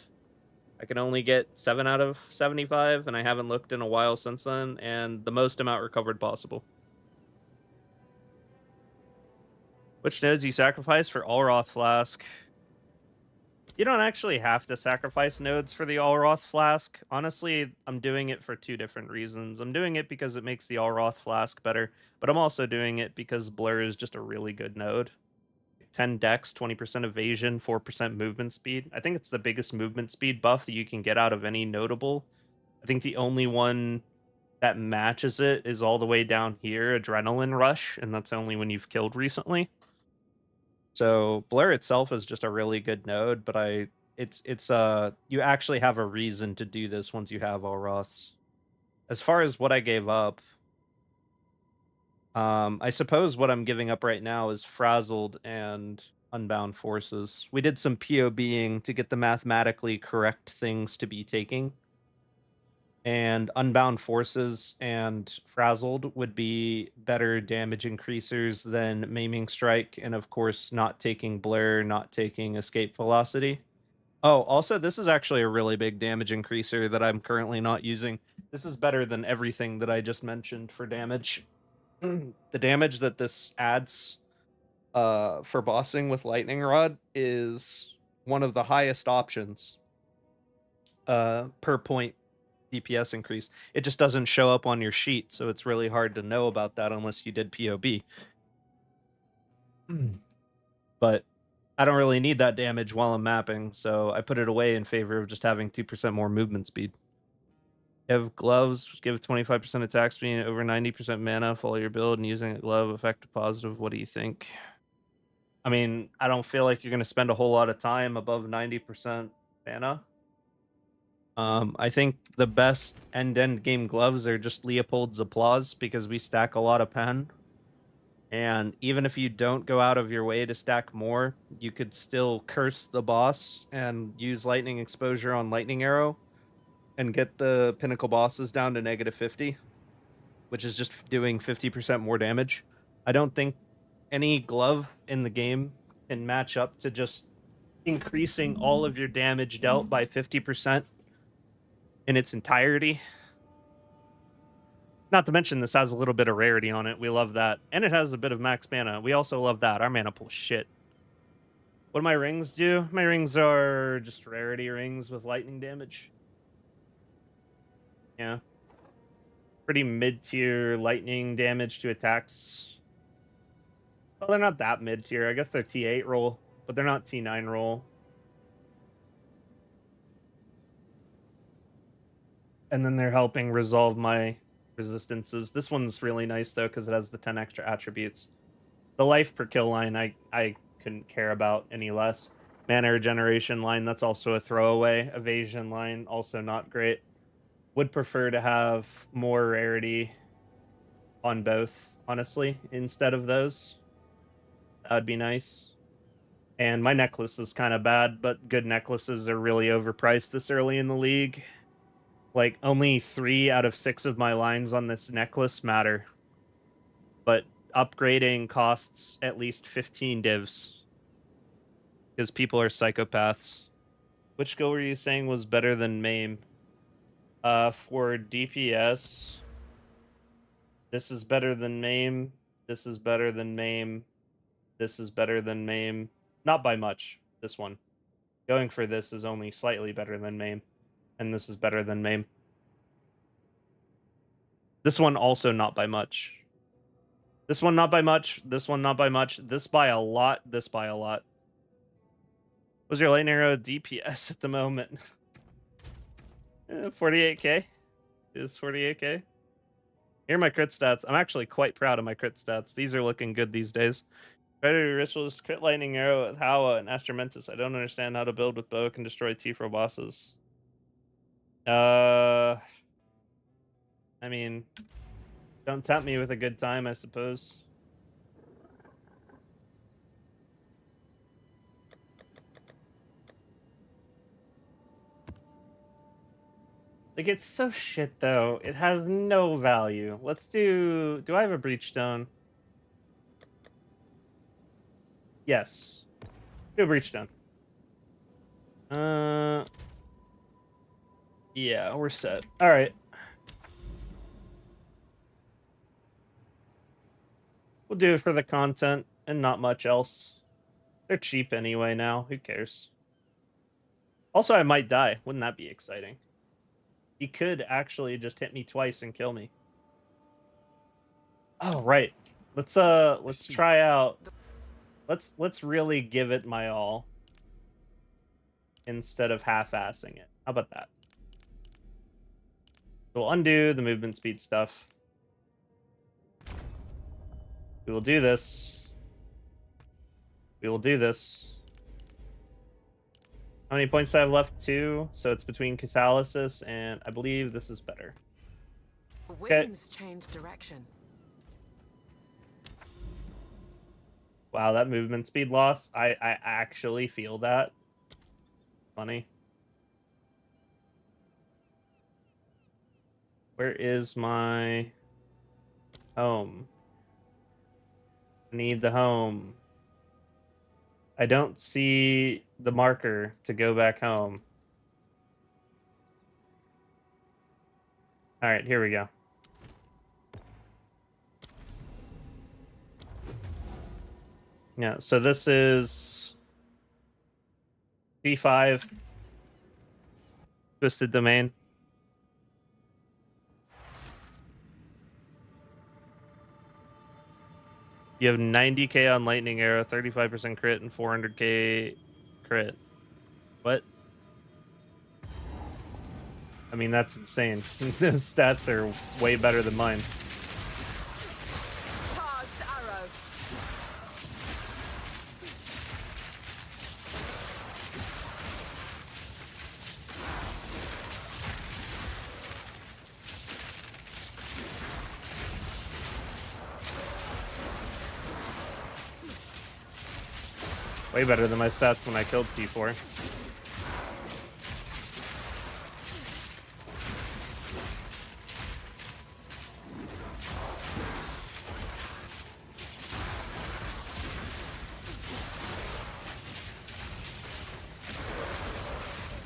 I can only get 7 out of 75, and I haven't looked in a while since then, and the most amount recovered possible. Which nodes you sacrifice for Allroth Flask? You don't actually have to sacrifice nodes for the Allroth Flask. Honestly, I'm doing it for 2 different reasons. I'm doing it because it makes the Allroth Flask better, but I'm also doing it because Blur is just a really good node. 10 dex, 20% evasion, 4% movement speed. I think it's the biggest movement speed buff that you can get out of any notable. I think the only one that matches it is all the way down here, Adrenaline Rush, and that's only when you've killed recently. So Blur itself is just a really good node, but you actually have a reason to do this once you have all Roths. As far as what I gave up, I suppose what I'm giving up right now is Frazzled and Unbound Forces. We did some POBing to get the mathematically correct things to be taking. And Unbound Forces and Frazzled would be better damage increasers than Maiming Strike, and of course not taking Blur, not taking Escape Velocity. Oh, also, this is actually a really big damage increaser that I'm currently not using. This is better than everything that I just mentioned for damage. The damage that this adds for bossing with Lightning Rod is one of the highest options per point DPS increase. It just doesn't show up on your sheet, so it's really hard to know about that unless you did POB. But I don't really need that damage while I'm mapping, so I put it away in favor of just having 2% more movement speed. You have gloves, give 25% attack speed, over 90% mana, follow your build, and using a glove, effective positive. What do you think? I mean, I don't feel like you're going to spend a whole lot of time above 90% mana. I think the best end game gloves are just Leopold's Applause because we stack a lot of pen. And even if you don't go out of your way to stack more, you could still curse the boss and use lightning exposure on Lightning Arrow and get the Pinnacle bosses down to negative 50, which is just doing 50% more damage. I don't think any glove in the game can match up to just increasing all of your damage dealt by 50% in its entirety. Not to mention this has a little bit of rarity on it. We love that. And it has a bit of max mana. We also love that. Our mana pool shit. What do my rings do? My rings are just rarity rings with lightning damage. Yeah. Pretty mid-tier lightning damage to attacks. Well, they're not that mid-tier. I guess they're T8 roll, but they're not T9 roll. And then they're helping resolve my resistances. This one's really nice, though, because it has the 10 extra attributes. The life per kill line, I couldn't care about any less. Mana regeneration line, that's also a throwaway. Evasion line, also not great. Would prefer to have more rarity on both, honestly, instead of those. That would be nice. And my necklace is kind of bad, but good necklaces are really overpriced this early in the league. Like, only 3 out of 6 of my lines on this necklace matter. But upgrading costs at least 15 divs. Because people are psychopaths. Which skill were you saying was better than MAME? For DPS, this is better than MAME. This is better than MAME. This is better than MAME. Not by much, this one. Going for this is only slightly better than MAME. And this is better than MAME. This one also not by much. This one not by much. This one not by much. This by a lot. This by a lot. What's your lightning arrow DPS at the moment? 48k. Is 48k. Here are my crit stats. I'm actually quite proud of my crit stats. These are looking good these days. Predator Ritualist, crit lightning arrow with Rhoa and Astromentus. I don't understand how to build with bow can destroy Tifro bosses. I mean, don't tempt me with a good time, I suppose. Like, it's so shit, though. It has no value. Let's do... Do I have a Breachstone? Yes. Do a Breachstone. Yeah, we're set. Alright. We'll do it for the content and not much else. They're cheap anyway now. Who cares? Also, I might die. Wouldn't that be exciting? He could actually just hit me twice and kill me. Oh, right. Let's try out. Let's really give it my all instead of half-assing it. How about that? So we'll undo the movement speed stuff. We will do this. We will do this. How many points do I have left? 2. So it's between Catalysis and I believe this is better. The winds change direction. Wow, that movement speed loss. I actually feel that. Funny. Where is my home? I need the home. I don't see the marker to go back home. All right, here we go. Yeah, so this is D5 Twisted Domain. You have 90k on Lightning Arrow, 35% crit, and 400k crit. What? I mean, that's insane. Those stats are way better than mine. Charged arrow. Way better than my stats when I killed T4.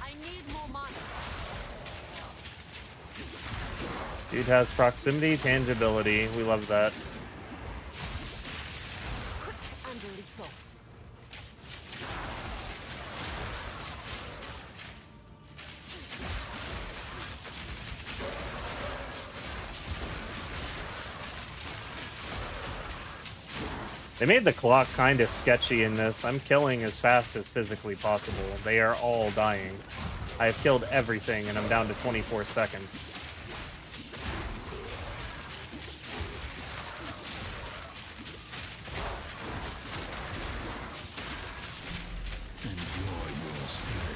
I need more money. Dude has proximity, tangibility. We love that. Quick and lethal. They made the clock kind of sketchy in this. I'm killing as fast as physically possible. They are all dying. I have killed everything, and I'm down to 24 seconds. Enjoy your stay.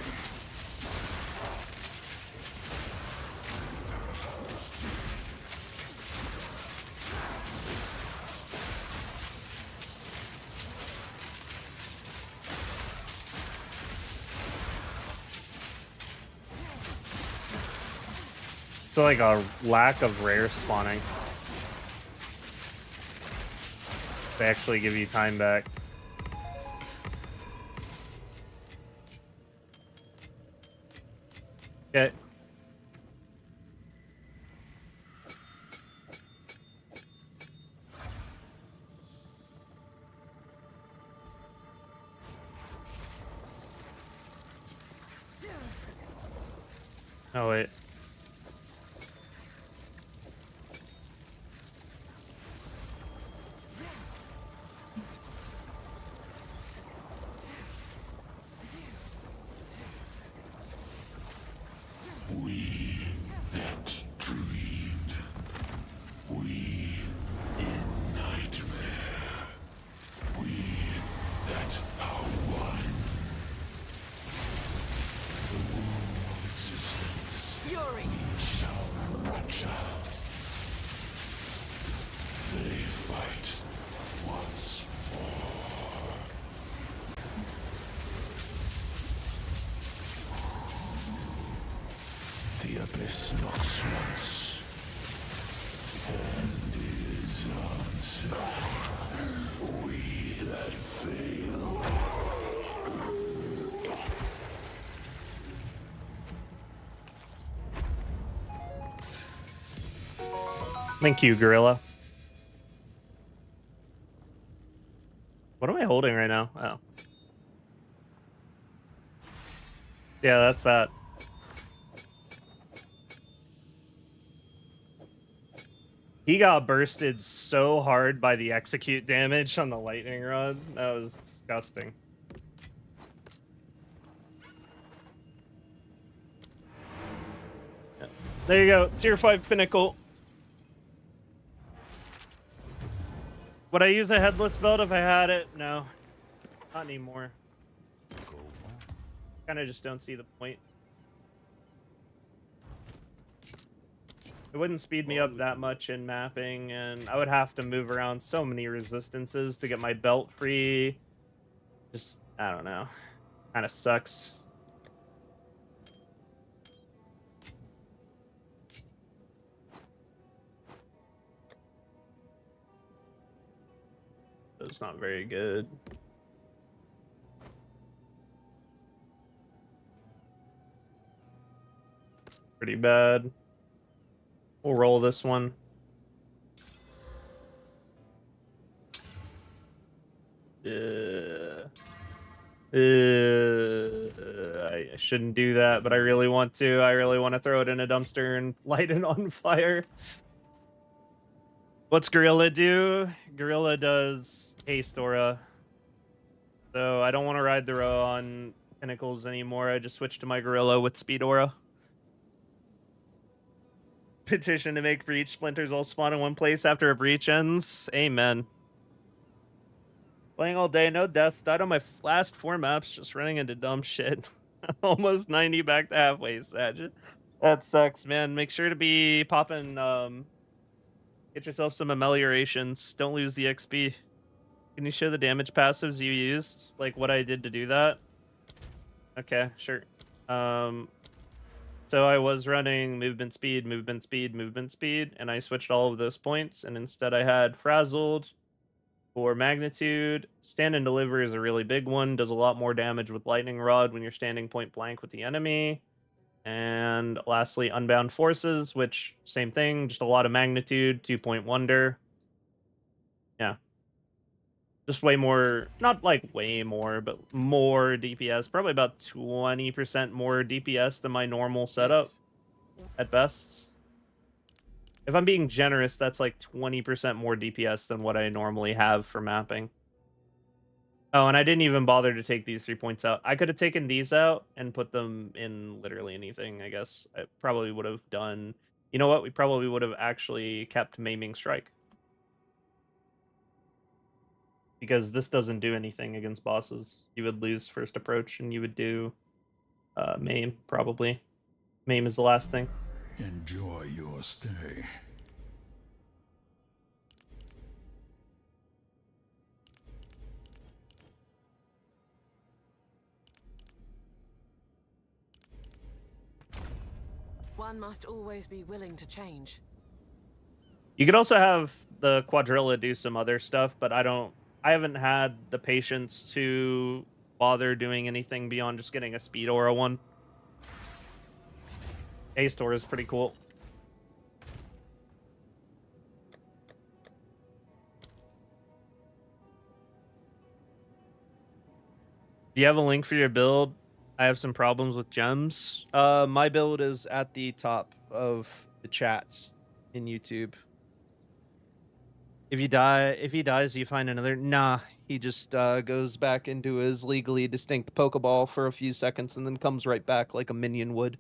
So like a lack of rare spawning. They actually give you time back. Okay. Oh wait. We that dreamed. We in nightmare. We that are one. The womb of existence Fury! shall rupture. They fight once more. The abyss knocks once and is answered. We that fail. Thank you, Gorilla. What am I holding right now? Oh. Yeah, that's that. He got bursted so hard by the execute damage on the lightning rod. That was disgusting. Yeah. There you go. Tier 5 Pinnacle. Would I use a headless belt if I had it? No. Not anymore. Kind of just don't see the point. It wouldn't speed me up that much in mapping, and I would have to move around so many resistances to get my belt free. Just, I don't know. Kind of sucks. It's not very good. Pretty bad. We'll roll this one. I shouldn't do that, but I really want to. I really want to throw it in a dumpster and light it on fire. What's Gorilla do? Gorilla does haste aura. So I don't want to ride the Rhoa on Pinnacles anymore. I just switched to my Gorilla with speed aura. Petition to make breach splinters all spawn in one place after a breach ends. Amen. Playing all day, no deaths. Died on my last 4 maps, just running into dumb shit. Almost 90 back to halfway, Sag. That sucks, man. Make sure to be popping, get yourself some ameliorations. Don't lose the XP. Can you show the damage passives you used? Like what I did to do that? Okay, sure. So I was running movement speed, movement speed, movement speed, and I switched all of those points, and instead I had frazzled for magnitude. Stand and deliver is a really big one. Does a lot more damage with lightning rod when you're standing point blank with the enemy. And lastly, unbound forces, which same thing, just a lot of magnitude, 2-point wonder. Yeah. Just way more, not like way more, but more DPS. Probably about 20% more DPS than my normal setup at best. If I'm being generous, that's like 20% more DPS than what I normally have for mapping. Oh, and I didn't even bother to take these 3 points out. I could have taken these out and put them in literally anything, I guess. I probably would have done... You know what? We probably would have actually kept Maiming Strike. Because this doesn't do anything against bosses. You would lose first approach, and you would do Maim, probably. Maim is the last thing. Enjoy your stay. One must always be willing to change. You could also have the Quadrilla do some other stuff, but I haven't had the patience to bother doing anything beyond just getting a speed aura one. Haste aura is pretty cool. Do you have a link for your build? I have some problems with gems. My build is at the top of the chats in YouTube. If he dies, you find another. Nah, he just goes back into his legally distinct Pokeball for a few seconds and then comes right back like a minion would.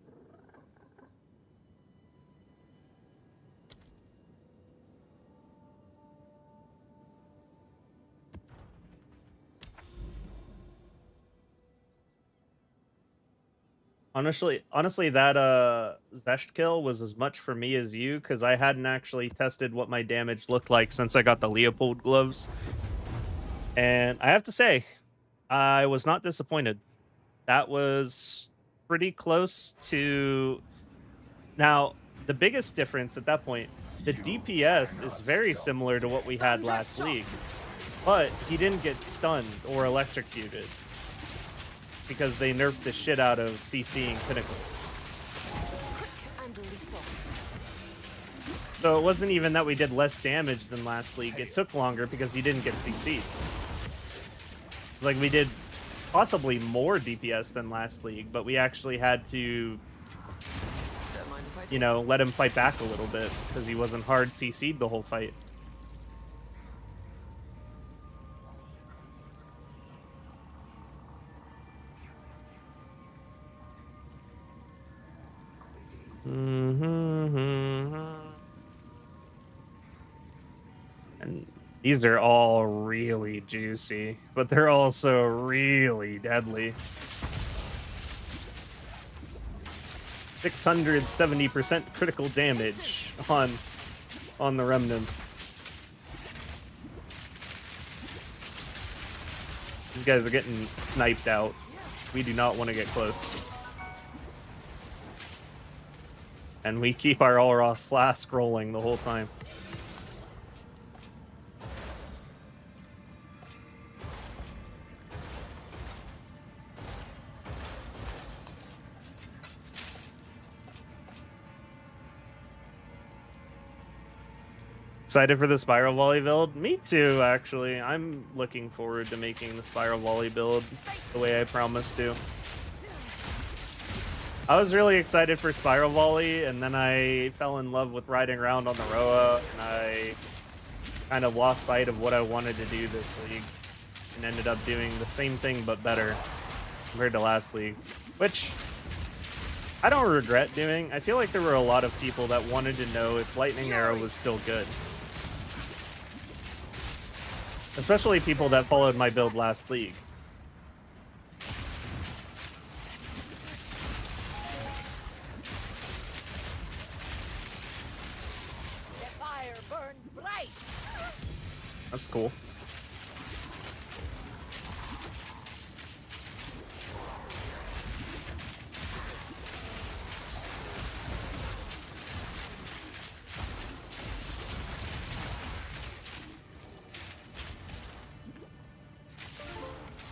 Honestly, that Zest kill was as much for me as you, because I hadn't actually tested what my damage looked like since I got the Leopold gloves. And I have to say, I was not disappointed. That was pretty close to... Now, the biggest difference at that point, the DPS is very similar to what we had last league, but he didn't get stunned or electrocuted, because they nerfed the shit out of CCing Pinnacle. So it wasn't even that we did less damage than last league. It took longer because he didn't get CC'd. Like, we did possibly more DPS than last league, but we actually had to, you know, let him fight back a little bit because he wasn't hard CC'd the whole fight. And these are all really juicy, but they're also really deadly. 670% critical damage on the remnants. These guys are getting sniped out. We do not want to get close. And we keep our aura flask rolling the whole time. Excited for the Spiral Volley build? Me too, actually. I'm looking forward to making the Spiral Volley build the way I promised to. I was really excited for Spiral Volley, and then I fell in love with riding around on the Rhoa, and I kind of lost sight of what I wanted to do this league, and ended up doing the same thing but better compared to last league, which I don't regret doing. I feel like there were a lot of people that wanted to know if Lightning Arrow was still good. Especially people that followed my build last league. The fire burns bright. That's cool.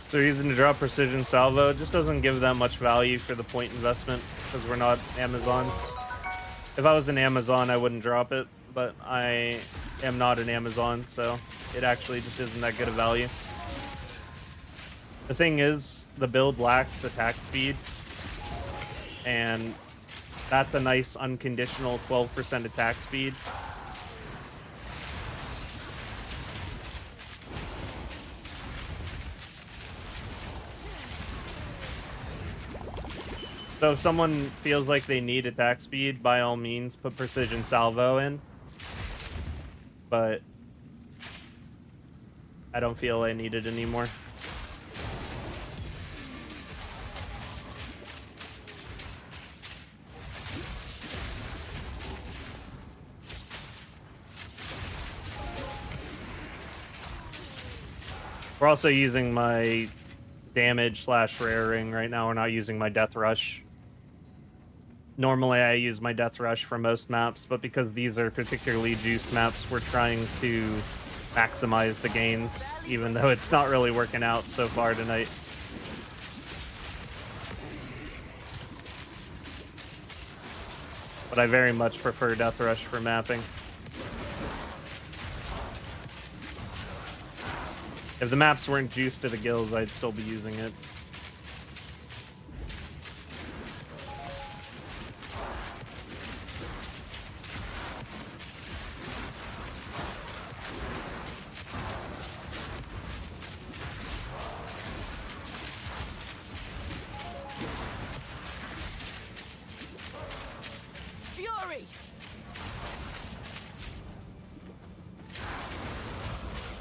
So using to draw Precision Salvo, it just doesn't give that much value for the point investment because we're not Amazons. If I was an Amazon, I wouldn't drop it, but I am not an Amazon, so it actually just isn't that good of value. The thing is, the build lacks attack speed, and that's a nice unconditional 12% attack speed. So if someone feels like they need attack speed, by all means, put Precision Salvo in. But I don't feel I need it anymore. We're also using my damage / rare ring right now. We're not using my Death Rush. Normally I use my Death Rush for most maps, but because these are particularly juiced maps, we're trying to maximize the gains, even though it's not really working out so far tonight. But I very much prefer Death Rush for mapping. If the maps weren't juiced to the gills, I'd still be using it. Fury!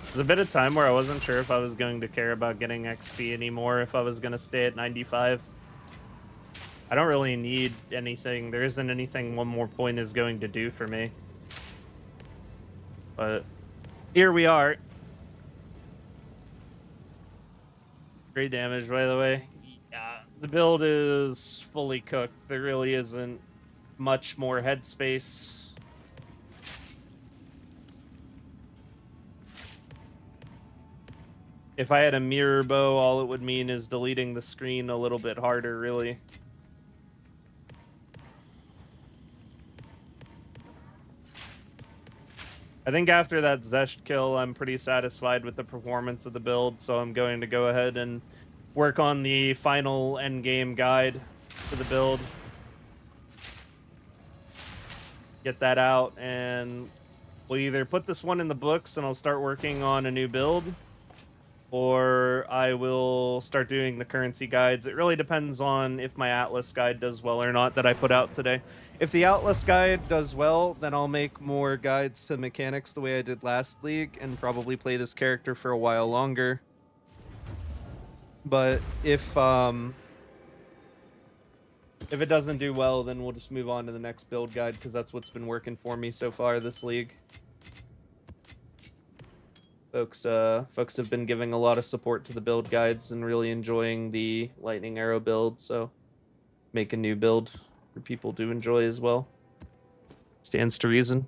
There's a bit of time where I wasn't sure if I was going to care about getting XP anymore, if I was going to stay at 95. I don't really need anything. There isn't anything one more point is going to do for me. But here we are. Great damage, by the way. Yeah, the build is fully cooked. There really isn't much more headspace. If I had a mirror bow, all it would mean is deleting the screen a little bit harder, really. I think after that Zesht kill, I'm pretty satisfied with the performance of the build, so I'm going to go ahead and work on the final endgame guide for the build. Get that out, and we'll either put this one in the books and I'll start working on a new build, or I will start doing the currency guides. It really depends on if my Atlas guide does well or not that I put out today. If the Atlas guide does well, then I'll make more guides to mechanics the way I did last league and probably play this character for a while longer. But if it doesn't do well, then we'll just move on to the next build guide, because that's what's been working for me so far this league. Folks have been giving a lot of support to the build guides and really enjoying the lightning arrow build, so make a new build for people to enjoy as well. Stands to reason.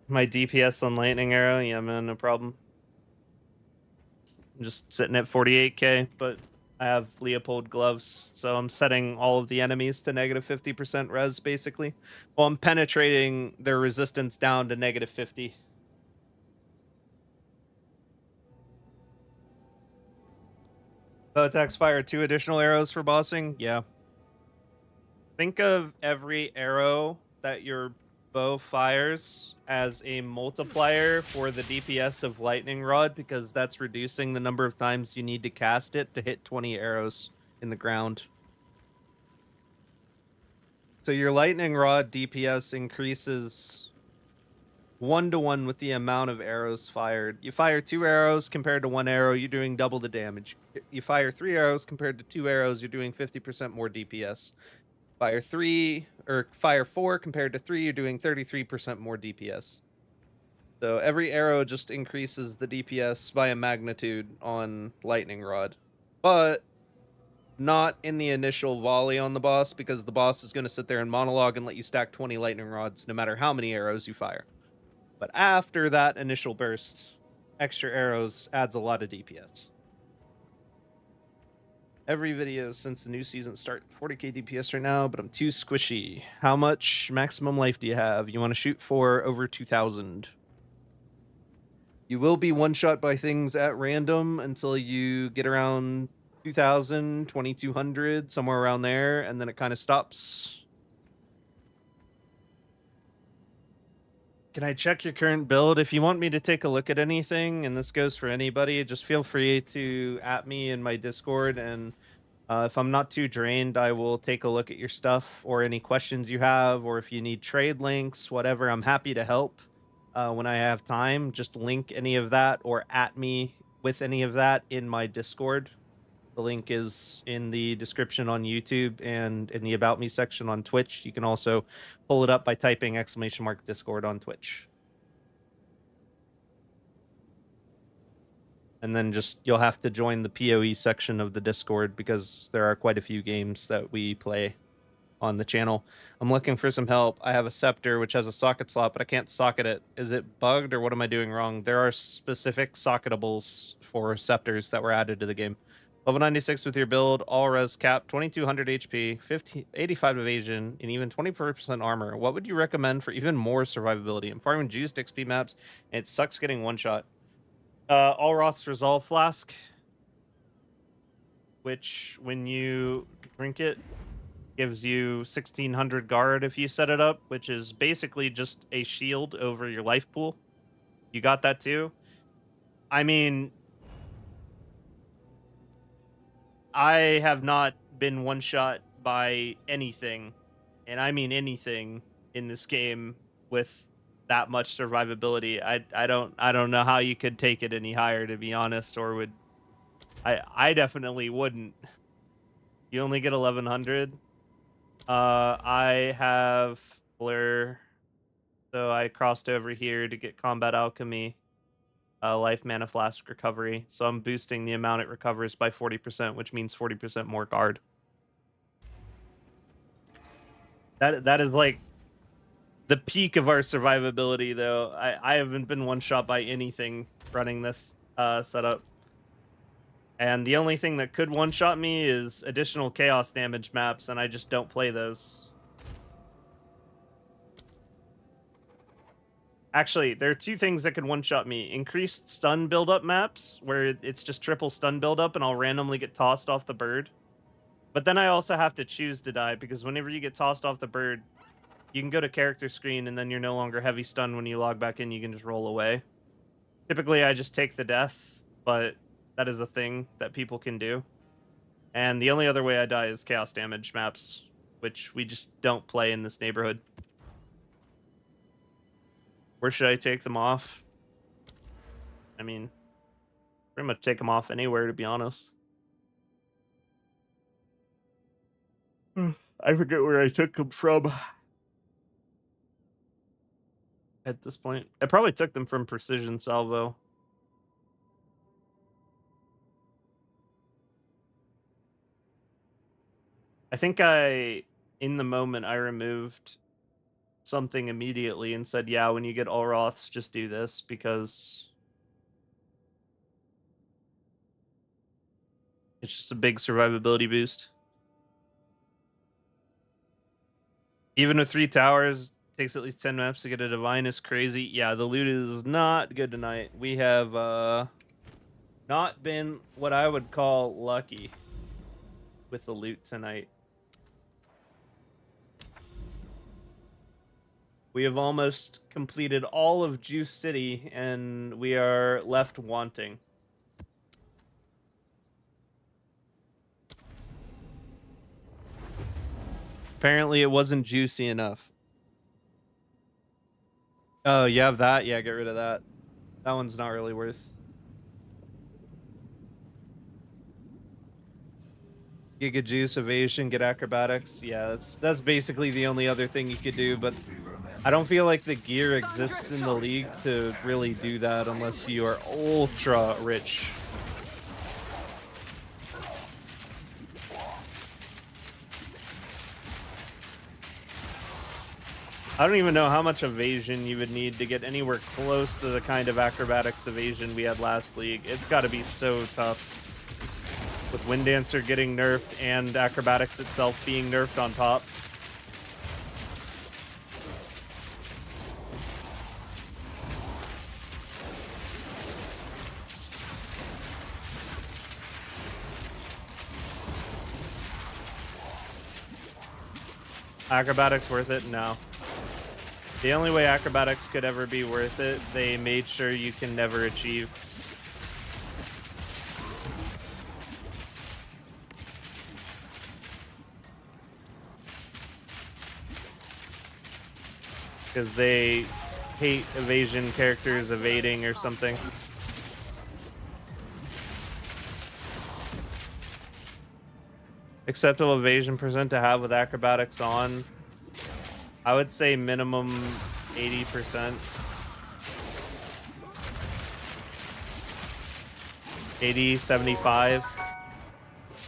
My DPS on lightning arrow, yeah man, no problem. I'm just sitting at 48k, but I have Leopold gloves, so I'm setting all of the enemies to negative 50% res, basically. Well, I'm penetrating their resistance down to negative 50. Bow attacks fire 2 additional arrows for bossing? Yeah. Think of every arrow that your bow fires as a multiplier for the DPS of Lightning Rod, because that's reducing the number of times you need to cast it to hit 20 arrows in the ground. So your Lightning Rod DPS increases 1-to-1 with the amount of arrows fired. You fire 2 arrows compared to 1 arrow, you're doing double the damage. You fire 3 arrows compared to 2 arrows, you're doing 50% more DPS. Fire 4 compared to 3, you're doing 33% more DPS. So every arrow just increases the DPS by a magnitude on Lightning Rod. But not in the initial volley on the boss, because the boss is going to sit there and monologue and let you stack 20 Lightning Rods no matter how many arrows you fire. But after that initial burst, extra arrows adds a lot of DPS. Every video since the new season start. 40k DPS right now, but I'm too squishy. How much maximum life do you have? You want to shoot for over 2,000. You will be one-shot by things at random until you get around 2,000, 2,200, somewhere around there, and then it kind of stops. Can I check your current build? If you want me to take a look at anything, and this goes for anybody, just feel free to at me in my Discord, and if I'm not too drained, I will take a look at your stuff or any questions you have, or if you need trade links, whatever, I'm happy to help when I have time. Just link any of that or at me with any of that in my Discord. The link is in the description on YouTube and in the About Me section on Twitch. You can also pull it up by typing !Discord on Twitch. And then just you'll have to join the PoE section of the Discord because there are quite a few games that we play on the channel. I'm looking for some help. I have a scepter which has a socket slot, but I can't socket it. Is it bugged or what am I doing wrong? There are specific socketables for scepters that were added to the game. Level 96 with your build, all res cap, 2200 HP, 85 evasion, and even 20% armor. What would you recommend for even more survivability? I'm farming juiced XP maps, and it sucks getting one shot. Alroth's Resolve Flask, which when you drink it, gives you 1600 guard if you set it up, which is basically just a shield over your life pool. You got that too? I mean, I have not been one shot by anything, and I mean anything in this game with that much survivability. I don't know how you could take it any higher, to be honest, or would I definitely wouldn't. You only get 1100. I have Blur, so I crossed over here to get Combat Alchemy, Life Mana Flask Recovery. So I'm boosting the amount it recovers by 40%, which means 40% more guard. That is like the peak of our survivability, though. I haven't been one shot by anything running this setup. And the only thing that could one-shot me is additional chaos damage maps, and I just don't play those. Actually, there are two things that could one-shot me. Increased stun build-up maps, where it's just triple stun build-up, and I'll randomly get tossed off the bird. But then I also have to choose to die, because whenever you get tossed off the bird, you can go to character screen, and then you're no longer heavy stun when you log back in. You can just roll away. Typically, I just take the death, but that is a thing that people can do. And the only other way I die is chaos damage maps, which we just don't play in this neighborhood. Where should I take them off? I mean, pretty much take them off anywhere, to be honest. I forget where I took them from. At this point, I probably took them from Precision Salvo. I think in the moment, I removed something immediately and said, yeah, when you get Alroths, just do this, because it's just a big survivability boost. Even with 3 towers, takes at least 10 maps to get a divine is crazy. Yeah, the loot is not good tonight. We have not been what I would call lucky with the loot tonight. We have almost completed all of Juice City, and we are left wanting. Apparently, it wasn't juicy enough. Oh, you have that? Yeah, get rid of that. That one's not really worth. Giga Juice, Evasion, get acrobatics. Yeah, that's basically the only other thing you could do, but I don't feel like the gear exists in the league to really do that unless you are ultra rich. I don't even know how much evasion you would need to get anywhere close to the kind of acrobatics evasion we had last league. It's got to be so tough. With Wind Dancer getting nerfed and acrobatics itself being nerfed on top. Acrobatics worth it? No. The only way acrobatics could ever be worth it, they made sure you can never achieve. Because they hate evasion characters evading or something. Acceptable evasion percent to have with acrobatics on. I would say minimum 80%. 80, 75.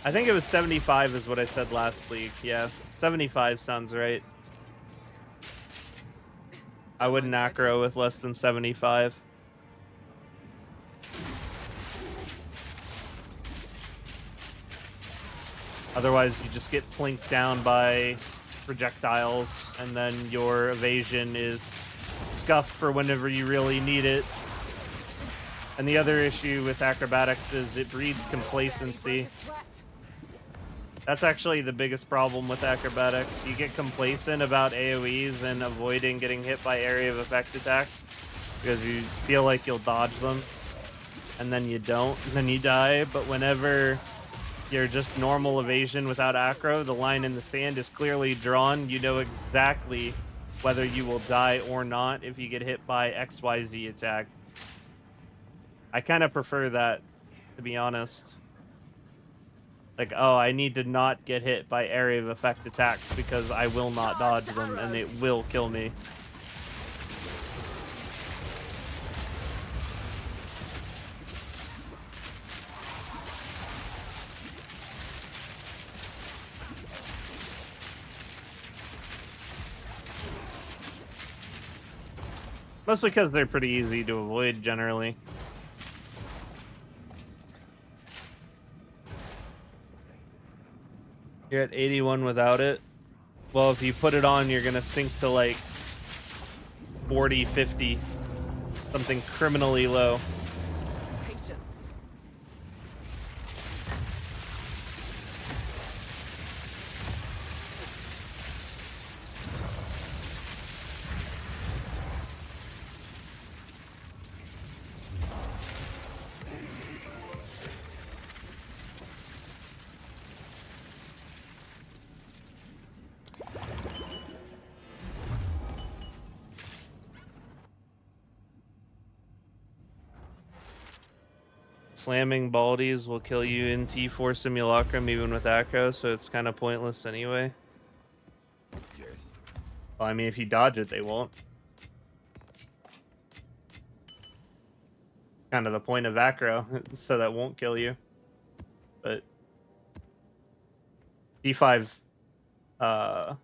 I think it was 75 is what I said last league. Yeah, 75 sounds right. I wouldn't acro with less than 75. Otherwise, you just get plinked down by projectiles, and then your evasion is scuffed for whenever you really need it. And the other issue with acrobatics is it breeds complacency. That's actually the biggest problem with acrobatics. You get complacent about AoEs and avoiding getting hit by area of effect attacks because you feel like you'll dodge them, and then you don't, and then you die. But whenever you're just normal evasion without acro, the line in the sand is clearly drawn. You know exactly whether you will die or not if you get hit by XYZ attack. I kind of prefer that, to be honest. Like, oh, I need to not get hit by area of effect attacks because I will not dodge them and it will kill me. Mostly because they're pretty easy to avoid generally. You're at 81 without it. Well, if you put it on, you're gonna sink to like 40, 50. Something criminally low. Patience. Slamming baldies will kill you in T4 Simulacrum even with acro, so it's kind of pointless anyway. Yes. Well, I mean, if you dodge it, they won't. Kind of the point of acro, so that won't kill you. But D5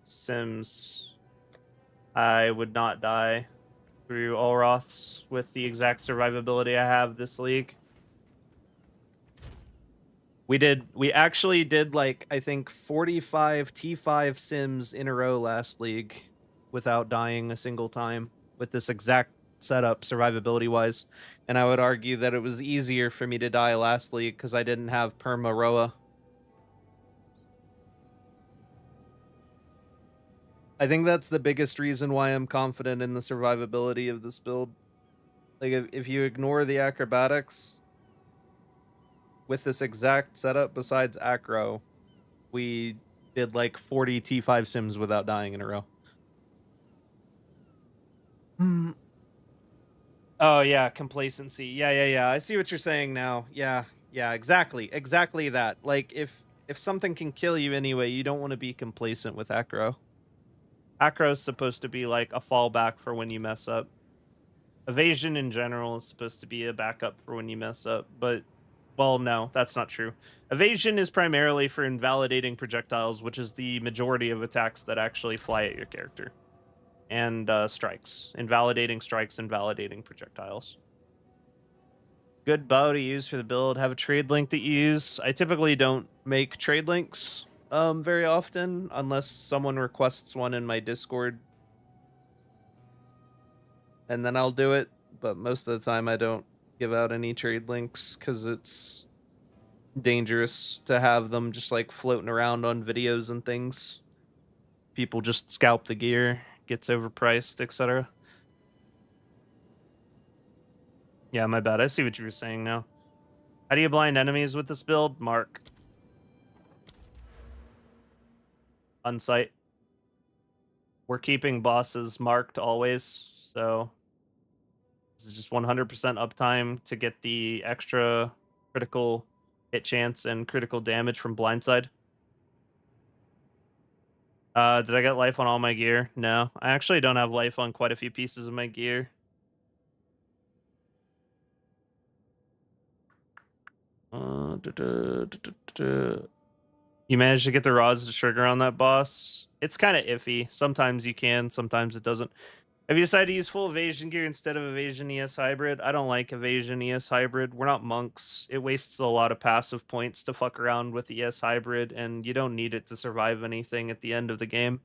Sims, I would not die through Allroths with the exact survivability I have this league. We actually did like, I think 45 T5 Sims in a row last league without dying a single time with this exact setup survivability wise. And I would argue that it was easier for me to die last league because I didn't have perma Rhoa. I think that's the biggest reason why I'm confident in the survivability of this build. Like, if you ignore the acrobatics, with this exact setup, besides acro, we did like 40 T5 Sims without dying in a row. Oh, yeah, complacency. Yeah. I see what you're saying now. Yeah, exactly that. Like, if something can kill you anyway, you don't want to be complacent with acro. Acro is supposed to be like a fallback for when you mess up. Evasion in general is supposed to be a backup for when you mess up, but well, no, that's not true. Evasion is primarily for invalidating projectiles, which is the majority of attacks that actually fly at your character. And strikes. Invalidating strikes, invalidating projectiles. Good bow to use for the build. Have a trade link that you use. I typically don't make trade links very often, unless someone requests one in my Discord. And then I'll do it, but most of the time I don't give out any trade links because it's dangerous to have them just like floating around on videos and things. People just scalp the gear, gets overpriced, etc. Yeah, my bad. I see what you were saying now. How do you blind enemies with this build? Mark. Unsight. We're keeping bosses marked always, so this is just 100% uptime to get the extra critical hit chance and critical damage from blindside. Did I get life on all my gear? No. I actually don't have life on quite a few pieces of my gear. You managed to get the rods to trigger on that boss. It's kind of iffy. Sometimes you can, sometimes it doesn't. Have you decided to use full evasion gear instead of evasion ES hybrid? I don't like evasion ES hybrid. We're not monks. It wastes a lot of passive points to fuck around with ES hybrid, and you don't need it to survive anything at the end of the game.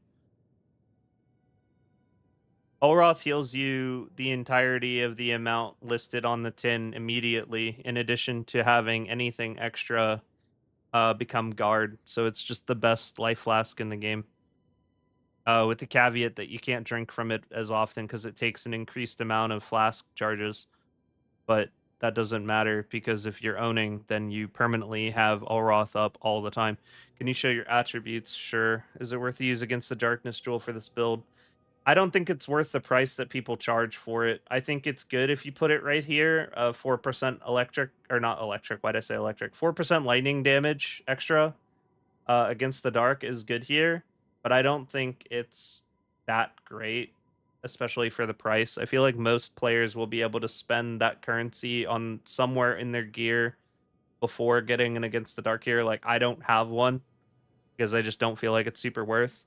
Olroth heals you the entirety of the amount listed on the tin immediately, in addition to having anything extra become guard. So it's just the best life flask in the game. With the caveat that you can't drink from it as often because it takes an increased amount of flask charges. But that doesn't matter because if you're owning, then you permanently have Olroth up all the time. Can you show your attributes? Sure. Is it worth to use against the Darkness Jewel for this build? I don't think it's worth the price that people charge for it. I think it's good if you put it right here. 4% electric, or not electric, why'd I say electric? 4% lightning damage extra against the dark is good here, but I don't think it's that great, especially for the price. I feel like most players will be able to spend that currency on somewhere in their gear before getting an against the dark here. Like, I don't have one because I just don't feel like it's super worth.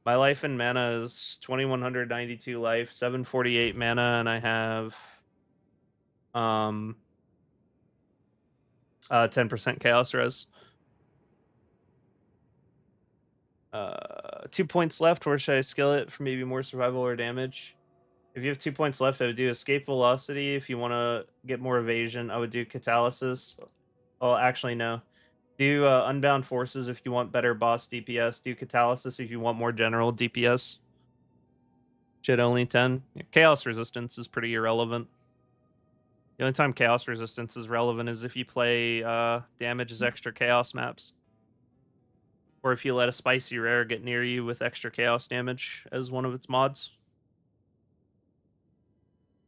My life in mana is 2192 life, 748 mana, and I have 10% chaos res. 2 points left. Where should I skill it for maybe more survival or damage? If you have 2 points left, I would do escape velocity. If you want to get more evasion, I would do catalysis. Well, actually, no. Do Unbound Forces if you want better boss DPS. Do Catalysis if you want more general DPS. Shit, only 10. Chaos Resistance is pretty irrelevant. The only time Chaos Resistance is relevant is if you play damage as extra Chaos maps. Or if you let a Spicy Rare get near you with extra Chaos damage as one of its mods.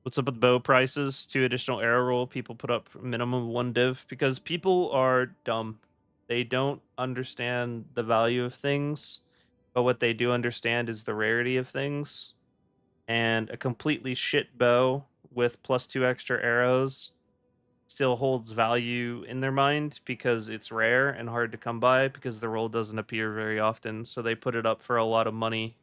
What's up with bow prices? 2 additional arrow roll. People put up minimum 1 div because people are dumb. They don't understand the value of things, but what they do understand is the rarity of things. And a completely shit bow with +2 extra arrows still holds value in their mind because it's rare and hard to come by because the roll doesn't appear very often. So they put it up for a lot of money.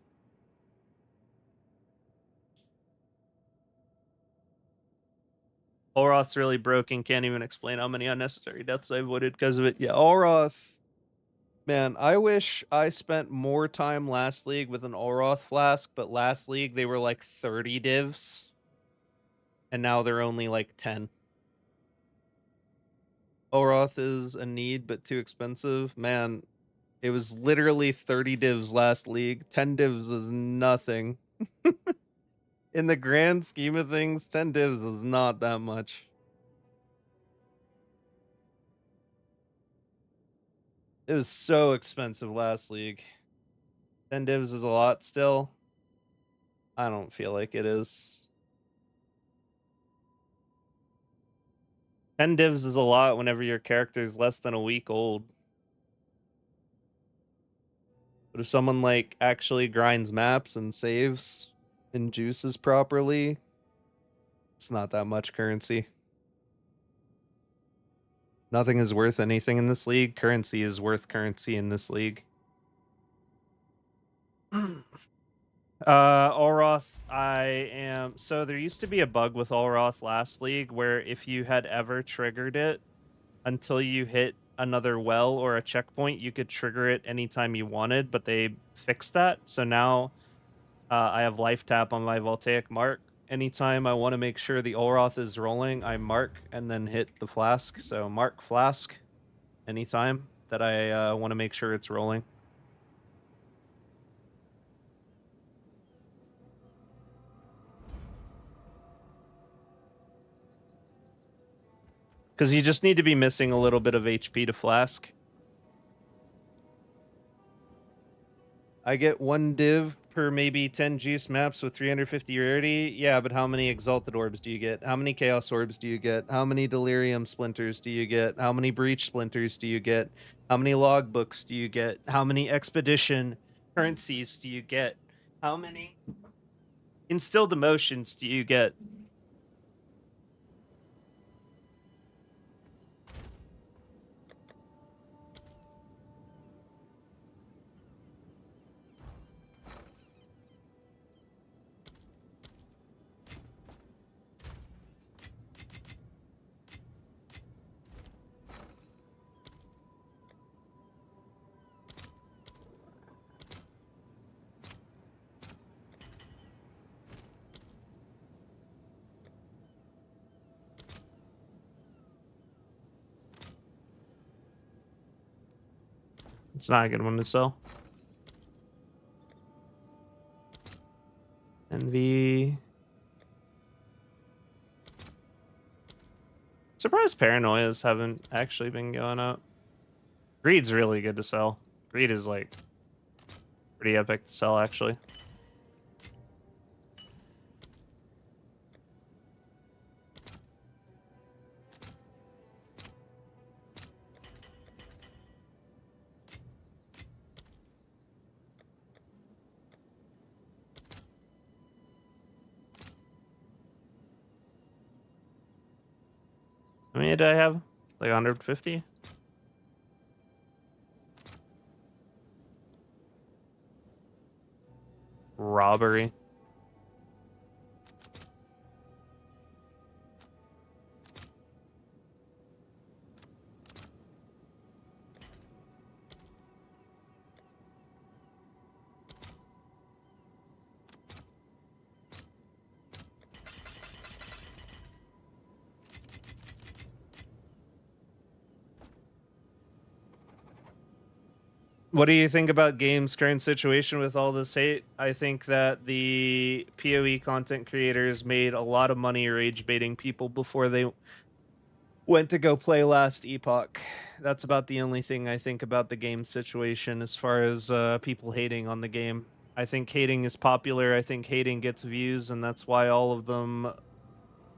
Olroth's really broken. Can't even explain how many unnecessary deaths I avoided because of it. Yeah, Olroth. Man, I wish I spent more time last league with an Olroth flask, but last league they were like 30 divs. And now they're only like 10. Olroth is a need, but too expensive. Man, it was literally 30 divs last league. 10 divs is nothing. In the grand scheme of things, 10 divs is not that much. It was so expensive last league. 10 divs is a lot still. I don't feel like it is. 10 divs is a lot whenever your character is less than a week old. But if someone like actually grinds maps and saves and juices properly, it's not that much currency. Nothing is worth anything in this league. Currency is worth currency in this league. Olroth, so there used to be a bug with Olroth last league where if you had ever triggered it until you hit another well or a checkpoint, you could trigger it anytime you wanted, but they fixed that. So now I have life tap on my Voltaic mark. Anytime I want to make sure the Olroth is rolling, I mark and then hit the flask. So mark flask anytime that I want to make sure it's rolling. Because you just need to be missing a little bit of HP to flask. I get 1 div per maybe 10 juice maps with 350 rarity. Yeah, but how many Exalted Orbs do you get? How many Chaos Orbs do you get? How many Delirium Splinters do you get? How many Breach Splinters do you get? How many Logbooks do you get? How many Expedition currencies do you get? How many Instilled Emotions do you get? It's not a good one to sell. Envy. Surprised paranoias haven't actually been going up. Greed's really good to sell. Greed is like pretty epic to sell, actually. How many did I have? Like 150? Robbery. What do you think about game's current situation with all this hate? I think that the PoE content creators made a lot of money rage baiting people before they went to go play Last Epoch. That's about the only thing I think about the game situation as far as people hating on the game. I think hating is popular. I think hating gets views, and that's why all of them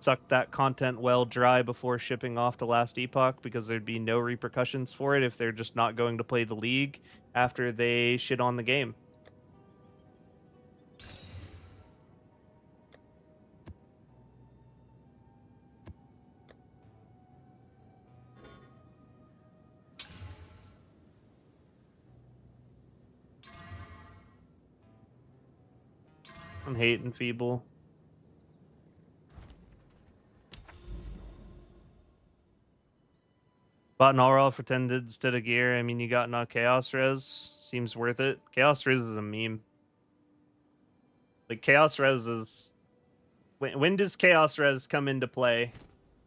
sucked that content well dry before shipping off to Last Epoch, because there'd be no repercussions for it if they're just not going to play the league after they shit on the game. I'm hating feeble. Bought an all for 10 instead of gear. I mean, you got not Chaos Res. Seems worth it. Chaos Res is a meme. Like, Chaos Res is... When does Chaos Res come into play?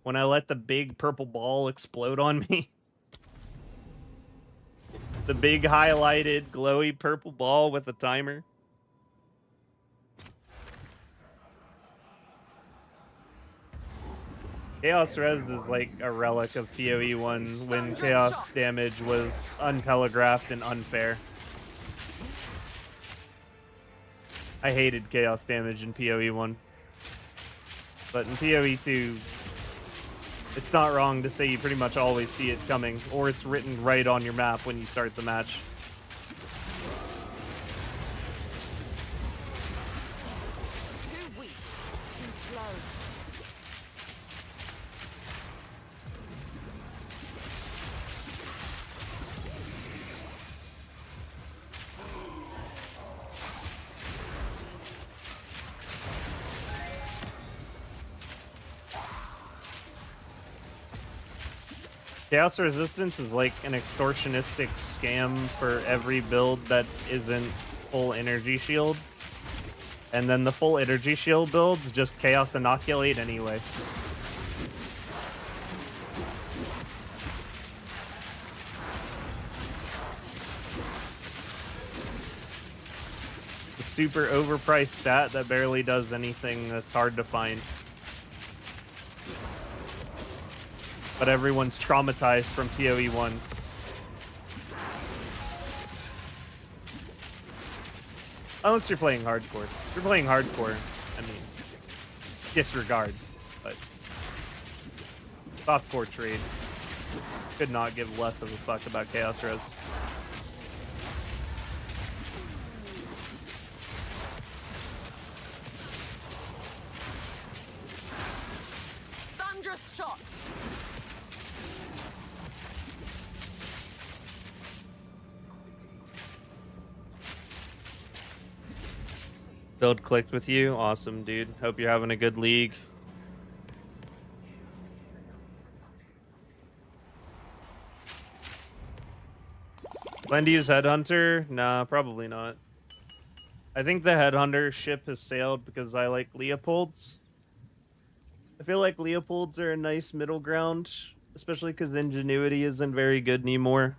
When I let the big purple ball explode on me? The big highlighted, glowy purple ball with a timer? Chaos Res is like a relic of PoE 1 when Chaos damage was untelegraphed and unfair. I hated Chaos damage in PoE 1. But in PoE 2, it's not wrong to say you pretty much always see it coming, or it's written right on your map when you start the match. Too weak. Too slow. Chaos Resistance is like an extortionistic scam for every build that isn't full energy shield. And then the full energy shield builds just Chaos Inoculate anyway. A super overpriced stat that barely does anything that's hard to find. But everyone's traumatized from PoE 1. Unless you're playing hardcore. If you're playing hardcore, I mean, disregard. But softcore trade could not give less of a fuck about Chaos Res. Thunderous shot. Build clicked with you. Awesome, dude. Hope you're having a good league. Plan to use Headhunter? Nah, probably not. I think the Headhunter ship has sailed because I like Leopolds. I feel like Leopolds are a nice middle ground, especially because Ingenuity isn't very good anymore.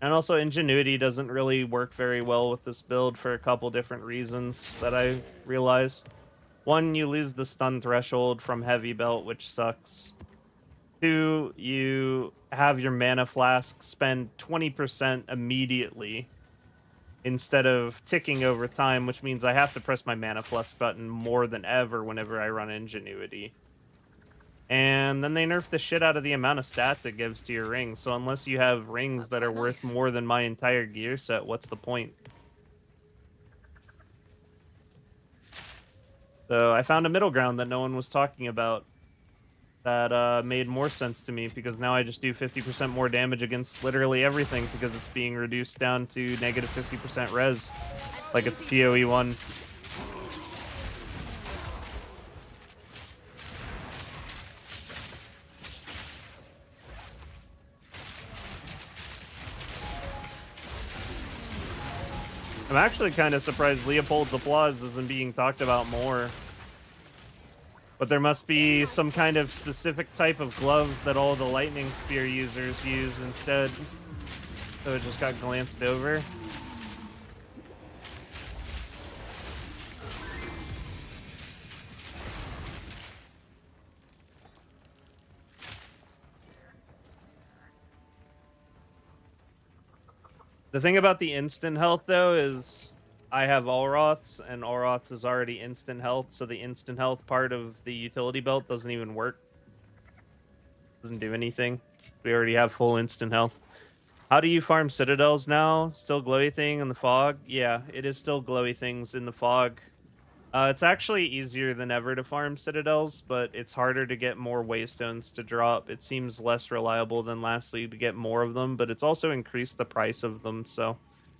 And also, Ingenuity doesn't really work very well with this build for a couple different reasons that I realized. One, you lose the stun threshold from Heavy Belt, which sucks. Two, you have your mana flask spend 20% immediately instead of ticking over time, which means I have to press my mana flask button more than ever whenever I run Ingenuity. And then they nerf the shit out of the amount of stats it gives to your rings. So unless you have rings that are worth more than my entire gear set, what's the point? So I found a middle ground that no one was talking about that made more sense to me, because now I just do 50% more damage against literally everything because it's being reduced down to negative 50% res, like it's PoE 1. I'm actually kind of surprised Leopold's Applause isn't being talked about more. But there must be some kind of specific type of gloves that all the Lightning Spear users use instead. So it just got glanced over. The thing about the instant health, though, is I have Allroths, and Allroths is already instant health, so the instant health part of the utility belt doesn't even work. Doesn't do anything. We already have full instant health. How do you farm citadels now? Still glowy thing in the fog? Yeah, it is still glowy things in the fog. It's actually easier than ever to farm citadels, but it's harder to get more waystones to drop. It seems less reliable than lastly to get more of them, but it's also increased the price of them, so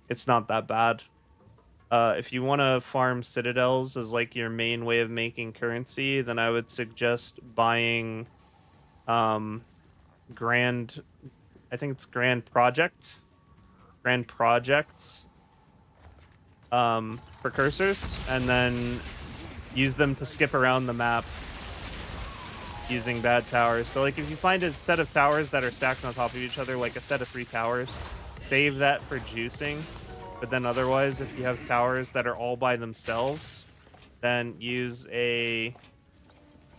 it's not that bad. If you want to farm citadels as like your main way of making currency, then I would suggest buying Grand, I think it's Grand Project precursors, and then use them to skip around the map using bad towers. So like if you find a set of towers that are stacked on top of each other, like a set of 3 towers, save that for juicing. But then otherwise, if you have towers that are all by themselves, then use a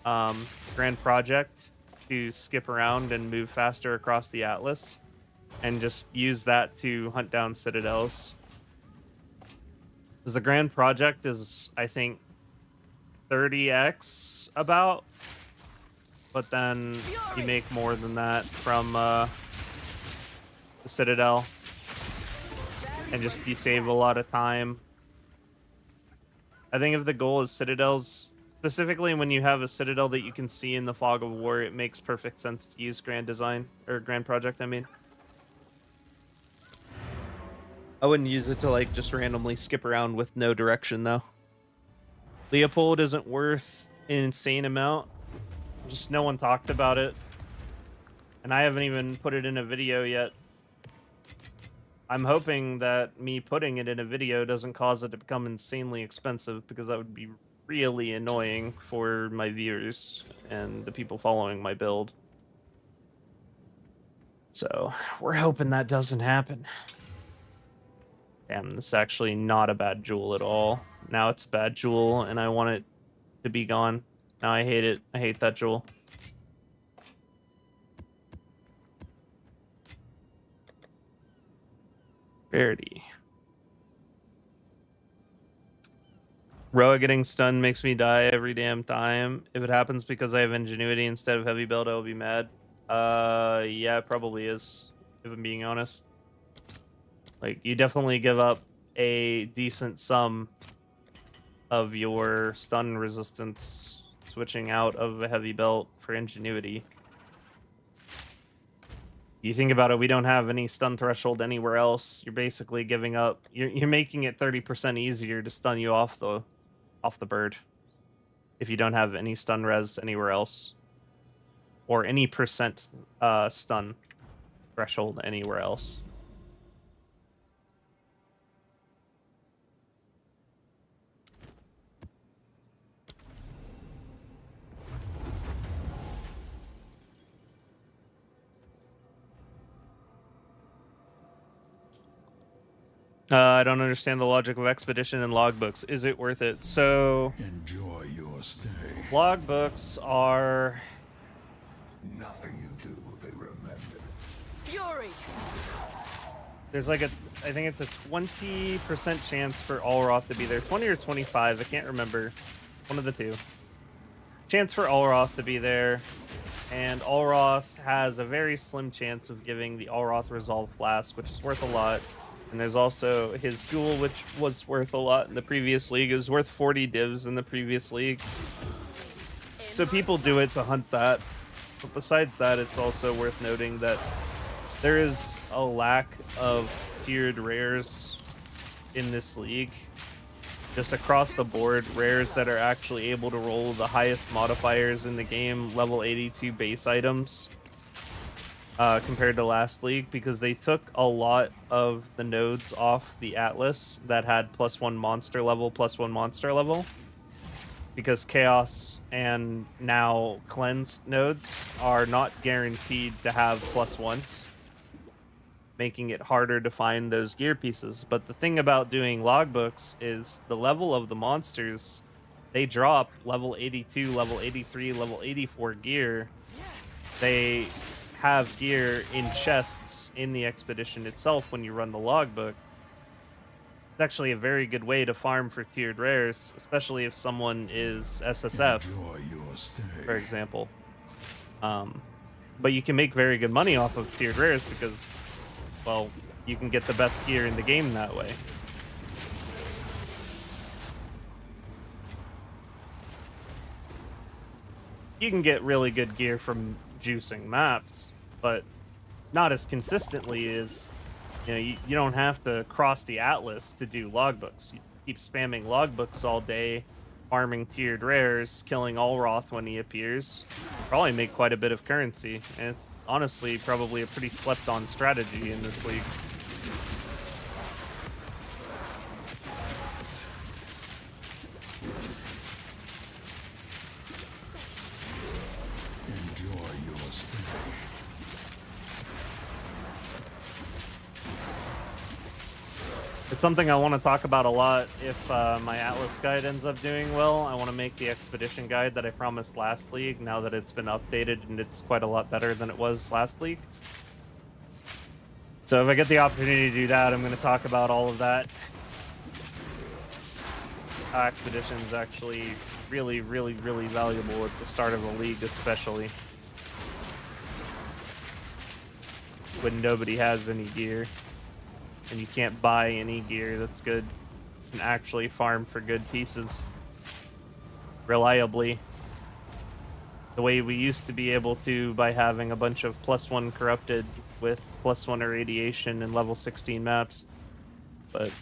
Grand Project to skip around and move faster across the Atlas, and just use that to hunt down citadels. Because the Grand Project is, I think, 30x about, but then you make more than that from the Citadel, and just you save a lot of time. I think if the goal is citadels, specifically when you have a citadel that you can see in the fog of war, it makes perfect sense to use Grand Design, or Grand Project, I mean. I wouldn't use it to like just randomly skip around with no direction though. Leopold isn't worth an insane amount. Just no one talked about it. And I haven't even put it in a video yet. I'm hoping that me putting it in a video doesn't cause it to become insanely expensive, because that would be really annoying for my viewers and the people following my build. So we're hoping that doesn't happen. Damn, this is actually not a bad jewel at all. Now it's a bad jewel, and I want it to be gone. Now I hate it. I hate that jewel. Rarity. Rhoa getting stunned makes me die every damn time. If it happens because I have Ingenuity instead of Heavy Belt, I will be mad. Yeah, it probably is, if I'm being honest. Like, you definitely give up a decent sum of your stun resistance switching out of a Heavy Belt for Ingenuity. You think about it, we don't have any stun threshold anywhere else. You're basically giving up. You're making it 30% easier to stun you off the bird if you don't have any stun res anywhere else, or any percent stun threshold anywhere else. I don't understand the logic of expedition and logbooks. Is it worth it? So, Enjoy your stay. logbooks are... Nothing you do will be remembered. Fury! There's like a... I think it's a 20% chance for Allroth to be there. 20 or 25, I can't remember. One of the two. Chance for Allroth to be there. And Allroth has a very slim chance of giving the Allroth Resolve Flask, which is worth a lot. And there's also his Ghoul, which was worth a lot in the previous league. It was worth 40 divs in the previous league. So people do it to hunt that. But besides that, it's also worth noting that there is a lack of tiered rares in this league. Just across the board, rares that are actually able to roll the highest modifiers in the game, level 82 base items. Compared to last league, because they took a lot of the nodes off the Atlas that had +1 monster level, +1 monster level. Because Chaos and now Cleansed nodes are not guaranteed to have +1s, making it harder to find those gear pieces. But the thing about doing logbooks is the level of the monsters, they drop level 82, level 83, level 84 gear. They have gear in chests in the expedition itself when you run the logbook. It's actually a very good way to farm for tiered rares, especially if someone is SSF, Enjoy your stay. for example. But you can make very good money off of tiered rares because, well, you can get the best gear in the game that way. You can get really good gear from juicing maps, but not as consistently as, you don't have to cross the Atlas to do logbooks. You keep spamming logbooks all day, farming tiered rares, killing Allroth when he appears. Probably make quite a bit of currency, and it's honestly probably a pretty slept on strategy in this league. Enjoy your stay. It's something I want to talk about a lot if my Atlas guide ends up doing well. I want to make the expedition guide that I promised last league, now that it's been updated and it's quite a lot better than it was last league. So if I get the opportunity to do that, I'm going to talk about all of that. Expedition is actually really, really, really valuable at the start of a league, especially when nobody has any gear. And you can't buy any gear that's good and actually farm for good pieces reliably, the way we used to be able to by having a bunch of +1 corrupted with +1 irradiation and level 16 maps. But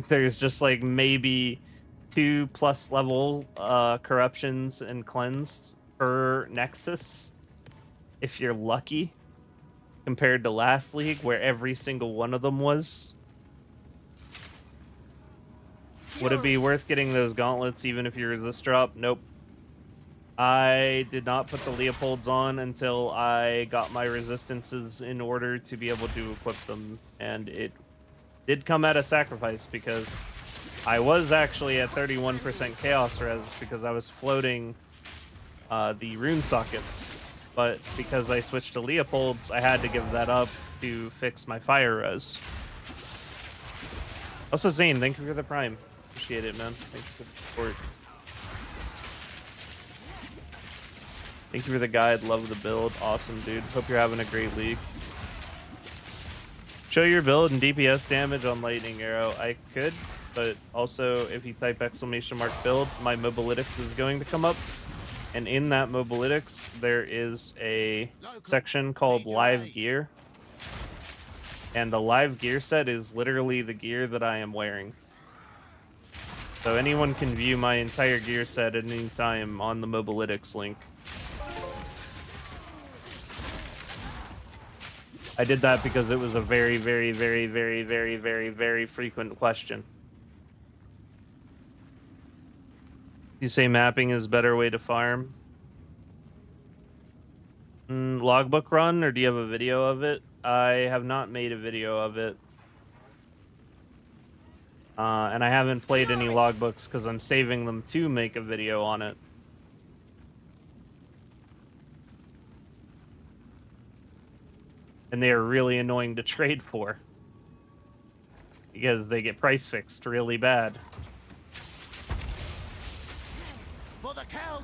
there's just like maybe 2+ level corruptions and cleansed per nexus if you're lucky, compared to last league where every single one of them was. Would it be worth getting those gauntlets even if you resist drop? Nope. I did not put the Leopolds on until I got my resistances in order to be able to equip them, and it did come at a sacrifice because I was actually at 31% chaos res because I was floating the rune sockets. But because I switched to Leopolds, I had to give that up to fix my fire res. Also, Zane, thank you for the prime. Appreciate it, man. Thanks for the support. Thank you for the guide. Love the build. Awesome, dude. Hope you're having a great league. Show your build and DPS damage on Lightning Arrow. I could, but also if you type !build, my mobilytics is going to come up. And in that mobilytics, there is a section called Live Gear. And the Live Gear set is literally the gear that I am wearing. So anyone can view my entire gear set at any time on the mobilytics link. I did that because it was a very, very, very, very, very, very, very frequent question. You say mapping is a better way to farm? Logbook run, or do you have a video of it? I have not made a video of it. And I haven't played any logbooks because I'm saving them to make a video on it. And they are really annoying to trade for. Because they get price fixed really bad. For the Calgar!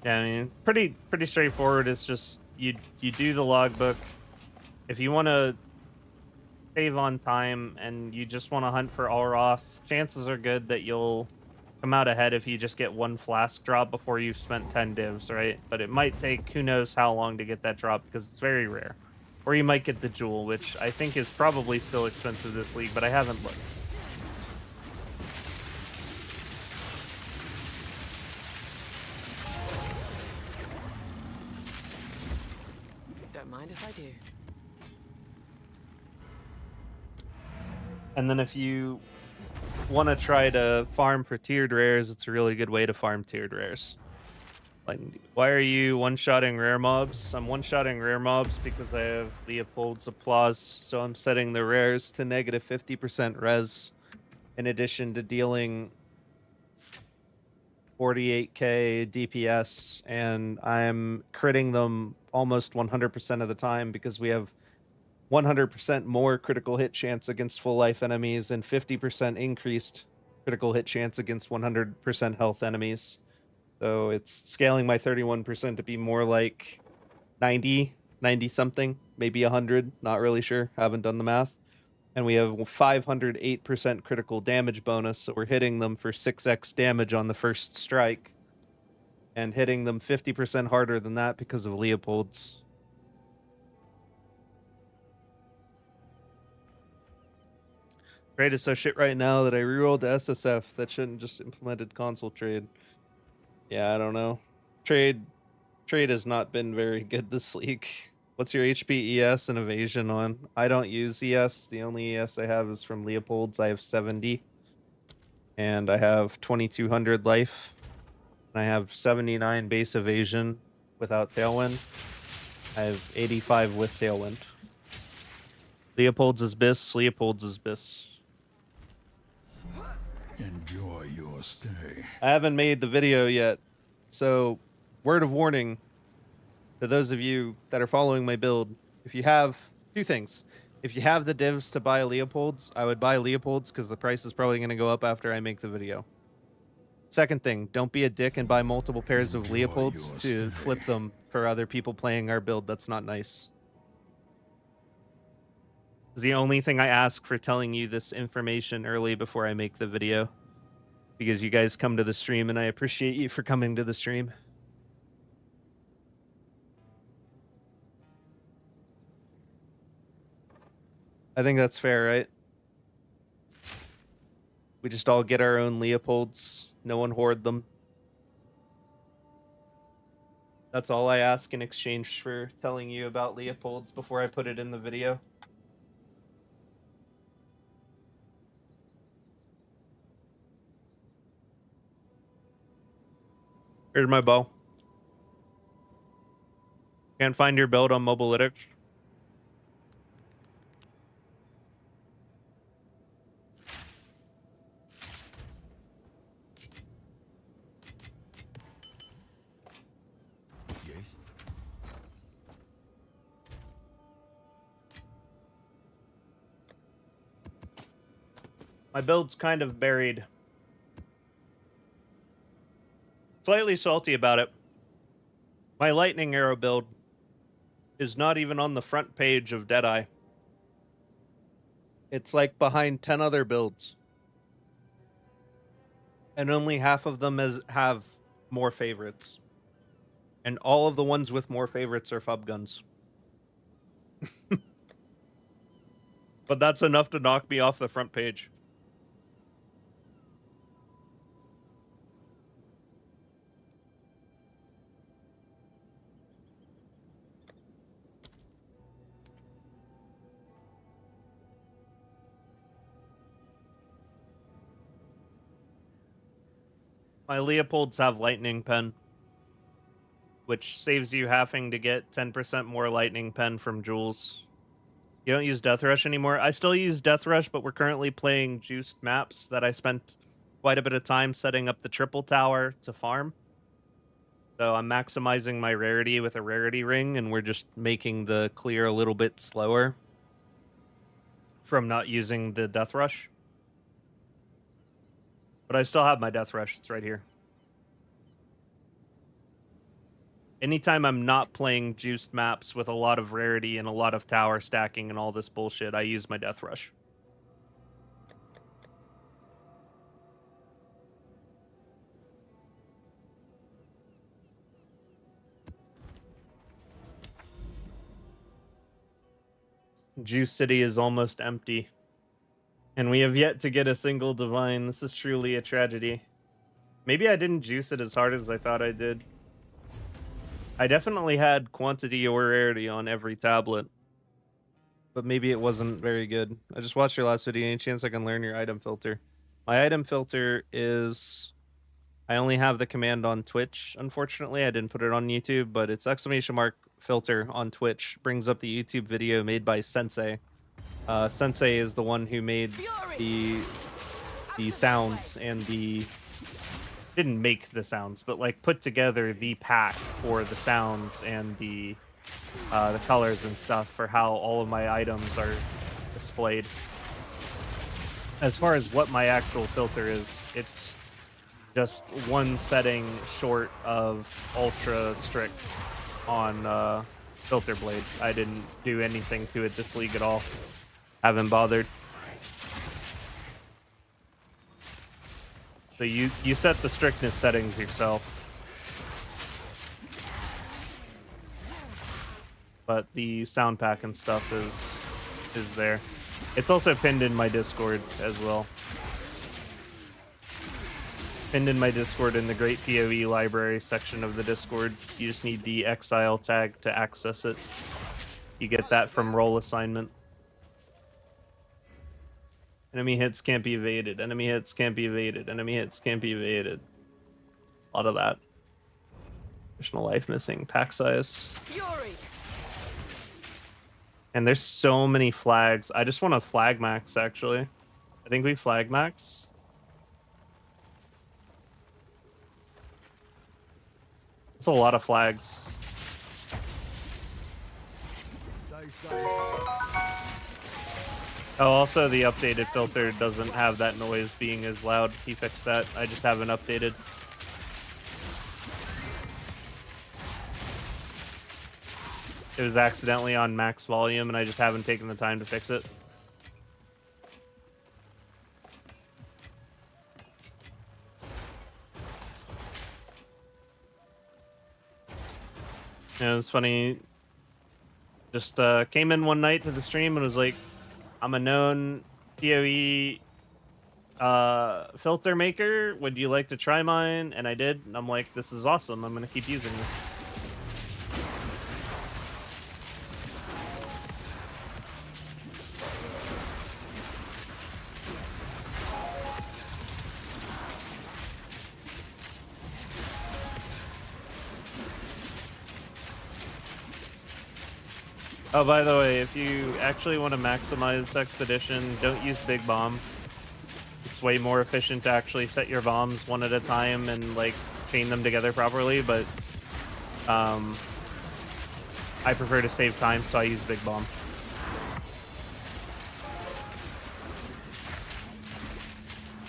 Yeah, I mean, pretty straightforward. It's just you do the logbook. If you want to save on time and you just want to hunt for Alroth, chances are good that you'll come out ahead if you just get one flask drop before you've spent 10 divs, right? But it might take who knows how long to get that drop because it's very rare. Or you might get the jewel, which I think is probably still expensive this league, but I haven't looked. Don't mind if I do. And then if you want to try to farm for tiered rares, it's a really good way to farm tiered rares. Like, why are you one-shotting rare mobs? I'm one-shotting rare mobs because I have Leopold's Applause, so I'm setting the rares to negative 50% res, in addition to dealing 48k DPS, and I'm critting them almost 100% of the time because we have 100% more critical hit chance against full life enemies and 50% increased critical hit chance against 100% health enemies. So it's scaling my 31% to be more like 90 something, maybe 100, not really sure, haven't done the math. And we have 508% critical damage bonus, so we're hitting them for 6x damage on the first strike and hitting them 50% harder than that because of Leopold's. Trade is so shit right now that I rerolled the SSF. That shouldn't just implemented console trade. Yeah, I don't know. Trade has not been very good this league. What's your HP, ES, and Evasion on? I don't use ES. The only ES I have is from Leopold's. I have 70. And I have 2200 life. And I have 79 base Evasion without Tailwind. I have 85 with Tailwind. Leopold's is Bis. Leopold's is Bis. Enjoy your stay. I haven't made the video yet, so word of warning to those of you that are following my build. If you have two things, if you have the divs to buy Leopold's, I would buy Leopold's because the price is probably going to go up after I make the video. Second thing, don't be a dick and buy multiple pairs of Leopold's to flip them for other people playing our build. That's not nice. It's the only thing I ask for telling you this information early before I make the video. Because you guys come to the stream and I appreciate you for coming to the stream. I think that's fair, right? We just all get our own Leopolds. No one hoard them. That's all I ask in exchange for telling you about Leopolds before I put it in the video. Here's my bow. Can't find your build on Mobilytics. Yes? My build's kind of buried. Slightly salty about it. My lightning arrow build is not even on the front page of Deadeye. It's like behind 10 other builds. And only half of them have more favorites. And all of the ones with more favorites are fub guns. But that's enough to knock me off the front page. My Leopolds have lightning pen, which saves you having to get 10% more lightning pen from jewels. You don't use Death Rush anymore. I still use Death Rush, but we're currently playing juiced maps that I spent quite a bit of time setting up the triple tower to farm. So I'm maximizing my rarity with a rarity ring, and we're just making the clear a little bit slower from not using the Death Rush. But I still have my Death Rush. It's right here. Anytime I'm not playing juiced maps with a lot of rarity and a lot of tower stacking and all this bullshit, I use my Death Rush. Juice City is almost empty. And we have yet to get a single divine. This is truly a tragedy. Maybe I didn't juice it as hard as I thought I did. I definitely had quantity or rarity on every tablet. But maybe it wasn't very good. I just watched your last video. Any chance I can learn your item filter? My item filter is... I only have the command on Twitch, unfortunately. I didn't put it on YouTube, but it's ! filter on Twitch. Brings up the YouTube video made by Sensei. Sensei is the one who made the sounds and the... Didn't make the sounds, but like put together the pack for the sounds and the colors and stuff for how all of my items are displayed. As far as what my actual filter is, it's just one setting short of ultra strict on filter blade. I didn't do anything to it this league at all. Haven't bothered. So you set the strictness settings yourself. But the sound pack and stuff is there. It's also pinned in my Discord as well. Pinned in my Discord in the Great PoE library section of the Discord. You just need the Exile tag to access it. You get that from roll assignment. Enemy hits can't be evaded. Enemy hits can't be evaded. Enemy hits can't be evaded. A lot of that. Additional life missing. Pack size. Fury. And there's so many flags. I just want to flag max, actually. I think we flag max. It's a lot of flags. Stay safe. Oh, also the updated filter doesn't have that noise being as loud. He fixed that. I just haven't updated. It was accidentally on max volume, and I just haven't taken the time to fix it. Yeah, it was funny. Just came in one night to the stream and was like, I'm a known PoE filter maker. Would you like to try mine? And I did. And I'm like, this is awesome. I'm going to keep using this. Oh, by the way, if you actually want to maximize Expedition, don't use Big Bomb. It's way more efficient to actually set your bombs one at a time and, like, chain them together properly, but I prefer to save time, so I use Big Bomb.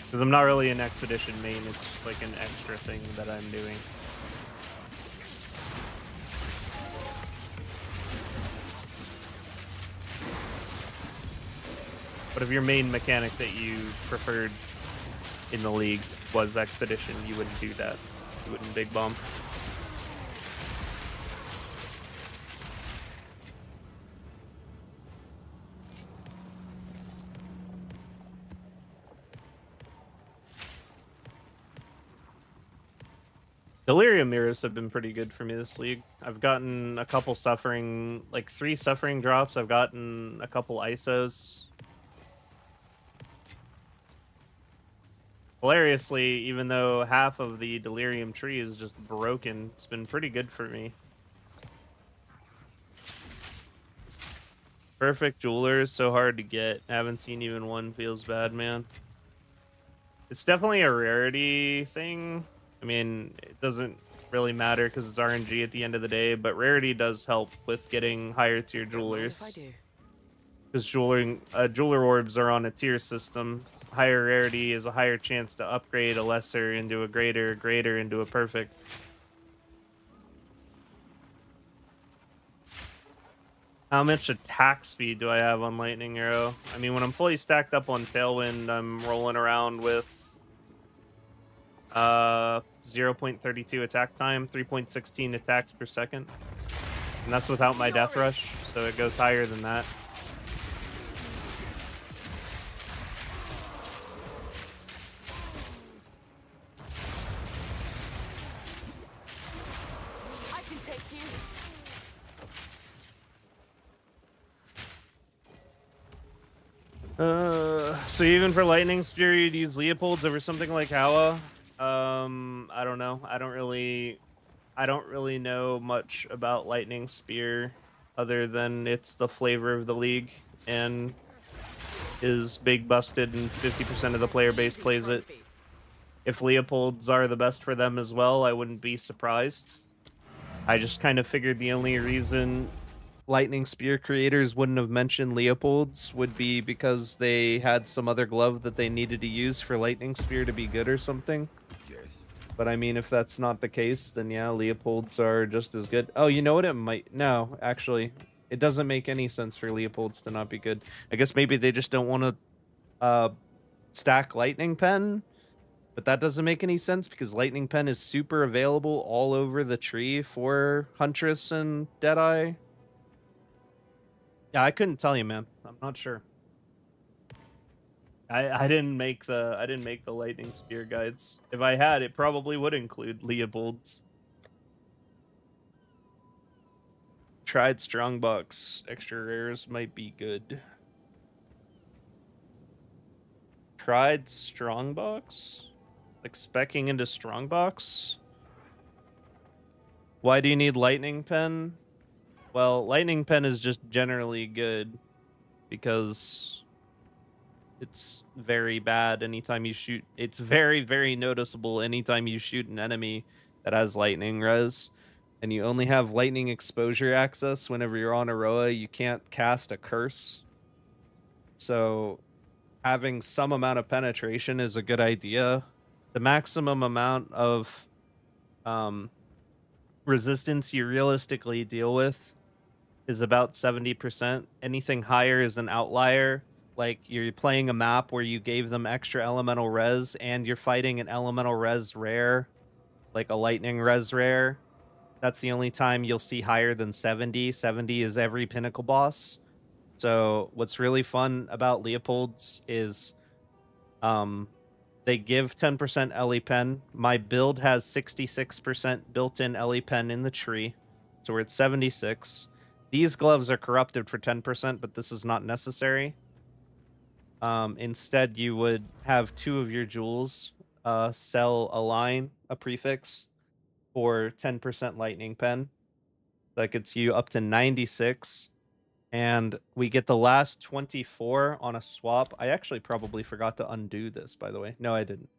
Because I'm not really an Expedition main, it's just like an extra thing that I'm doing. But if your main mechanic that you preferred in the league was Expedition, you wouldn't do that. You wouldn't Big Bomb. Delirium mirrors have been pretty good for me this league. I've gotten a couple suffering, like 3 suffering drops. I've gotten a couple ISOs. Hilariously, even though half of the delirium tree is just broken, it's been pretty good for me. Perfect jeweler is so hard to get. Haven't seen even one. Feels bad, man. It's definitely a rarity thing. I mean, it doesn't really matter because it's RNG at the end of the day, but rarity does help with getting higher tier Don't mind if I jewelers. do. Because jeweler orbs are on a tier system. Higher rarity is a higher chance to upgrade a lesser into a greater, greater into a perfect. How much attack speed do I have on Lightning Arrow? I mean, when I'm fully stacked up on Tailwind, I'm rolling around with 0.32 attack time, 3.16 attacks per second. And that's without my Death Rush, so it goes higher than that. I can take you. So even for Lightning Spear, you'd use Leopold's over something like Howa. I don't know. I don't really know much about Lightning Spear other than it's the flavor of the league and is big busted and 50% of the player base plays it. If Leopold's are the best for them as well, I wouldn't be surprised. I just kind of figured the only reason Lightning Spear creators wouldn't have mentioned Leopold's would be because they had some other glove that they needed to use for Lightning Spear to be good or something. Yes. But I mean, if that's not the case, then yeah, Leopold's are just as good. Oh, you know what? It might. No, actually, it doesn't make any sense for Leopold's to not be good. I guess maybe they just don't want to stack Lightning Pen, but that doesn't make any sense because Lightning Pen is super available all over the tree for Huntress and Deadeye. Yeah, I couldn't tell you, man. I'm not sure. I didn't make the Lightning Spear guides. If I had, it probably would include Leopold's. Tried Strongbox. Extra rares might be good. Tried Strongbox? Like specking into Strongbox? Why do you need Lightning Pen? Well, Lightning Pen is just generally good because it's very bad anytime you shoot. It's very, very noticeable anytime you shoot an enemy that has lightning res, and you only have lightning exposure access whenever you're on Rhoa. You can't cast a curse. So having some amount of penetration is a good idea. The maximum amount of resistance you realistically deal with is about 70%. Anything higher is an outlier. Like you're playing a map where you gave them extra elemental res and you're fighting an elemental res rare, like a lightning res rare. That's the only time you'll see higher than 70. 70 is every Pinnacle boss. So what's really fun about Leopold's is they give 10% Ellie Pen. My build has 66% built-in Ellie Pen in the tree. So we're at 76. These gloves are corrupted for 10%, but this is not necessary. Instead, you would have 2 of your jewels sell a prefix for 10% lightning pen. That gets you up to 96. And we get the last 24 on a swap. I actually probably forgot to undo this, by the way. No, I didn't.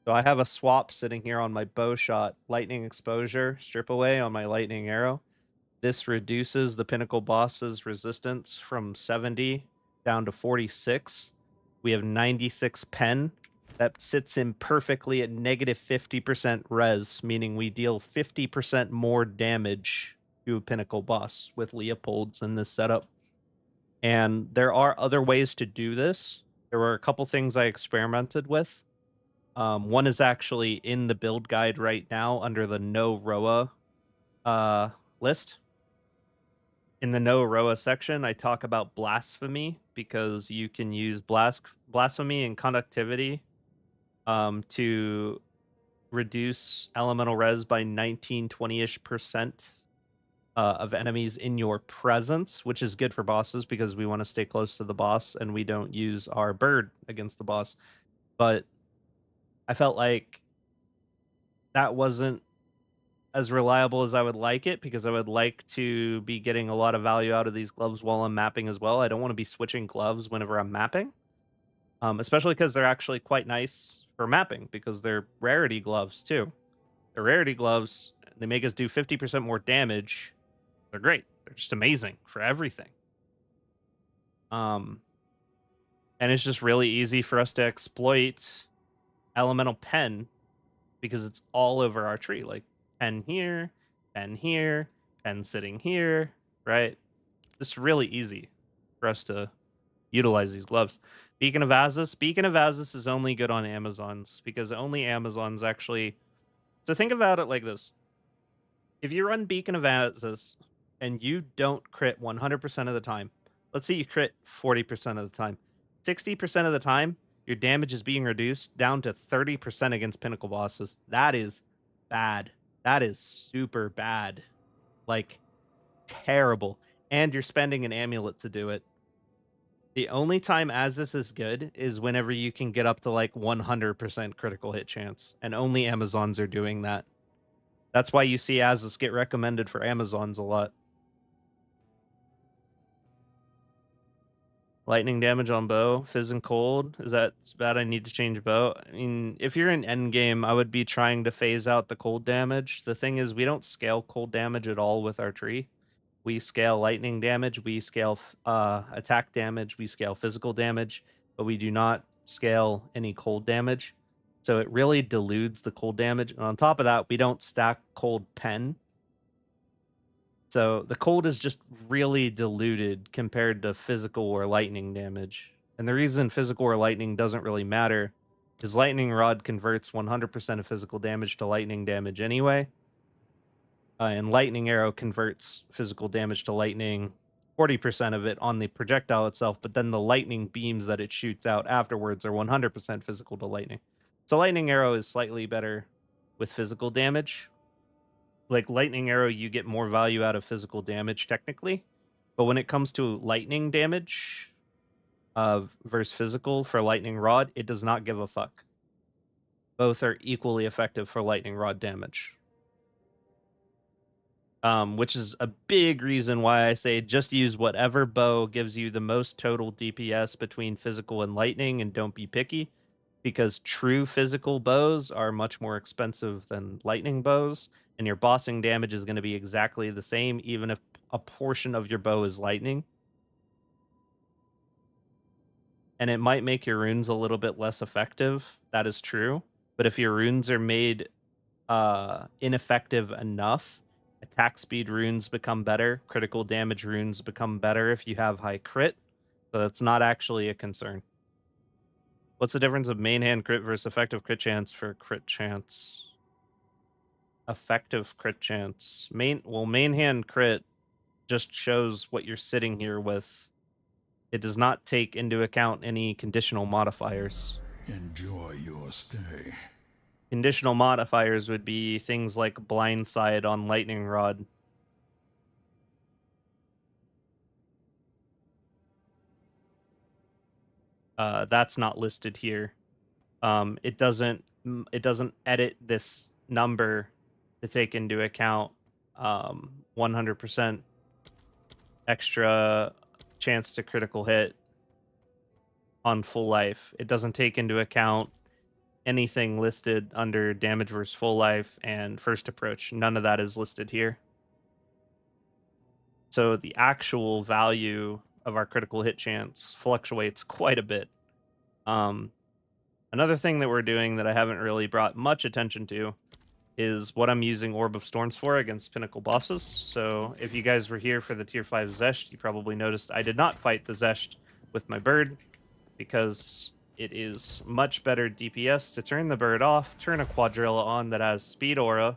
So I have a swap sitting here on my bow shot, lightning exposure, strip away on my lightning arrow. This reduces the Pinnacle boss's resistance from 70 down to 46. We have 96 pen. That sits in perfectly at negative 50% res, meaning we deal 50% more damage to a Pinnacle boss with Leopold's in this setup. And there are other ways to do this. There were a couple things I experimented with. One is actually in the build guide right now under the no Rhoa list. In the no Rhoa section, I talk about blasphemy because you can use blasphemy and conductivity to reduce elemental res by 19-20-ish% of enemies in your presence, which is good for bosses because we want to stay close to the boss and we don't use our bird against the boss. But I felt like that wasn't as reliable as I would like it, because I would like to be getting a lot of value out of these gloves while I'm mapping as well. I don't want to be switching gloves whenever I'm mapping, especially because they're actually quite nice for mapping because they're rarity gloves too. They're rarity gloves. They make us do 50% more damage. They're great. They're just amazing for everything. And it's just really easy for us to exploit elemental pen because it's all over our tree. Like pen here, pen sitting here, right? Just really easy for us to utilize these gloves. Beacon of Azus. Beacon of Azus is only good on Amazons because only Amazons actually. So think about it like this: if you run Beacon of Azus and you don't crit 100% of the time, let's say you crit 40% of the time, 60% of the time, your damage is being reduced down to 30% against Pinnacle bosses. That is bad. That is super bad. Like, terrible. And you're spending an amulet to do it. The only time Azus is good is whenever you can get up to like 100% critical hit chance. And only Amazons are doing that. That's why you see Azus get recommended for Amazons a lot. Lightning damage on bow, fizz and cold. Is that bad? I need to change bow. I mean, if you're in endgame, I would be trying to phase out the cold damage. The thing is, we don't scale cold damage at all with our tree. We scale lightning damage, we scale attack damage, we scale physical damage, but we do not scale any cold damage. So it really dilutes the cold damage. And on top of that, we don't stack cold pen. So the cold is just really diluted compared to physical or lightning damage. And the reason physical or lightning doesn't really matter is lightning rod converts 100% of physical damage to lightning damage anyway. And lightning arrow converts physical damage to lightning, 40% of it on the projectile itself, but then the lightning beams that it shoots out afterwards are 100% physical to lightning. So lightning arrow is slightly better with physical damage. Like lightning arrow, you get more value out of physical damage technically, but when it comes to lightning damage versus physical for lightning rod, it does not give a fuck. Both are equally effective for lightning rod damage. Which is a big reason why I say just use whatever bow gives you the most total DPS between physical and lightning, and don't be picky, because true physical bows are much more expensive than lightning bows, and your bossing damage is going to be exactly the same, even if a portion of your bow is lightning. And it might make your runes a little bit less effective. That is true. But if your runes are made ineffective enough, attack speed runes become better. Critical damage runes become better if you have high crit. So that's not actually a concern. What's the difference of main hand crit versus effective crit chance for crit chance? Effective crit chance. Main hand crit just shows what you're sitting here with. It does not take into account any conditional modifiers. Enjoy your stay. Conditional modifiers would be things like blindside on lightning rod. That's not listed here. It doesn't edit this number to take into account 100% extra chance to critical hit on full life. It doesn't take into account anything listed under damage versus full life and first approach. None of that is listed here. So the actual value of our critical hit chance fluctuates quite a bit. Another thing that we're doing that I haven't really brought much attention to is what I'm using Orb of Storms for against Pinnacle bosses. So if you guys were here for the Tier 5 Zesht, you probably noticed I did not fight the Zesht with my bird, because it is much better DPS to turn the bird off, turn a Quadrilla on that has Speed Aura,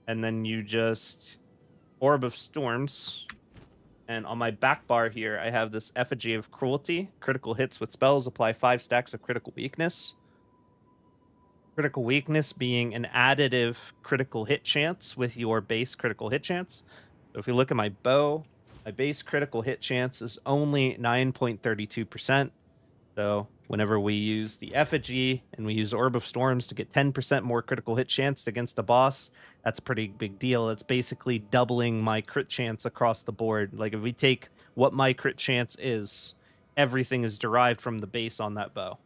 and then you just Orb of Storms. And on my back bar here, I have this Effigy of Cruelty. Critical hits with spells apply 5 stacks of critical weakness. Critical weakness being an additive critical hit chance with your base critical hit chance. So if you look at my bow, my base critical hit chance is only 9.32%. So whenever we use the effigy and we use Orb of Storms to get 10% more critical hit chance against the boss, that's a pretty big deal. It's basically doubling my crit chance across the board. Like if we take what my crit chance is, everything is derived from the base on that bow.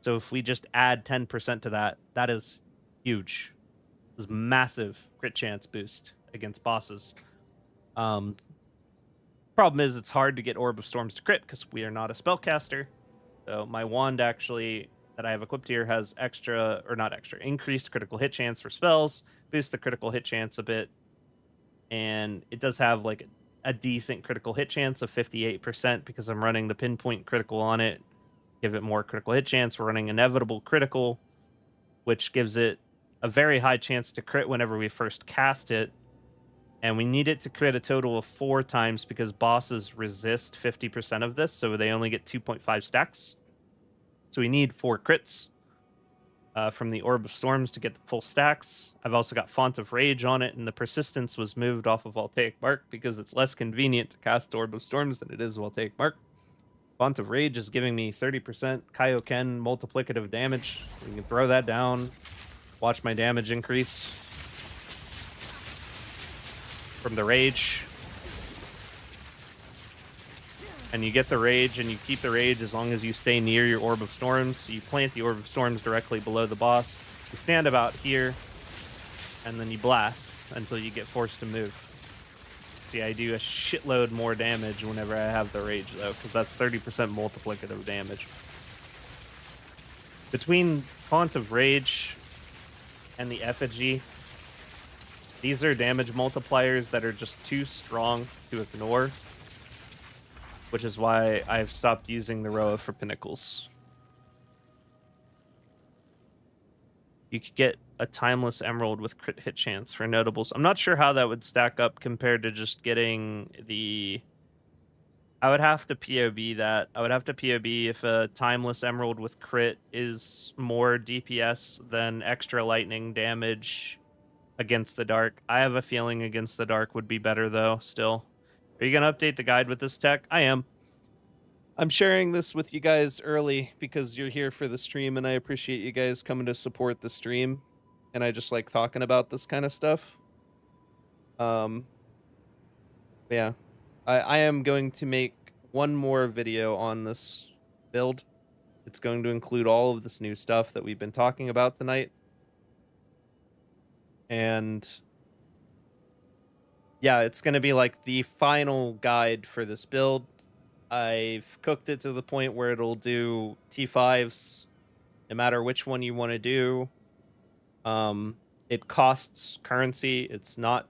So if we just add 10% to that, that is huge. This is massive crit chance boost against bosses. Problem is it's hard to get Orb of Storms to crit because we are not a spellcaster. So my wand actually that I have equipped here has increased critical hit chance for spells, boost the critical hit chance a bit, and it does have like a decent critical hit chance of 58% because I'm running the pinpoint critical on it. Give it more critical hit chance. We're running inevitable critical, which gives it a very high chance to crit whenever we first cast it. And we need it to crit a total of 4 times because bosses resist 50% of this, so they only get 2.5 stacks. So we need 4 crits from the Orb of Storms to get the full stacks. I've also got Font of Rage on it, and the persistence was moved off of Voltaic Bark because it's less convenient to cast Orb of Storms than it is Voltaic Bark. Font of Rage is giving me 30% Kaioken multiplicative damage. You can throw that down, watch my damage increase from the rage, and you get the rage and you keep the rage as long as you stay near your Orb of Storms. You plant the Orb of Storms directly below the boss. You stand about here and then you blast until you get forced to move. See, I do a shitload more damage whenever I have the rage though, because that's 30% multiplicative damage. Between Font of Rage and the effigy, these are damage multipliers that are just too strong to ignore, which is why I've stopped using the Rhoa for Pinnacles. You could get a Timeless Emerald with crit hit chance for notables. I'm not sure how that would stack up compared to just getting the... I would have to POB that. I would have to POB if a Timeless Emerald with crit is more DPS than extra lightning damage against the dark. I have a feeling against the dark would be better though, still. Are you going to update the guide with this tech? I am. I'm sharing this with you guys early because you're here for the stream and I appreciate you guys coming to support the stream. And I just like talking about this kind of stuff. Yeah. I am going to make one more video on this build. It's going to include all of this new stuff that we've been talking about tonight. And yeah, it's going to be like the final guide for this build. I've cooked it to the point where it'll do T5s, no matter which one you want to do. It costs currency. It's not,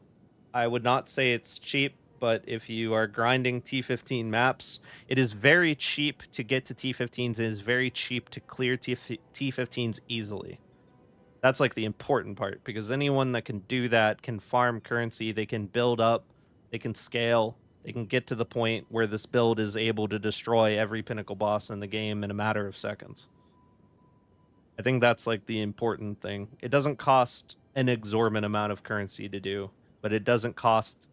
I would not say it's cheap, but if you are grinding T15 maps, it is very cheap to get to T15s. It is very cheap to clear T15s easily. That's like the important part, because anyone that can do that can farm currency, they can build up, they can scale, they can get to the point where this build is able to destroy every Pinnacle boss in the game in a matter of seconds. I think that's like the important thing. It doesn't cost an exorbitant amount of currency to do, but it doesn't cost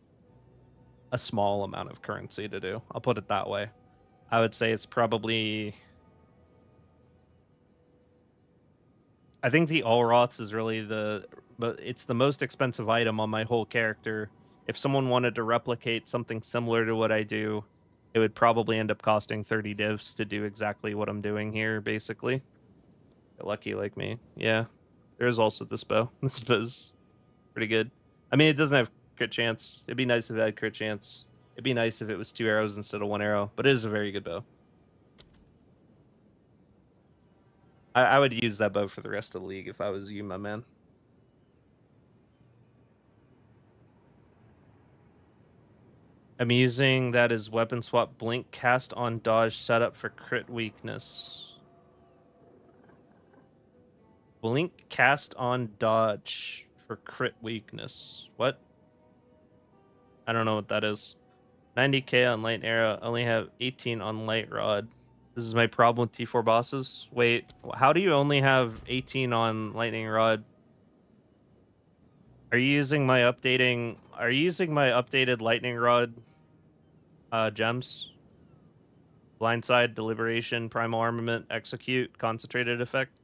a small amount of currency to do. I'll put it that way. I would say it's probably... I think the All Rots is really it's the most expensive item on my whole character. If someone wanted to replicate something similar to what I do, it would probably end up costing 30 divs to do exactly what I'm doing here, basically. Get lucky like me. Yeah. There's also this bow. This bow's pretty good. I mean, it doesn't have crit chance. It'd be nice if it had crit chance. It'd be nice if it was 2 arrows instead of 1 arrow, but it is a very good bow. I would use that bow for the rest of the league if I was you, my man. I'm using that as weapon swap blink cast on dodge setup for crit weakness. Blink cast on dodge for crit weakness. What? I don't know what that is. 90k on light arrow. Only have 18 on light rod. This is my problem with T4 bosses. Wait, how do you only have 18 on lightning rod? Are you using my updating? Are you using my updated lightning rod gems? Blindside, Deliberation, Primal Armament, Execute, Concentrated Effect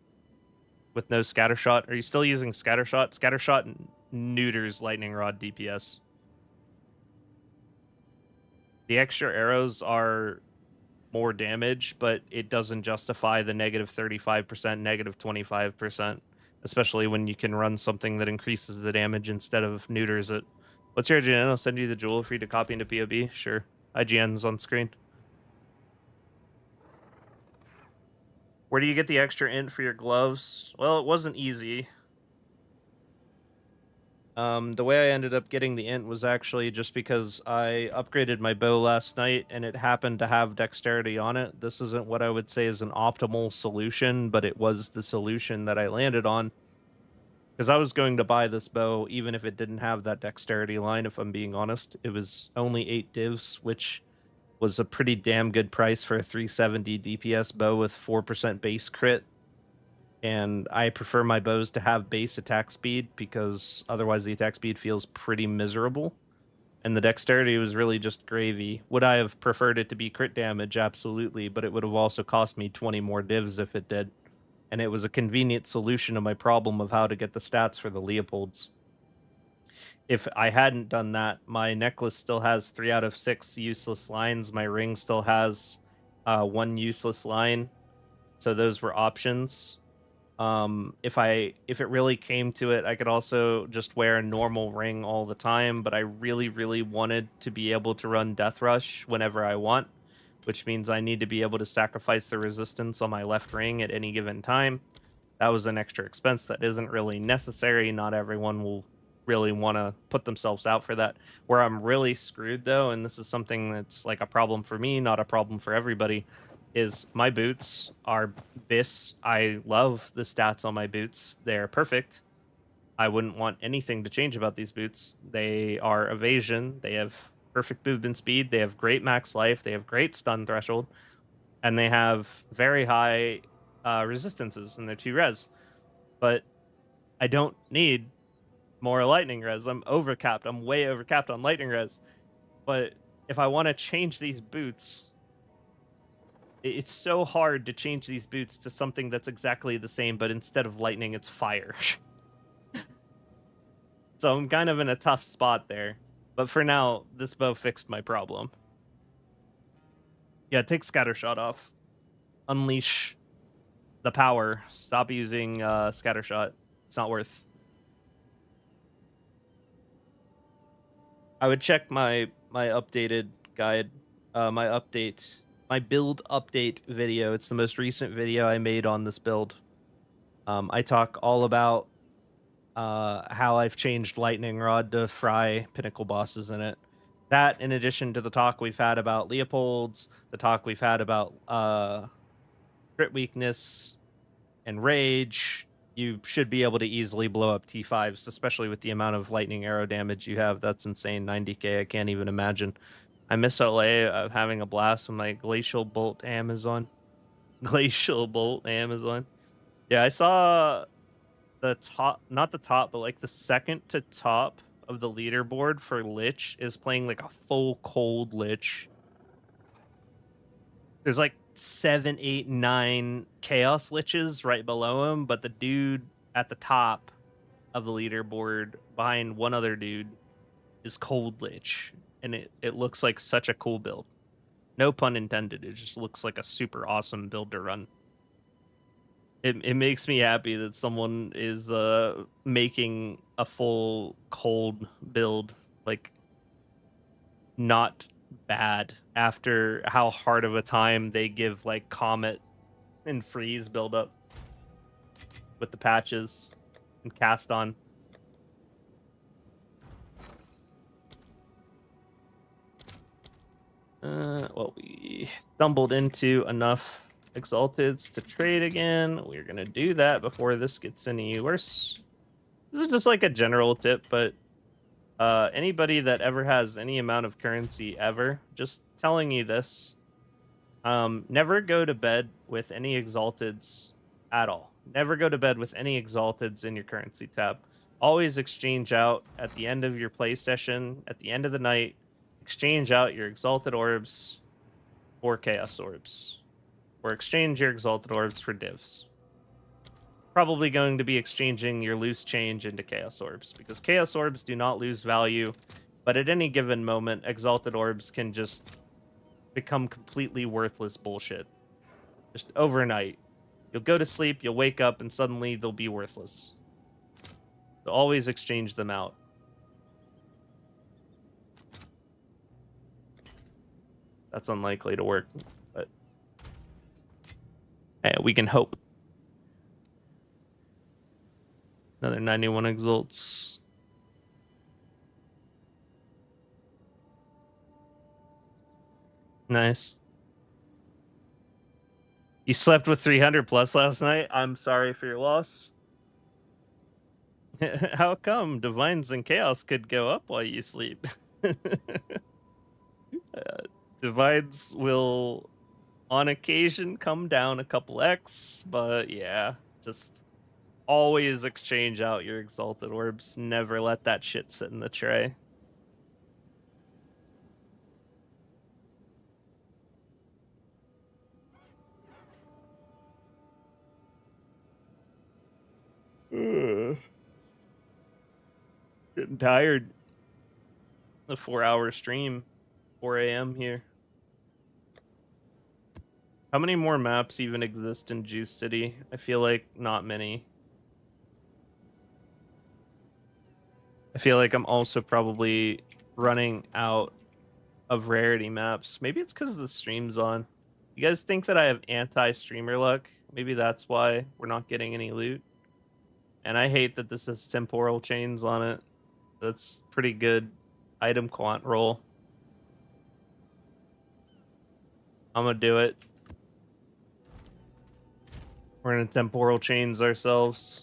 with no Scattershot. Are you still using Scattershot? Scattershot neuters Lightning Rod DPS. The extra arrows are more damage, but it doesn't justify the negative 35%, negative 25%, especially when you can run something that increases the damage instead of neuters it. What's your IGN? I'll send you the jewel for you to copy into POB. Sure. IGN's on screen. Where do you get the extra int for your gloves? Well, it wasn't easy. The way I ended up getting the int was actually just because I upgraded my bow last night and it happened to have dexterity on it. This isn't what I would say is an optimal solution, but it was the solution that I landed on. Because I was going to buy this bow even if it didn't have that dexterity line, if I'm being honest. It was only 8 divs, which was a pretty damn good price for a 370 DPS bow with 4% base crit. And I prefer my bows to have base attack speed because otherwise the attack speed feels pretty miserable. And the dexterity was really just gravy. Would I have preferred it to be crit damage? Absolutely, but it would have also cost me 20 more divs if it did. And it was a convenient solution to my problem of how to get the stats for the Leopolds. If I hadn't done that, my necklace still has 3 out of 6 useless lines. My ring still has 1 useless line. So those were options. If it really came to it, I could also just wear a normal ring all the time, but I really, really wanted to be able to run Death Rush whenever I want, which means I need to be able to sacrifice the resistance on my left ring at any given time. That was an extra expense that isn't really necessary. Not everyone will really want to put themselves out for that. Where I'm really screwed, though, and this is something that's like a problem for me, not a problem for everybody, is my boots are BIS. I love the stats on my boots. They're perfect. I wouldn't want anything to change about these boots. They are evasion. They have perfect movement speed. They have great max life. They have great stun threshold. And they have very high resistances, and they're 2 res. But I don't need more lightning res. I'm overcapped. I'm way overcapped on lightning res. But if I want to change these boots, it's so hard to change these boots to something that's exactly the same, but instead of lightning, it's fire. So I'm kind of in a tough spot there. But for now, this bow fixed my problem. Yeah, take Scattershot off. Unleash the power. Stop using Scattershot. It's not worth. I would check my updated guide, my build update video. It's the most recent video I made on this build. I talk all about how I've changed Lightning Rod to fry Pinnacle bosses in it. That, in addition to the talk we've had about Leopolds, the talk we've had about crit weakness and rage, you should be able to easily blow up T5s, especially with the amount of lightning arrow damage you have. That's insane. 90k, I can't even imagine. I miss LA of having a blast with my Glacial Bolt Amazon. Glacial Bolt Amazon. Yeah, I saw the top, not the top, but like the second to top of the leaderboard for Lich is playing like a full cold Lich. There's like 7, 8, 9 Chaos Liches right below him, but the dude at the top of the leaderboard behind one other dude is Cold Lich. And it looks like such a cool build. No pun intended. It just looks like a super awesome build to run. It makes me happy that someone is making a full cold build like not bad after how hard of a time they give like Comet and Freeze build up with the patches and Cast On. Well, we stumbled into enough Exalteds to trade again. We're gonna do that before this gets any worse. This is just like a general tip, but anybody that ever has any amount of currency ever, just telling you this, never go to bed with any Exalteds at all. Never go to bed with any Exalteds in your currency tab. Always exchange out at the end of your play session, at the end of the night. Exchange out your Exalted Orbs or Chaos Orbs. Or exchange your Exalted Orbs for divs. Probably going to be exchanging your loose change into Chaos Orbs, because Chaos Orbs do not lose value, but at any given moment, Exalted Orbs can just become completely worthless bullshit. Just overnight. You'll go to sleep, you'll wake up, and suddenly they'll be worthless. So always exchange them out. That's unlikely to work, but hey, we can hope. Another 91 exalts. Nice. You slept with 300 plus last night? I'm sorry for your loss. How come Divines and Chaos could go up while you sleep? Divines will, on occasion, come down a couple X, but yeah, just always exchange out your Exalted Orbs. Never let that shit sit in the tray. Getting tired. The 4-hour stream, 4 a.m. here. How many more maps even exist in Juice City? I feel like not many. I feel like I'm also probably running out of rarity maps. Maybe it's because the stream's on. You guys think that I have anti-streamer luck? Maybe that's why we're not getting any loot. And I hate that this has temporal chains on it. That's pretty good item quant roll. I'm gonna do it. We're gonna temporal chains ourselves.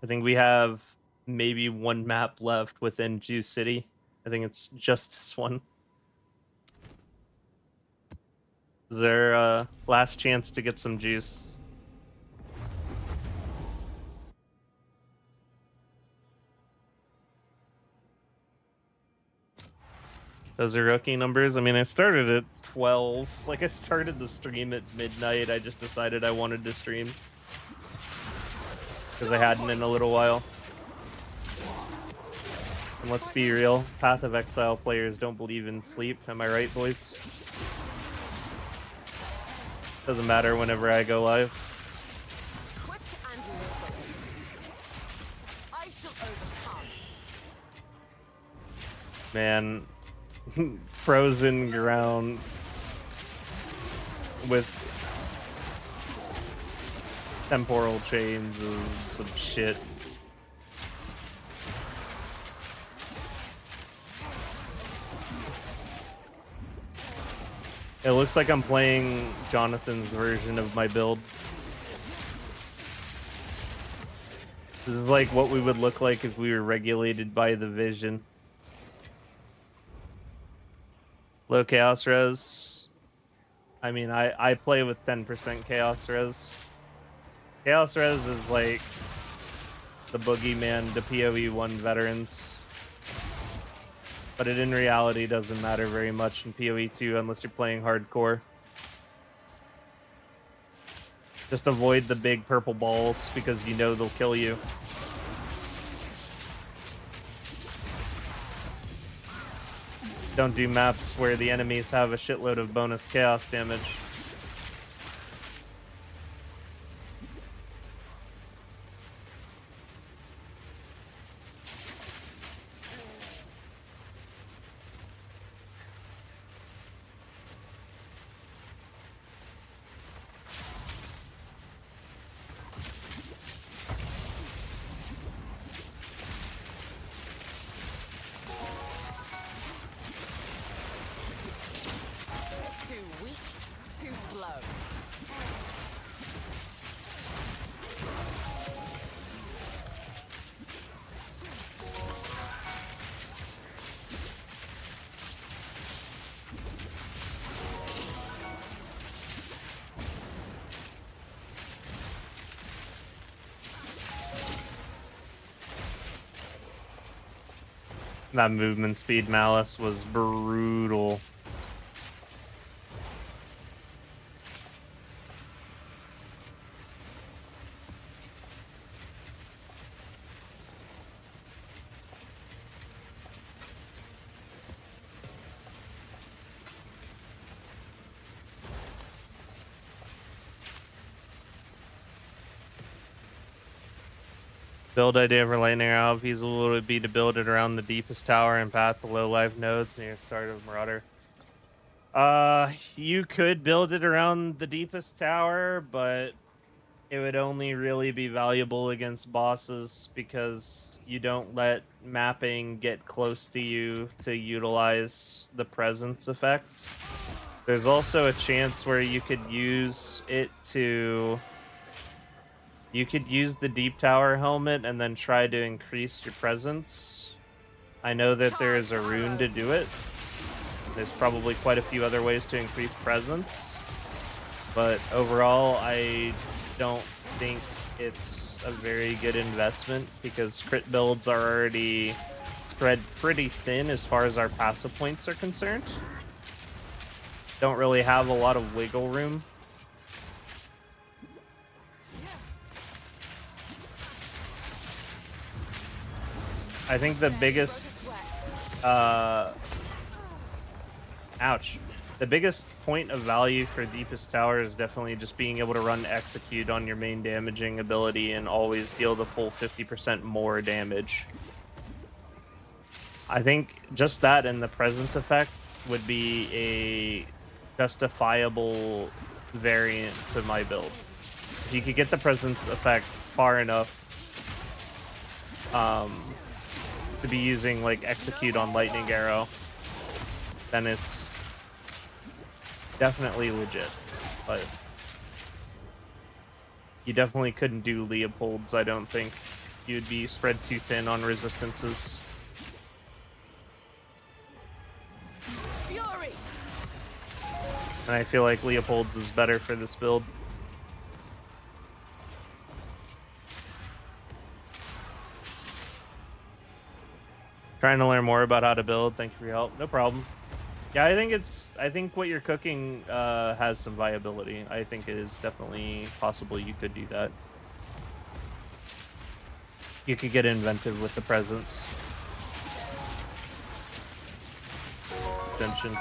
I think we have maybe one map left within Juice City. I think it's just this one. Is there a last chance to get some juice? Those are rookie numbers. I mean, I started at 12. Like, I started the stream at midnight. I just decided I wanted to stream. Because I hadn't in a little while. And let's be real, Path of Exile players don't believe in sleep. Am I right, boys? Doesn't matter whenever I go live. Quick and nimble. I shall overcome. Man, frozen ground with temporal chains is some shit. It looks like I'm playing Jonathan's version of my build. This is like what we would look like if we were regulated by the vision. Low chaos res. I mean, I play with 10% chaos res. Chaos res is like the boogeyman to PoE 1 veterans. But it in reality doesn't matter very much in PoE 2 unless you're playing hardcore. Just avoid the big purple balls because you know they'll kill you. Don't do maps where the enemies have a shitload of bonus chaos damage. That movement speed malice was brutal. Build idea for Lightning Arrow feasible would be to build it around the deepest tower and path the low life nodes near the start of Marauder. You could build it around the deepest tower, but it would only really be valuable against bosses because you don't let mapping get close to you to utilize the presence effect. There's also a chance where you could use it to... You could use the deep tower helmet and then try to increase your presence. I know that there is a rune to do it. There's probably quite a few other ways to increase presence. But overall, I don't think it's a very good investment because crit builds are already spread pretty thin as far as our passive points are concerned. Don't really have a lot of wiggle room. I think the biggest, ouch. The biggest point of value for Deepest Tower is definitely just being able to run Execute on your main damaging ability and always deal the full 50% more damage. I think just that and the presence effect would be a justifiable variant to my build. If you could get the presence effect far enough, to be using like Execute on Lightning Arrow, then it's definitely legit. But you definitely couldn't do Leopold's, I don't think. You'd be spread too thin on resistances. Fury. And I feel like Leopold's is better for this build. Trying to learn more about how to build. Thank you for your help. No problem. Yeah, I think what you're cooking has some viability. I think it is definitely possible you could do that. You could get inventive with the presence. Extension.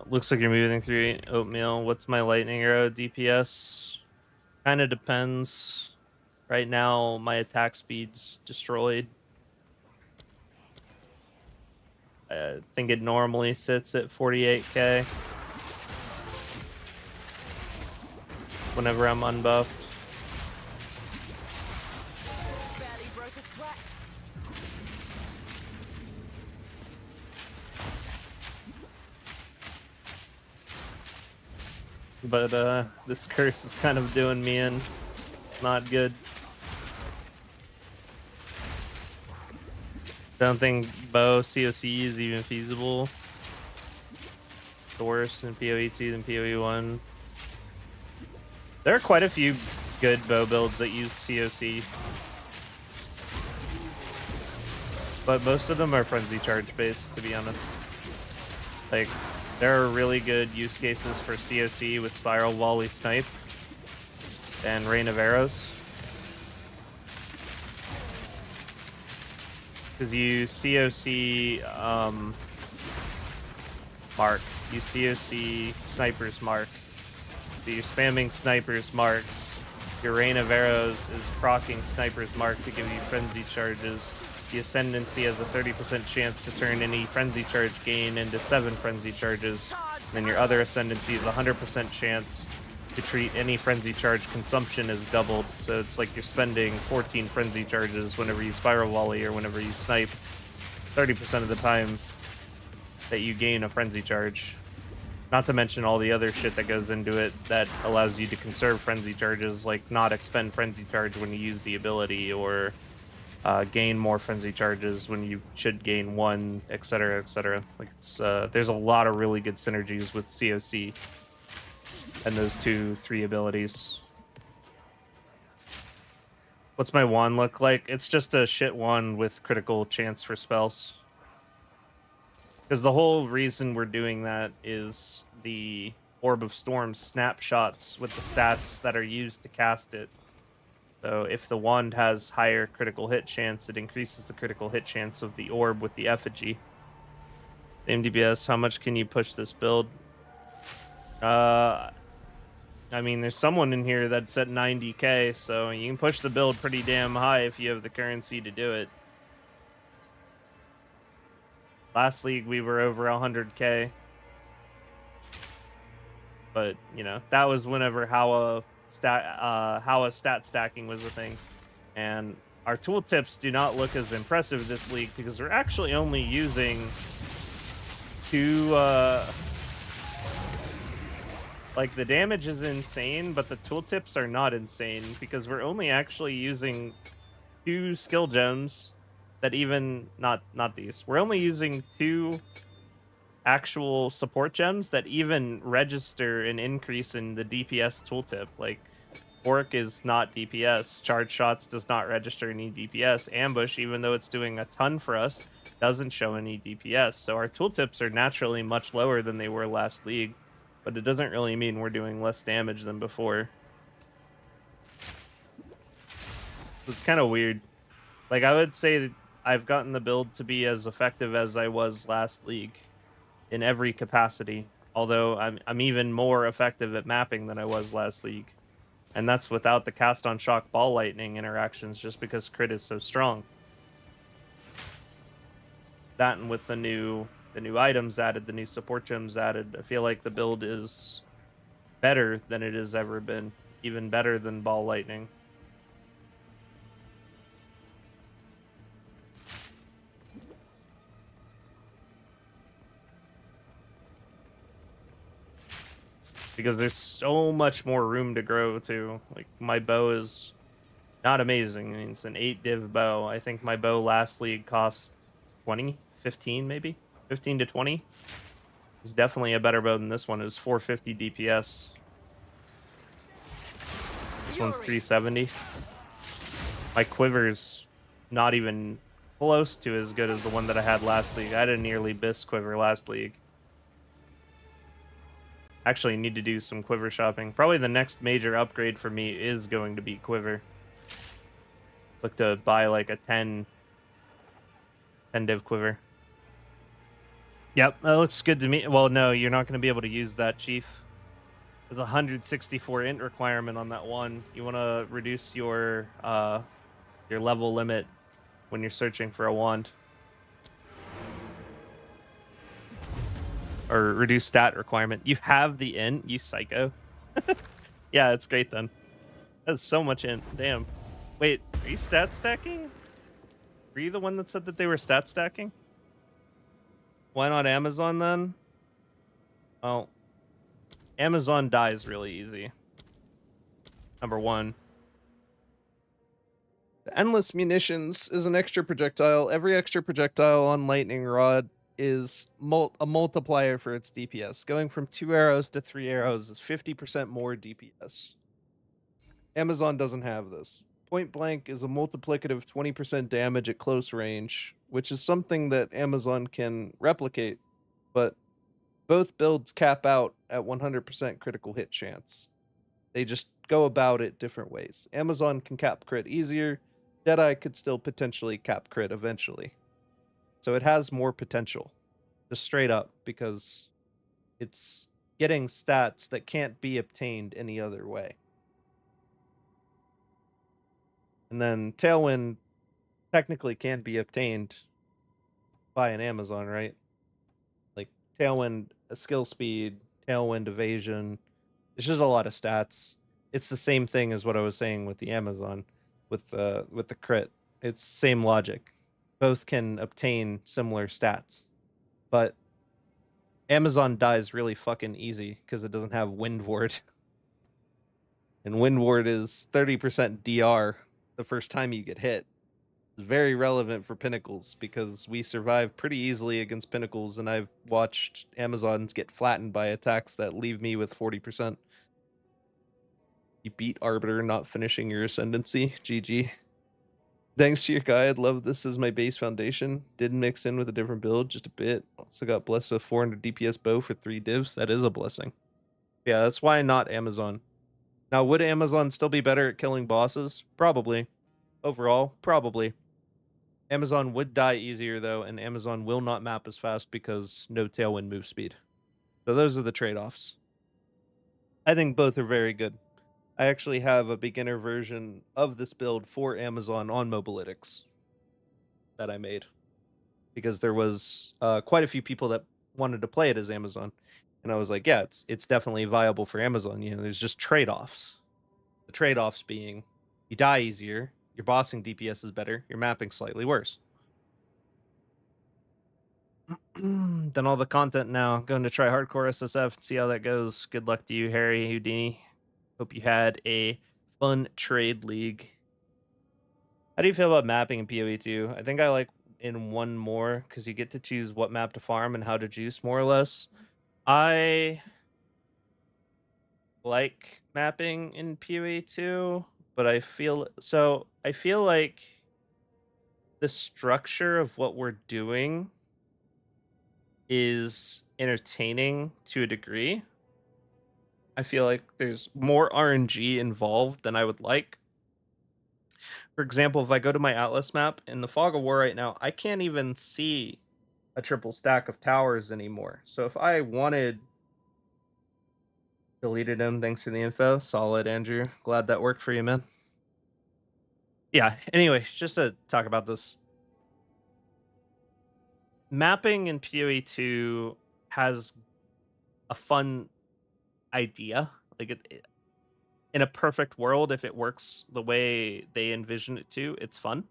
Looks like you're moving through oatmeal. What's my lightning arrow DPS? Kind of depends. Right now, my attack speed's destroyed. I think it normally sits at 48k. Whenever I'm unbuffed. Barely broke a sweat. But this curse is kind of doing me in. Not good. Don't think bow COC is even feasible. It's worse in PoE2 than PoE1. There are quite a few good bow builds that use COC. But most of them are frenzy charge based, to be honest. Like, there are really good use cases for COC with Spiral Volley Snipe and Rain of Arrows. Because you COC mark. You COC Sniper's Mark. So you're spamming Sniper's Marks. Your Rain of Arrows is proccing Sniper's Mark to give you Frenzy Charges. The Ascendancy has a 30% chance to turn any Frenzy Charge gain into 7 Frenzy Charges. And then your other Ascendancy is a 100% chance to treat any Frenzy Charge consumption as doubled. So it's like you're spending 14 Frenzy Charges whenever you Spiral Volley or whenever you Snipe. 30% of the time, that you gain a frenzy charge. Not to mention all the other shit that goes into it that allows you to conserve frenzy charges, like not expend frenzy charge when you use the ability, or gain more frenzy charges when you should gain one, etc., etc. Like it's there's a lot of really good synergies with COC and those 2-3 abilities. What's my wand look like? It's just a shit wand with critical chance for spells. Because the whole reason we're doing that is the Orb of Storm snapshots with the stats that are used to cast it. So if the wand has higher critical hit chance, it increases the critical hit chance of the orb with the effigy. Same DPS, how much can you push this build? I mean, there's someone in here that's at 90k, so you can push the build pretty damn high if you have the currency to do it. Last league, we were over 100k. But, you know, that was whenever Rhoa stat stacking was a thing. And our tooltips do not look as impressive this league because we're actually only using 2... like, the damage is insane, but the tooltips are not insane because we're only actually using 2 skill gems that even... Not these. We're only using 2 actual support gems that even register an increase in the DPS tooltip. Like, Orc is not DPS. Charge Shots does not register any DPS. Ambush, even though it's doing a ton for us, doesn't show any DPS. So our tooltips are naturally much lower than they were last league, but it doesn't really mean we're doing less damage than before. It's kind of weird. Like, I would say that I've gotten the build to be as effective as I was last league in every capacity, although I'm even more effective at mapping than I was last league. And that's without the cast on shock ball lightning interactions, just because crit is so strong. That, and with the new items added, the new support gems added, I feel like the build is better than it has ever been, even better than ball lightning. Because there's so much more room to grow too. Like, my bow is not amazing. I mean, it's an 8 div bow. I think my bow last league cost 20, 15 maybe, 15 to 20. It's definitely a better bow than this one. It was 450 DPS. This one's 370. My quiver's not even close to as good as the one that I had last league. I had a nearly Bis quiver last league. Actually need to do some quiver shopping. Probably the next major upgrade for me is going to be quiver. Look to buy like a 10 div quiver. Yep, that looks good to me. Well, no, you're not going to be able to use that, Chief. There's a 164 int requirement on that one. You want to reduce your level limit when you're searching for a wand. Or reduce stat requirement. You have the int, you psycho. Yeah, it's great then. That's so much int. Damn. Wait, are you stat stacking? Were you the one that said that they were stat stacking? Why not Amazon then? Well, Amazon dies really easy. Number 1. The endless munitions is an extra projectile. Every extra projectile on Lightning Rod is a multiplier for its DPS. Going from 2 arrows to 3 arrows is 50% more DPS. Amazon doesn't have this. Point blank is a multiplicative 20% damage at close range, which is something that Amazon can replicate, but both builds cap out at 100% critical hit chance. They just go about it different ways. Amazon can cap crit easier. Deadeye could still potentially cap crit eventually. So it has more potential, just straight up, because it's getting stats that can't be obtained any other way. And then Tailwind technically can be obtained by an Amazon, right? Like Tailwind, skill speed, Tailwind evasion. It's just a lot of stats. It's the same thing as what I was saying with the Amazon, with the crit. It's same logic. Both can obtain similar stats, but Amazon dies really fucking easy because it doesn't have Wind Ward. And Wind Ward is 30% DR the first time you get hit. It's very relevant for Pinnacles because we survive pretty easily against Pinnacles, and I've watched Amazons get flattened by attacks that leave me with 40%. You beat Arbiter not finishing your Ascendancy. GG. Thanks to your guide, love this as my base foundation. Did mix in with a different build just a bit. Also got blessed with 400 DPS bow for 3 divs. That is a blessing. Yeah, that's why not Amazon. Now, would Amazon still be better at killing bosses? Probably. Overall, probably. Amazon would die easier, though, and Amazon will not map as fast because no tailwind move speed. So those are the trade-offs. I think both are very good. I actually have a beginner version of this build for Amazon on Mobalytics that I made because there was quite a few people that wanted to play it as Amazon. And I was like, yeah, it's definitely viable for Amazon. You know, there's just trade-offs. The trade-offs being you die easier, your bossing DPS is better, your mapping slightly worse. Done all the content now. Going to try hardcore SSF and see how that goes. Good luck to you, Harry Houdini. Hope you had a fun trade league. How do you feel about mapping in PoE 2? I think I like in one more because you get to choose what map to farm and how to juice more or less. I like mapping in PoE 2, but I feel like the structure of what we're doing is entertaining to a degree. I feel like there's more RNG involved than I would like. For example, if I go to my Atlas map in the Fog of War right now, I can't even see a triple stack of towers anymore. So if I wanted... Deleted him, thanks for the info. Solid, Andrew. Glad that worked for you, man. Yeah, anyways, just to talk about this. Mapping in PoE 2 has a fun idea. Like in a perfect world, if it works the way they envision it to, it's fun.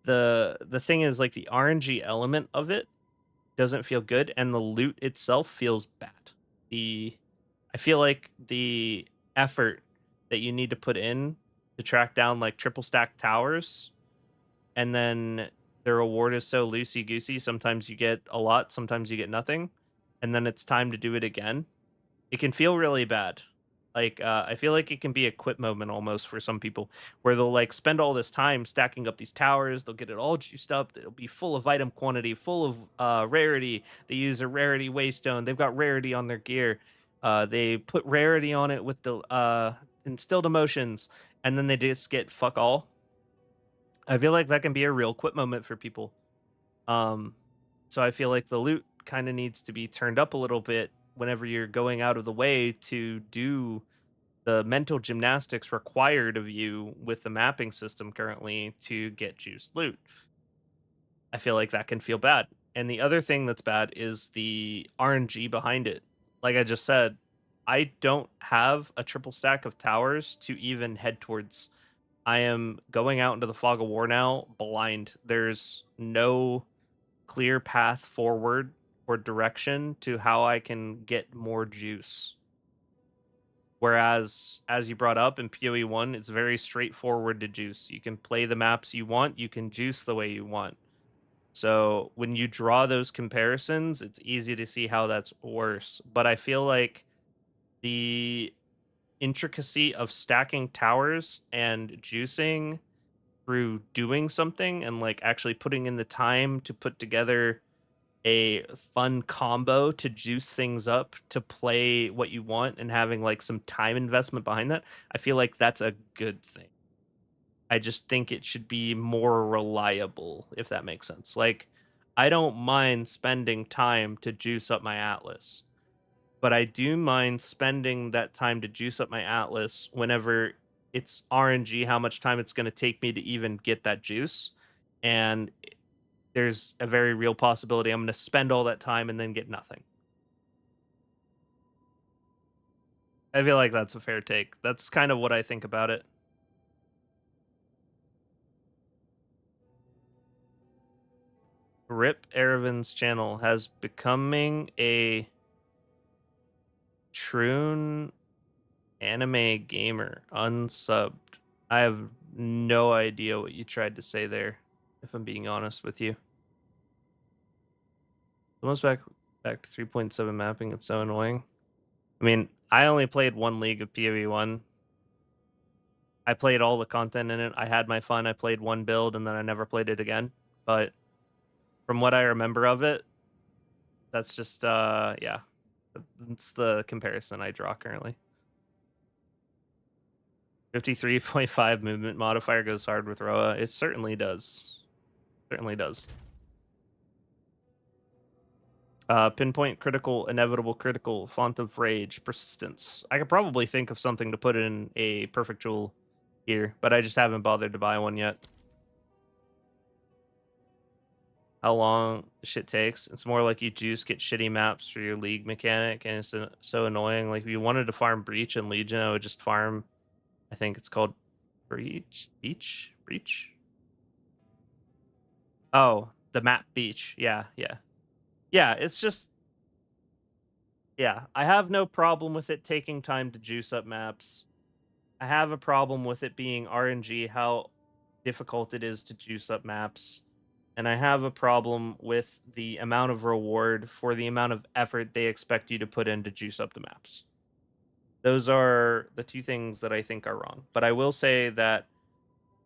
The thing is, like, the RNG element of it doesn't feel good, and the loot itself feels bad. I feel like the effort that you need to put in to track down like triple stack towers, and then the reward is so loosey goosey. Sometimes you get a lot, sometimes you get nothing, and then it's time to do it again. It can feel really bad. Like, I feel like it can be a quit moment almost for some people, where they'll like spend all this time stacking up these towers. They'll get it all juiced up. It'll be full of item quantity, full of rarity. They use a rarity waystone. They've got rarity on their gear. They put rarity on it with the instilled emotions, and then they just get fuck all. I feel like that can be a real quit moment for people. So I feel like the loot kind of needs to be turned up a little bit whenever you're going out of the way to do the mental gymnastics required of you with the mapping system currently to get juiced loot. I feel like that can feel bad. And the other thing that's bad is the RNG behind it. Like I just said, I don't have a triple stack of towers to even head towards. I am going out into the Fog of War now blind. There's no clear path forward or direction to how I can get more juice. Whereas, as you brought up in PoE 1, it's very straightforward to juice. You can play the maps you want, you can juice the way you want. So when you draw those comparisons, it's easy to see how that's worse. But I feel like the intricacy of stacking towers and juicing through doing something and like actually putting in the time to put together a fun combo to juice things up to play what you want and having like some time investment behind that, I feel like that's a good thing. I just think it should be more reliable, if that makes sense. Like, I don't mind spending time to juice up my Atlas, but I do mind spending that time to juice up my Atlas whenever it's RNG, how much time it's going to take me to even get that juice. And there's a very real possibility I'm going to spend all that time and then get nothing. I feel like that's a fair take. That's kind of what I think about it. Rip Eravin's channel has becoming a Troon anime gamer unsubbed. I have no idea what you tried to say there, if I'm being honest with you. Almost back to 3.7 mapping. It's so annoying. I mean, I only played one league of PoE 1. I played all the content in it. I had my fun. I played one build, and then I never played it again. But from what I remember of it, that's just, yeah. That's the comparison I draw currently. 53.5 movement modifier goes hard with Rhoa. It certainly does. Certainly does. Pinpoint, critical, inevitable, critical, font of rage, persistence. I could probably think of something to put in a perfect jewel here, but I just haven't bothered to buy one yet. How long shit takes? It's more like you just get shitty maps for your league mechanic, and it's so annoying. Like if you wanted to farm Breach and Legion, I would just farm, I think it's called Breach? Breach? Oh, the map Beach. Yeah. Yeah, it's just... Yeah, I have no problem with it taking time to juice up maps. I have a problem with it being RNG, how difficult it is to juice up maps. And I have a problem with the amount of reward for the amount of effort they expect you to put in to juice up the maps. Those are the two things that I think are wrong. But I will say that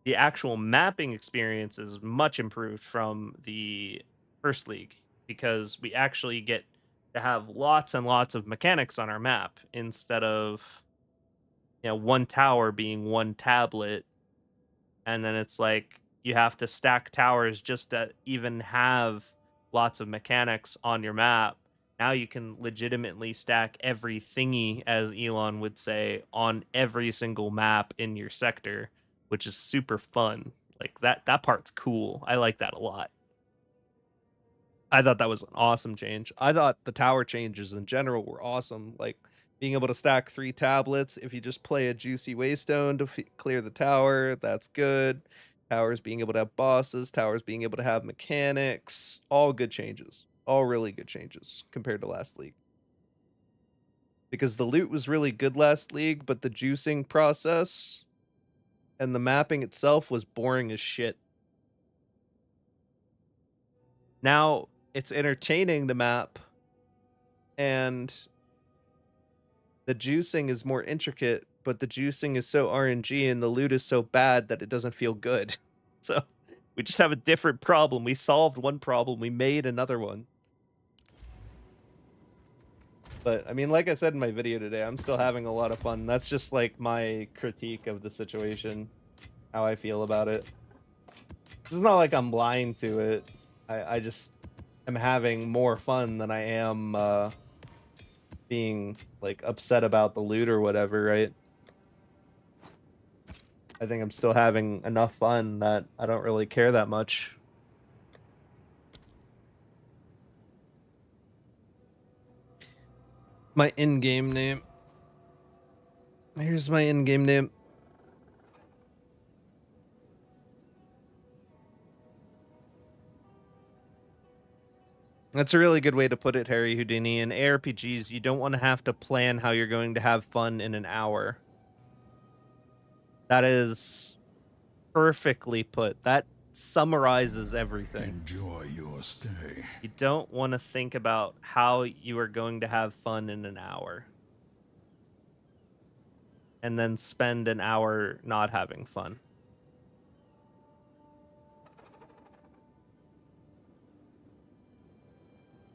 the actual mapping experience is much improved from the first league, because we actually get to have lots and lots of mechanics on our map instead of, you know, one tower being one tablet, and then it's like you have to stack towers just to even have lots of mechanics on your map. Now you can legitimately stack every thingy, as Elon would say, on every single map in your sector, which is super fun. Like that part's cool. I like that a lot. I thought that was an awesome change. I thought the tower changes in general were awesome. Like being able to stack 3 tablets. If you just play a juicy waystone to clear the tower, that's good. Towers being able to have bosses, towers being able to have mechanics, all good changes. All really good changes compared to last league. Because the loot was really good last league, but the juicing process and the mapping itself was boring as shit. Now it's entertaining to map, and the juicing is more intricate, but the juicing is so RNG and the loot is so bad that it doesn't feel good. So we just have a different problem. We solved one problem, we made another one. But I mean, like I said in my video today, I'm still having a lot of fun. That's just like my critique of the situation, how I feel about it. It's not like I'm blind to it. I just am having more fun than I am being like upset about the loot or whatever, right? I think I'm still having enough fun that I don't really care that much. My in-game name. Here's my in-game name. That's a really good way to put it, Harry Houdini. In ARPGs, you don't want to have to plan how you're going to have fun in an hour. That is perfectly put. That summarizes everything. Enjoy your stay. You don't want to think about how you are going to have fun in an hour and then spend an hour not having fun.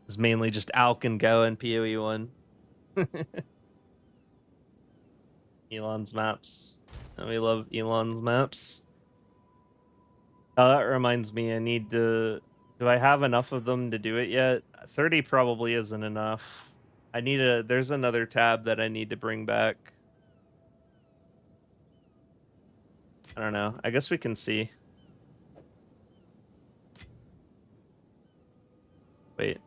It's mainly just Alk and Go and PoE 1. Elon's maps. And we love Elon's maps. Oh, that reminds me, I need to... Do I have enough of them to do it yet? 30 probably isn't enough. I need a... There's another tab that I need to bring back. I don't know. I guess we can see. Wait.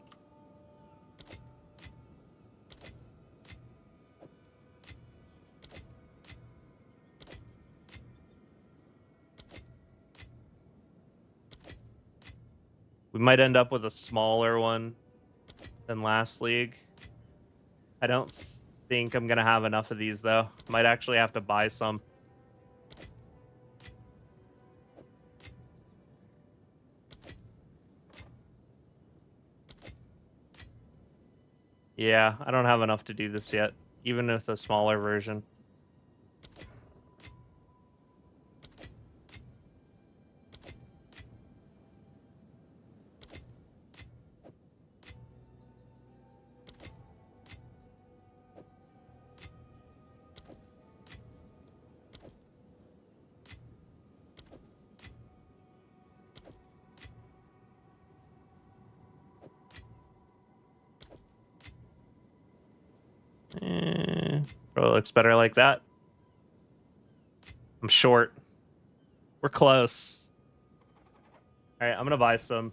We We might end up with a smaller one than last league. I don't think I'm gonna have enough of these though. Might actually have to buy some. Yeah, I don't have enough to do this yet, even with a smaller version. Probably looks better like that. I'm short. We're close. All right, I'm gonna buy some.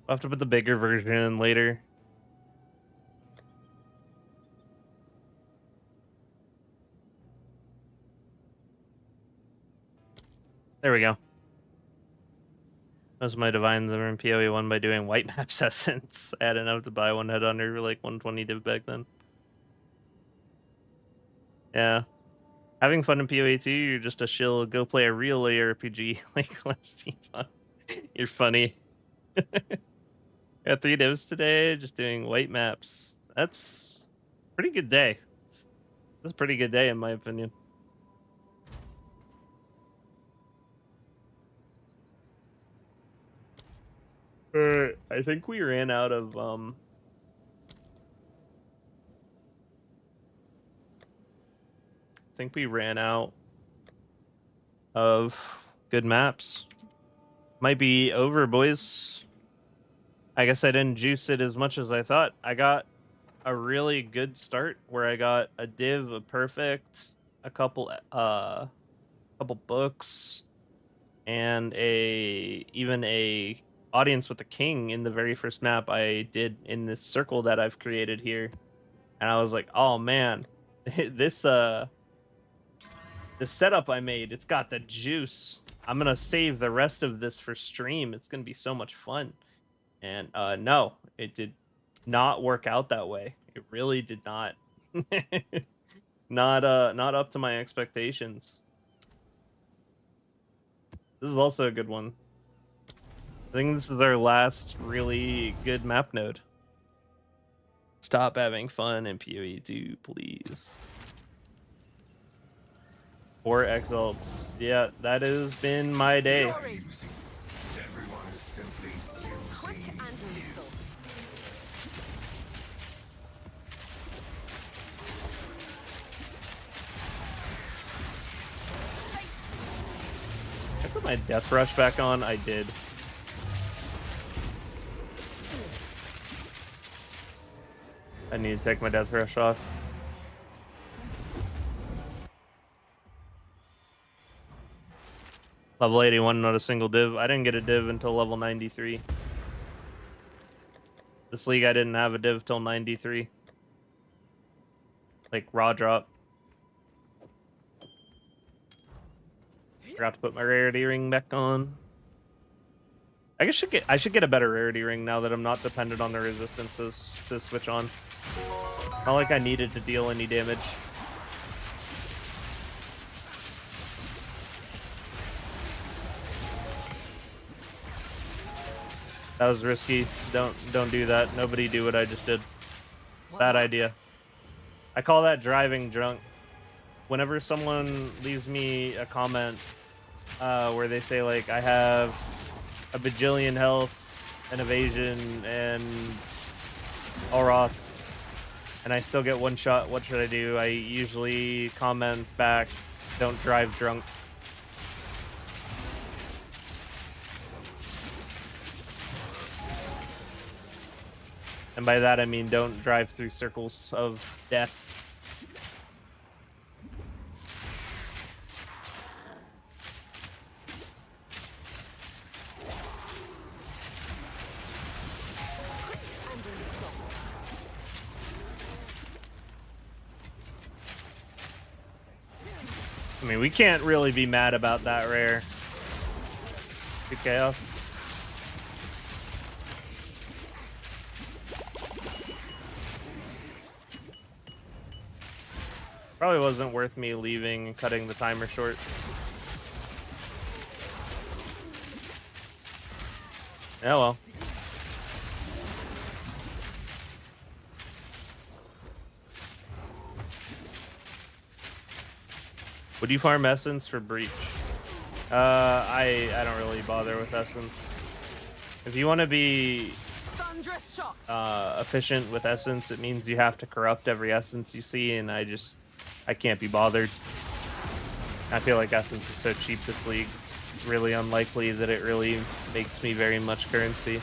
I'll have to put the bigger version in later. There we go. Most of my divines are in PoE 1 by doing white maps essence. I had enough to buy one head under like 120 div back then. Yeah. Having fun in PoE 2, you're just a shill. Go play a real ARPG like last team fun. You're funny. Got 3 divs today, just doing white maps. That's a pretty good day. That's a pretty good day in my opinion. I think we ran out of I think we ran out of good maps. Might be over, boys. I guess I didn't juice it as much as I thought. I got a really good start where I got a div, a perfect, a couple books, and even a audience with the king in the very first map I did in this circle that I've created here. And I was like, oh man, this setup I made, it's got the juice. I'm gonna save the rest of this for stream. It's gonna be so much fun. And no, it did not work out that way. It really did not. Not up to my expectations. This is also a good one. I think this is our last really good map node. Stop having fun in PoE 2, please. 4 exalts. Yeah, that has been my day. Fury. Quick and lethal. I put my death rush back on. I did. I need to take my death rush off. Level 81, not a single div. I didn't get a div until level 93. This league, I didn't have a div till 93. Like, raw drop. Forgot to put my rarity ring back on. I should get a better rarity ring now that I'm not dependent on the resistances to switch on. Not like I needed to deal any damage. That was risky. Don't do that. Nobody do what I just did. Bad idea. I call that driving drunk. Whenever someone leaves me a comment where they say like I have a bajillion health and evasion and Oroth and I still get one shot, what should I do? I usually comment back Don't drive drunk. And by that I mean don't drive through circles of death. I mean, we can't really be mad about that rare. Good chaos. Probably wasn't worth me leaving and cutting the timer short. Yeah, well. Would you farm essence for breach? I don't really bother with essence. If you want to be Thunderous shot. efficient with essence, it means you have to corrupt every essence you see, and I can't be bothered. I feel like essence is so cheap this league. It's really unlikely that it really makes me very much currency.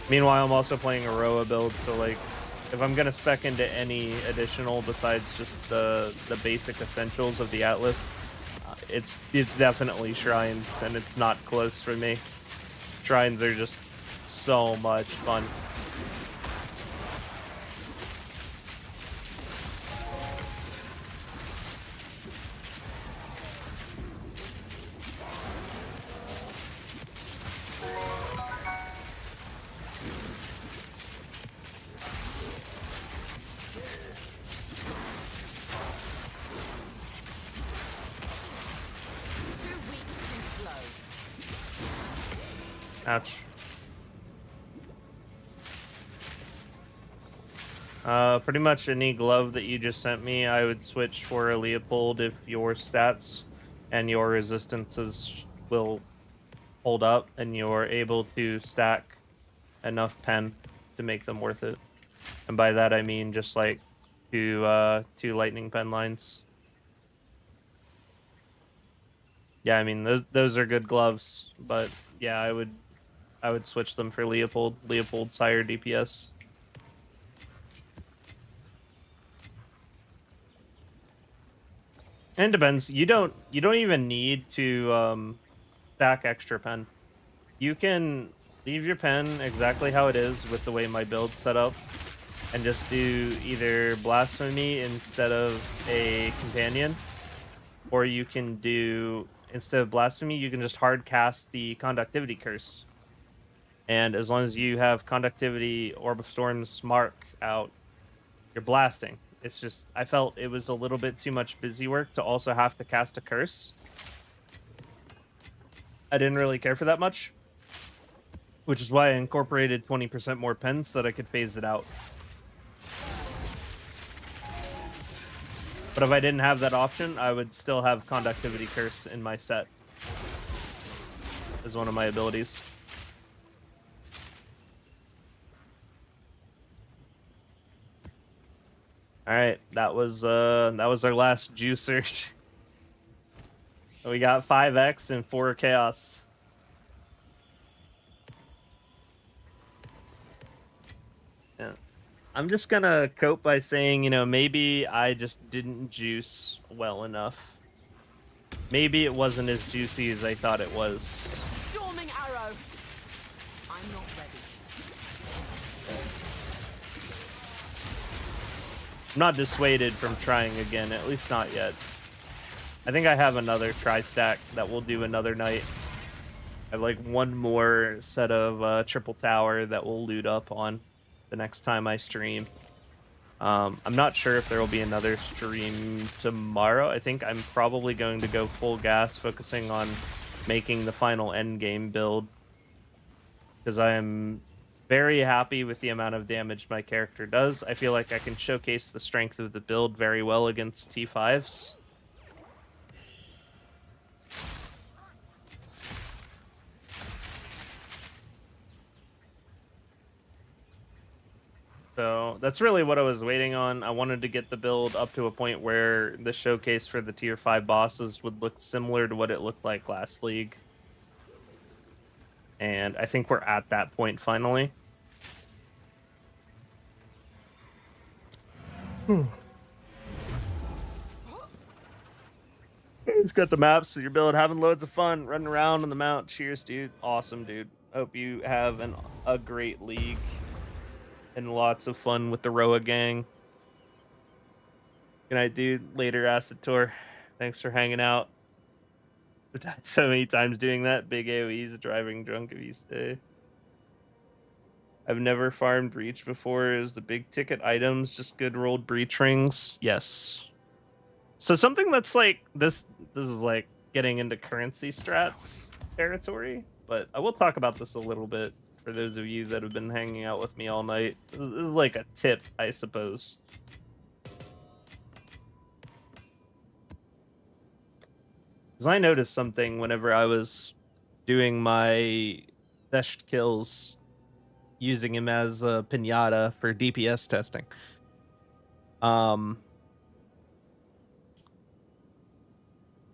Meanwhile, I'm also playing a Rhoa build, so like, if I'm gonna spec into any additional besides just the basic essentials of the Atlas, it's definitely shrines, and it's not close for me. Shrines are just so much fun. Ouch. Pretty much any glove that you just sent me, I would switch for a Leopold if your stats and your resistances will hold up and you're able to stack enough pen to make them worth it. And by that I mean just like two lightning pen lines. Yeah, I mean those are good gloves, but yeah, I would switch them for Leopold. Leopold's higher DPS. And it depends. You don't even need to stack extra pen. You can leave your pen exactly how it is with the way my build's set up, and just do either Blasphemy instead of a companion, or you can do, instead of Blasphemy, you can just hard cast the Conductivity Curse. And as long as you have Conductivity Orb of Storms mark out, you're blasting. It's just, I felt it was a little bit too much busy work to also have to cast a curse. I didn't really care for that much, which is why I incorporated 20% more pens so that I could phase it out. But if I didn't have that option, I would still have Conductivity Curse in my set as one of my abilities. All right, that was our last juicer. We got 5x and 4 chaos. Yeah. I'm just gonna cope by saying, you know, maybe I just didn't juice well enough. Maybe it wasn't as juicy as I thought it was. Storming arrow. I'm not ready. I'm not dissuaded from trying again, at least not yet. I think I have another tri-stack that we'll do another night. I have like one more set of triple tower that we'll loot up on the next time I stream. I'm not sure if there will be another stream tomorrow. I think I'm probably going to go full gas, focusing on making the final endgame build, because I am very happy with the amount of damage my character does. I feel like I can showcase the strength of the build very well against T5s. So that's really what I was waiting on. I wanted to get the build up to a point where the showcase for the tier 5 bosses would look similar to what it looked like last league. And I think we're at that point finally. Just got the maps for your build, having loads of fun running around on the mount. Cheers, dude. Awesome, dude. Hope you have a great league and lots of fun with the Rhoa gang. Good night, dude. Later, Acid Tour. Thanks for hanging out. I died so many times doing that. Big AoEs, driving drunk if you stay. I've never farmed breach before. Is the big ticket items just good rolled breach rings? Yes. So something that's like this is like getting into currency strats territory, but I will talk about this a little bit for those of you that have been hanging out with me all night. This is like a tip, I suppose. Because I noticed something whenever I was doing my dashed kills using him as a pinata for DPS testing.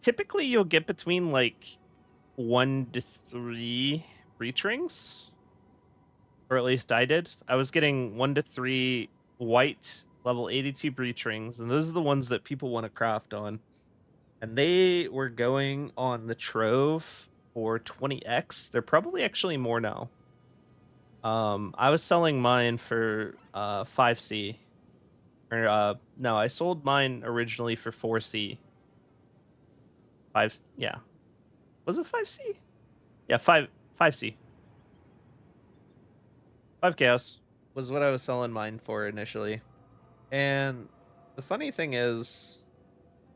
Typically you'll get between like 1 to 3 breach rings, or at least I did. I was getting 1 to 3 white level 82 breach rings, and those are the ones that people want to craft on. And they were going on the Trove for 20x. They're probably actually more now. I was selling mine for 5C. Or no, I sold mine originally for 4C. 5, yeah. Was it 5C? Yeah, 5C. 5 chaos was what I was selling mine for initially. And the funny thing is,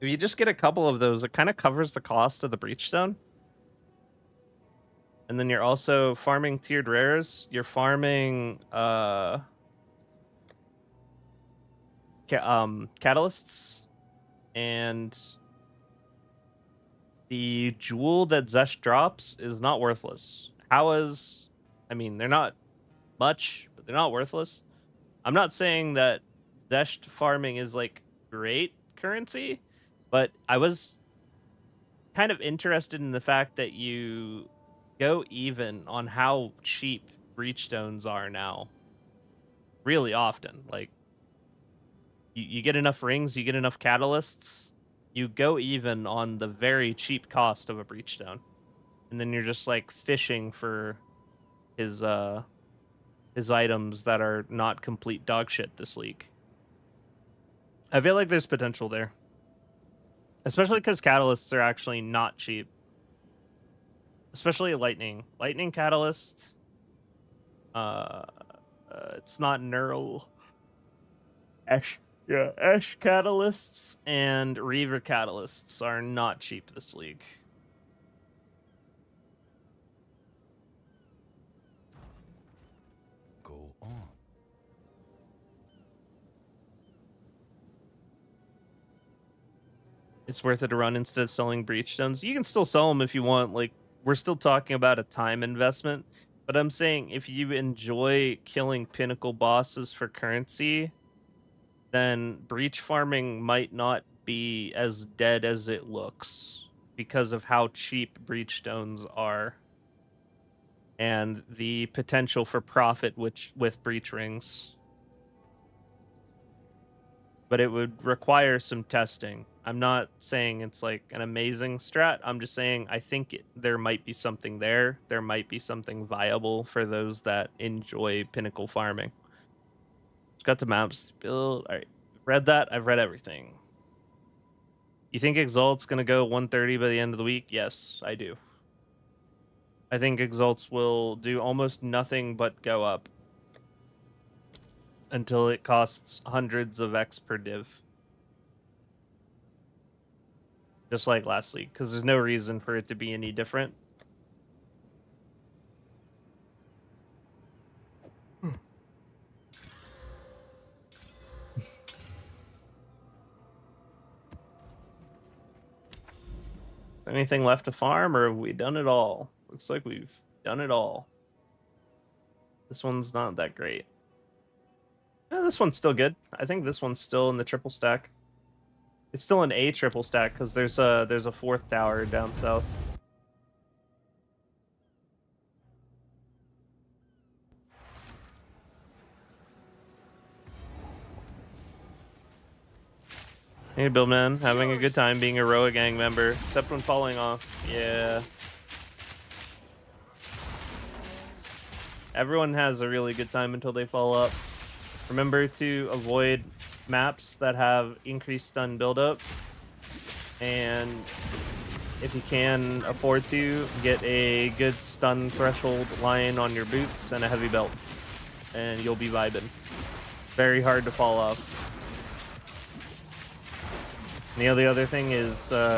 if you just get a couple of those, it kind of covers the cost of the breach stone. And then you're also farming tiered rares. You're farming catalysts, and the jewel that Zesh drops is not worthless. I mean, they're not much, but they're not worthless. I'm not saying that Zesh farming is like great currency, but I was kind of interested in the fact that you go even on how cheap breach stones are now. Really often. Like, you get enough rings, you get enough catalysts, you go even on the very cheap cost of a breach stone. And then you're just like fishing for his items that are not complete dog shit this league. I feel like there's potential there. Especially because catalysts are actually not cheap. Especially lightning. Lightning catalyst. It's not neural. Ash. Yeah, Ash catalysts and Reaver catalysts are not cheap this league. Go on. It's worth it to run instead of selling breach stones. You can still sell them if you want. Like, we're still talking about a time investment, but I'm saying if you enjoy killing Pinnacle bosses for currency, then breach farming might not be as dead as it looks because of how cheap breach stones are and the potential for profit with breach rings. But it would require some testing. I'm not saying it's like an amazing strat. I'm just saying I think there might be something there. There might be something viable for those that enjoy Pinnacle farming. Just got the maps to build. All right, read that. I've read everything. You think Exalt's going to go 130 by the end of the week? Yes, I do. I think Exalts will do almost nothing but go up until it costs hundreds of X per div. Just like last league, because there's no reason for it to be any different. Anything left to farm, or have we done it all? Looks like we've done it all. This one's not that great. This one's still good. I think this one's still in the triple stack. It's still an A triple stack because there's a fourth tower down south. Hey, Billman, having a good time being a Rhoa gang member, except when falling off. Yeah. Everyone has a really good time until they fall up. Remember to avoid maps that have increased stun buildup. And if you can afford to, get a good stun threshold line on your boots and a heavy belt. And you'll be vibing. Very hard to fall off. And the other thing is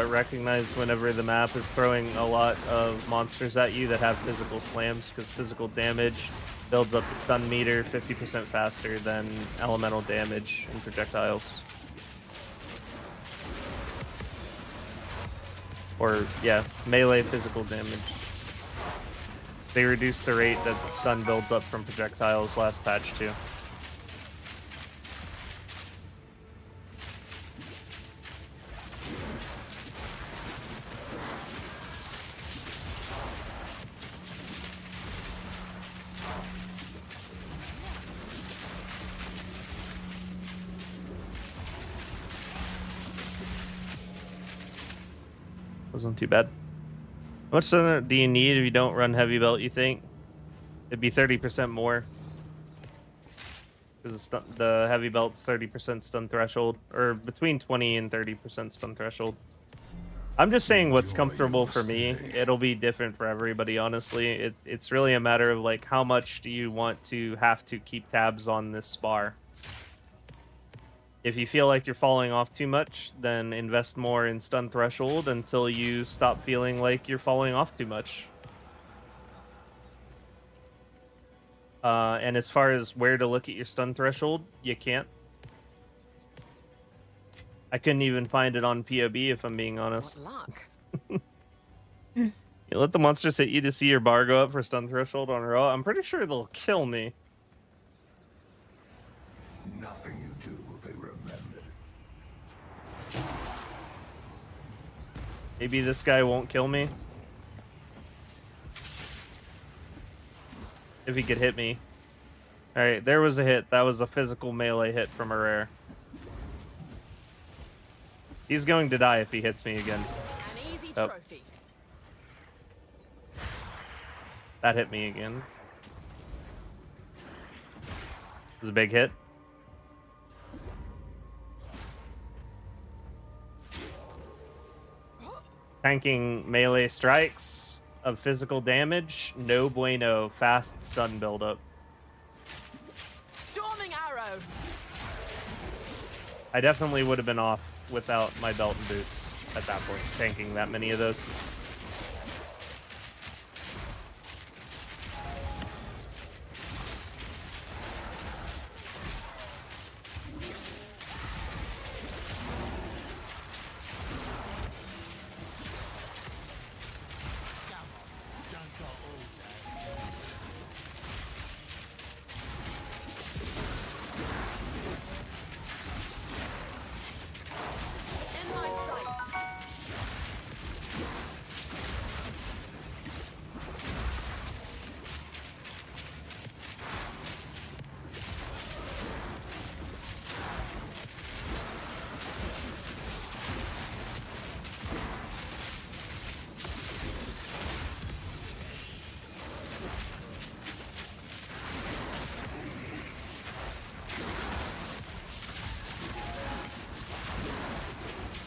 recognize whenever the map is throwing a lot of monsters at you that have physical slams, because physical damage builds up the stun meter 50% faster than elemental damage and projectiles. Or, yeah, melee physical damage. They reduced the rate that the stun builds up from projectiles last patch too. Wasn't too bad. How much stun do you need if you don't run heavy belt, you think? It'd be 30% more. Because the heavy belt's 30% stun threshold. Or between 20 and 30% stun threshold. I'm just saying what's comfortable for me. It'll be different for everybody, honestly. It's really a matter of, like, how much do you want to have to keep tabs on this spar? If you feel like you're falling off too much, then invest more in stun threshold until you stop feeling like you're falling off too much. And as far as where to look at your stun threshold, you can't. I couldn't even find it on POB, if I'm being honest. What luck. You let the monsters hit you to see your bar go up for stun threshold on Rhoa. I'm pretty sure they'll kill me. Nothing you do will be remembered. Maybe this guy won't kill me. If he could hit me. Alright, there was a hit. That was a physical melee hit from a rare. He's going to die if he hits me again. An easy Oh. trophy. That hit me again. It was a big hit. Tanking melee strikes of physical damage, no bueno. Fast stun buildup. Storming arrow. I definitely would have been off without my belt and boots at that point, tanking that many of those. In my sights.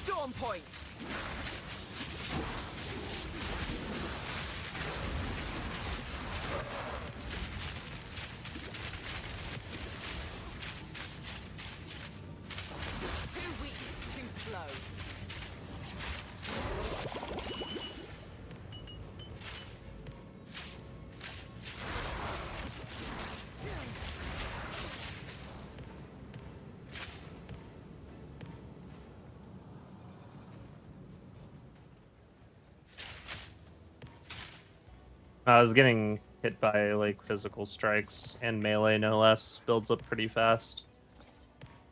Storm point. Too weak, too slow. I was getting hit by like physical strikes and melee, no less. Builds up pretty fast.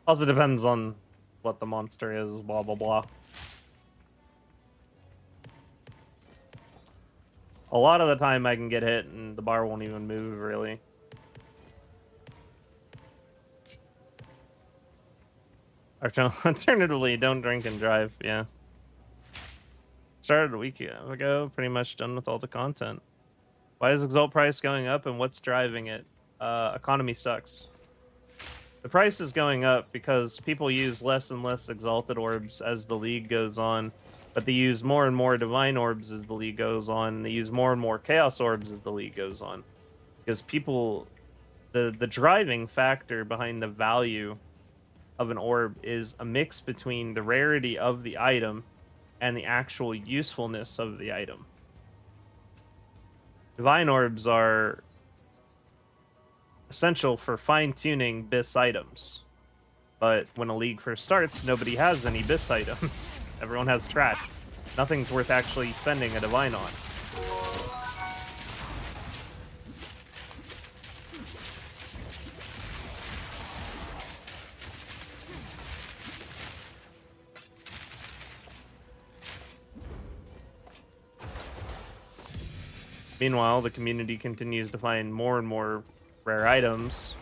Also depends on what the monster is, blah blah blah. A lot of the time I can get hit and the bar won't even move, really. Alternatively, don't drink and drive, yeah. Started a week ago, pretty much done with all the content. Why is Exalt price going up and what's driving it? Economy sucks. The price is going up because people use less and less Exalted Orbs as the league goes on, but they use more and more Divine Orbs as the league goes on, and they use more and more Chaos Orbs as the league goes on. Because people, the driving factor behind the value of an orb is a mix between the rarity of the item and the actual usefulness of the item. Divine Orbs are essential for fine-tuning BIS items. But when a league first starts, nobody has any BIS items. Everyone has trash. Nothing's worth actually spending a Divine on. Meanwhile, the community continues to find more and more rare items.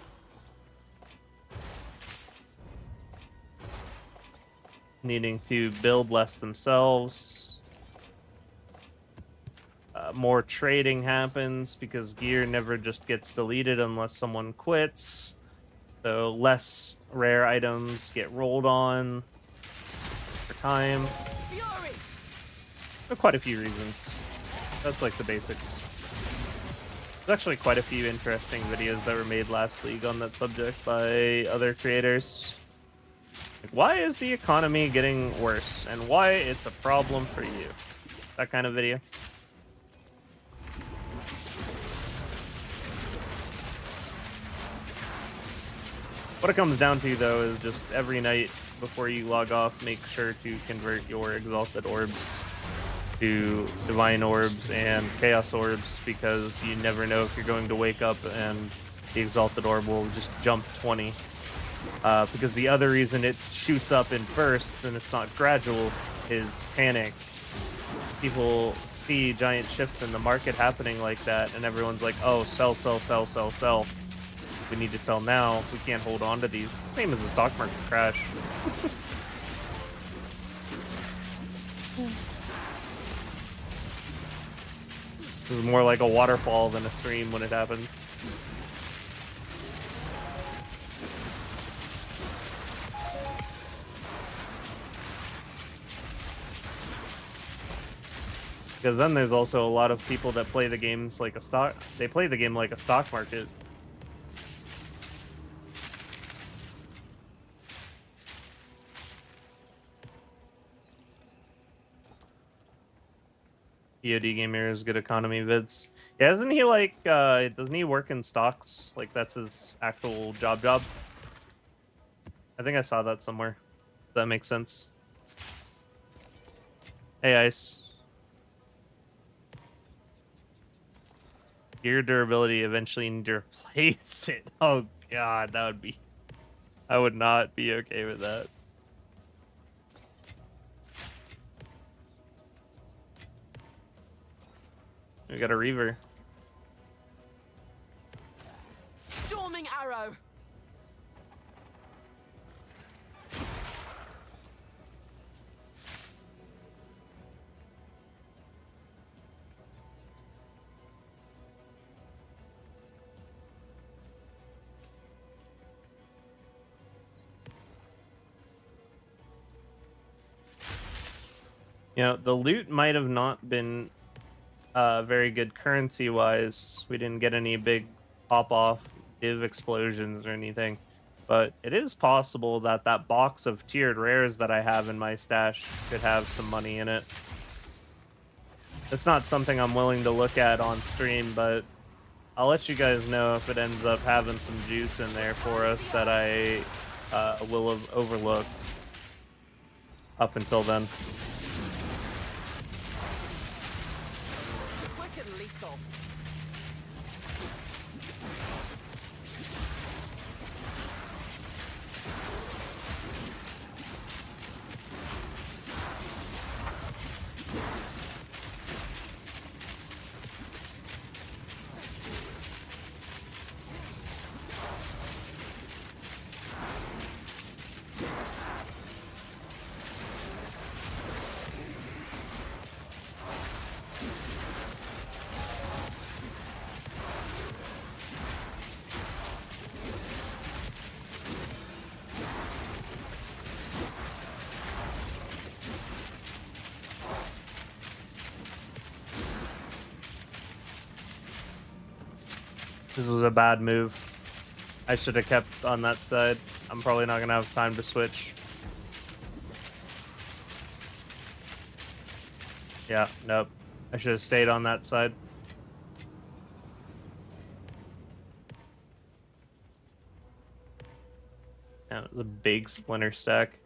Needing to build less themselves. More trading happens because gear never just gets deleted unless someone quits. So less rare items get rolled on for time. Fury! For quite a few reasons. That's like the basics. There's actually quite a few interesting videos that were made last league on that subject by other creators. Like, why is the economy getting worse and why it's a problem for you? That kind of video. What it comes down to, though, is just every night before you log off, make sure to convert your Exalted Orbs to Divine Orbs and Chaos Orbs, because you never know if you're going to wake up and the Exalted Orb will just jump 20. Because the other reason it shoots up in bursts and it's not gradual is panic. People see giant shifts in the market happening like that, and everyone's like, oh, sell, sell, sell, sell, sell. We need to sell now. We can't hold on to these. Same as the stock market crash. This is more like a waterfall than a stream when it happens. Because then there's also a lot of people that play the games like a stock. They play the game like a stock market. POD gamer is good economy vids. Yeah, isn't he like, doesn't he work in stocks? Like, that's his actual job? I think I saw that somewhere. That makes sense. Hey, Ice. Gear durability eventually need to replace it. Oh, God, that would be... I would not be okay with that. We got a Reaver. Storming Arrow! You know, the loot might have not been very good currency-wise. We didn't get any big pop-off div explosions or anything. But it is possible that that box of tiered rares that I have in my stash could have some money in it. It's not something I'm willing to look at on stream, but I'll let you guys know if it ends up having some juice in there for us that I will have overlooked up until then. Quick and lethal. This was a bad move. I should have kept on that side. I'm probably not gonna have time to switch. Yeah, nope. I should have stayed on that side. Yeah, it was a big splinter stack.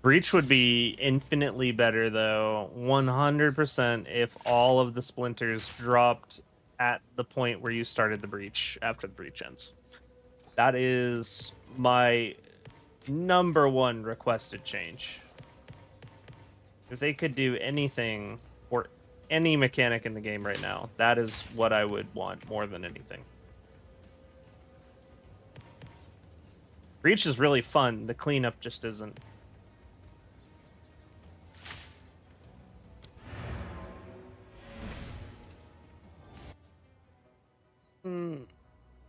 Breach would be infinitely better, though, 100% if all of the splinters dropped at the point where you started the breach after the breach ends. That is my #1 requested change. If they could do anything or any mechanic in the game right now, that is what I would want more than anything. Breach is really fun. The cleanup just isn't.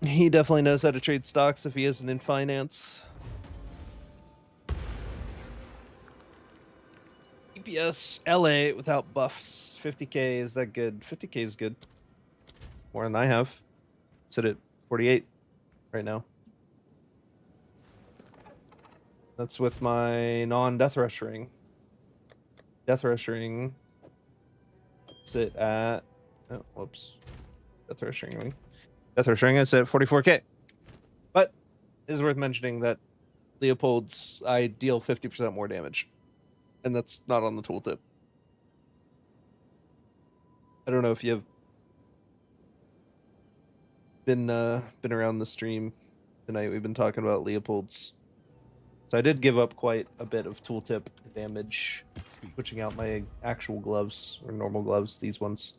He definitely knows how to trade stocks if he isn't in finance. EPS LA without buffs. 50k, is that good? 50k is good. More than I have. Sit at 48 right now. That's with my non-Death Rush ring. Death Rush ring. Sit at... Oh, whoops. Death Rush ring. Death Rush ring is at 44k. But it is worth mentioning that Leopold's, I deal 50% more damage. And that's not on the tooltip. I don't know if you've been around the stream tonight. We've been talking about Leopold's. So I did give up quite a bit of tooltip damage, switching out my actual gloves, or normal gloves, these ones.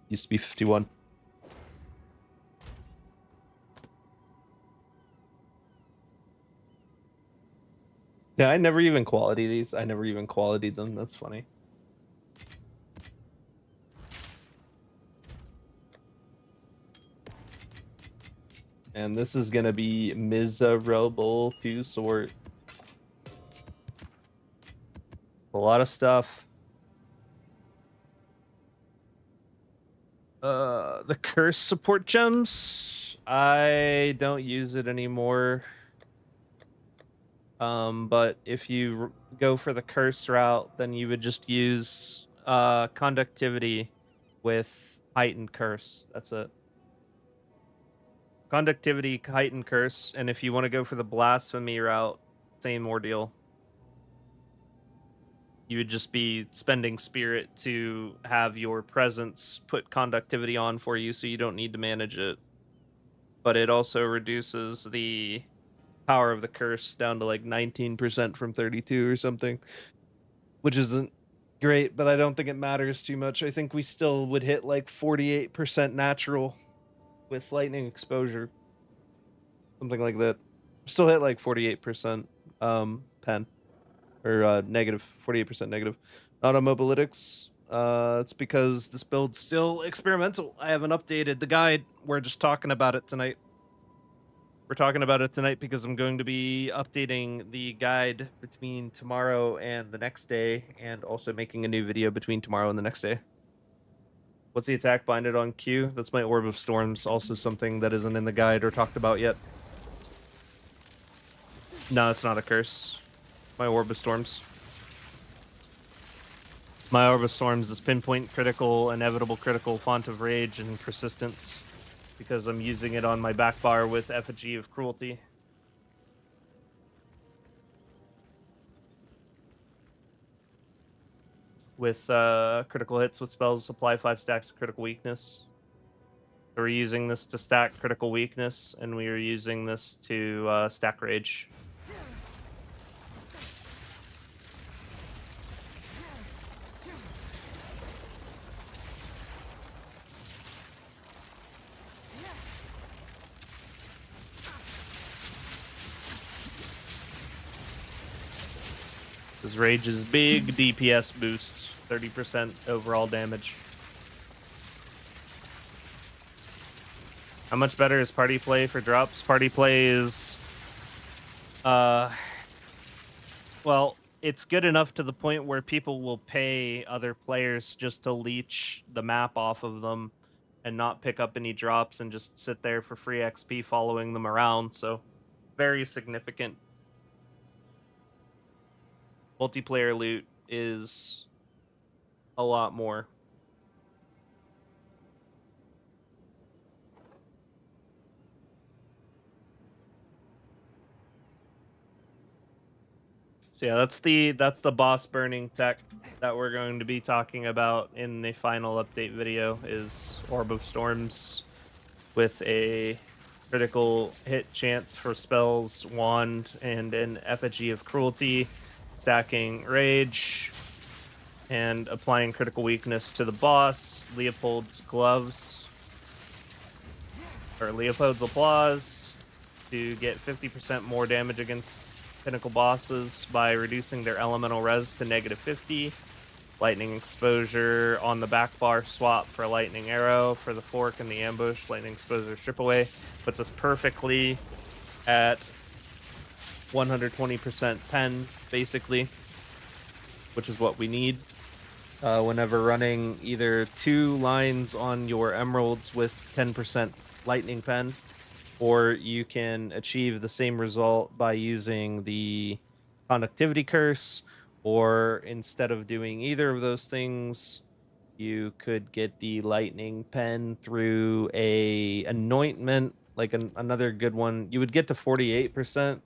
Used to be 51. Yeah, I never even quality these. I never even qualityed them. That's funny. And this is gonna be miserable to sort. A lot of stuff. The curse support gems. I don't use it anymore. But if you go for the curse route, then you would just use conductivity with heightened curse. That's it. Conductivity, heightened curse, and if you want to go for the blasphemy route, same ordeal. You would just be spending spirit to have your presence put conductivity on for you, so you don't need to manage it. But it also reduces the power of the curse down to like 19% from 32 or something, which isn't great, but I don't think it matters too much. I think we still would hit like 48% natural with lightning exposure, something like that. Still hit like 48% pen, or negative 48% negative. Not on mobilytics. It's because this build's still experimental. I haven't updated the guide. We're just talking about it tonight. We're talking about it tonight because I'm going to be updating the guide between tomorrow and the next day, and also making a new video between tomorrow and the next day. What's the attack binded on Q? That's my Orb of Storms, also something that isn't in the guide or talked about yet. No, it's not a curse. My Orb of Storms. My Orb of Storms is pinpoint critical, inevitable critical, font of rage, and persistence, because I'm using it on my back bar with Effigy of Cruelty. With critical hits with spells, apply 5 stacks of critical weakness. So we're using this to stack critical weakness, and we are using this to stack rage. This rage is big DPS boost, 30% overall damage. How much better is party play for drops? Party play is, well, it's good enough to the point where people will pay other players just to leech the map off of them and not pick up any drops and just sit there for free XP following them around. So very significant. Multiplayer loot is a lot more. So yeah, that's the boss burning tech that we're going to be talking about in the final update video is Orb of Storms with a critical hit chance for spells, wand, and an effigy of cruelty, stacking rage, and applying critical weakness to the boss, Leopold's gloves, or Leopold's applause, to get 50% more damage against Pinnacle bosses by reducing their elemental res to -50. Lightning exposure on the back bar swap for lightning arrow for the fork and the ambush. Lightning exposure strip away puts us perfectly at 120% pen, basically, which is what we need. Whenever running either 2 lines on your emeralds with 10% lightning pen, or you can achieve the same result by using the conductivity curse, or instead of doing either of those things, you could get the lightning pen through a anointment, like another good one. You would get to 48%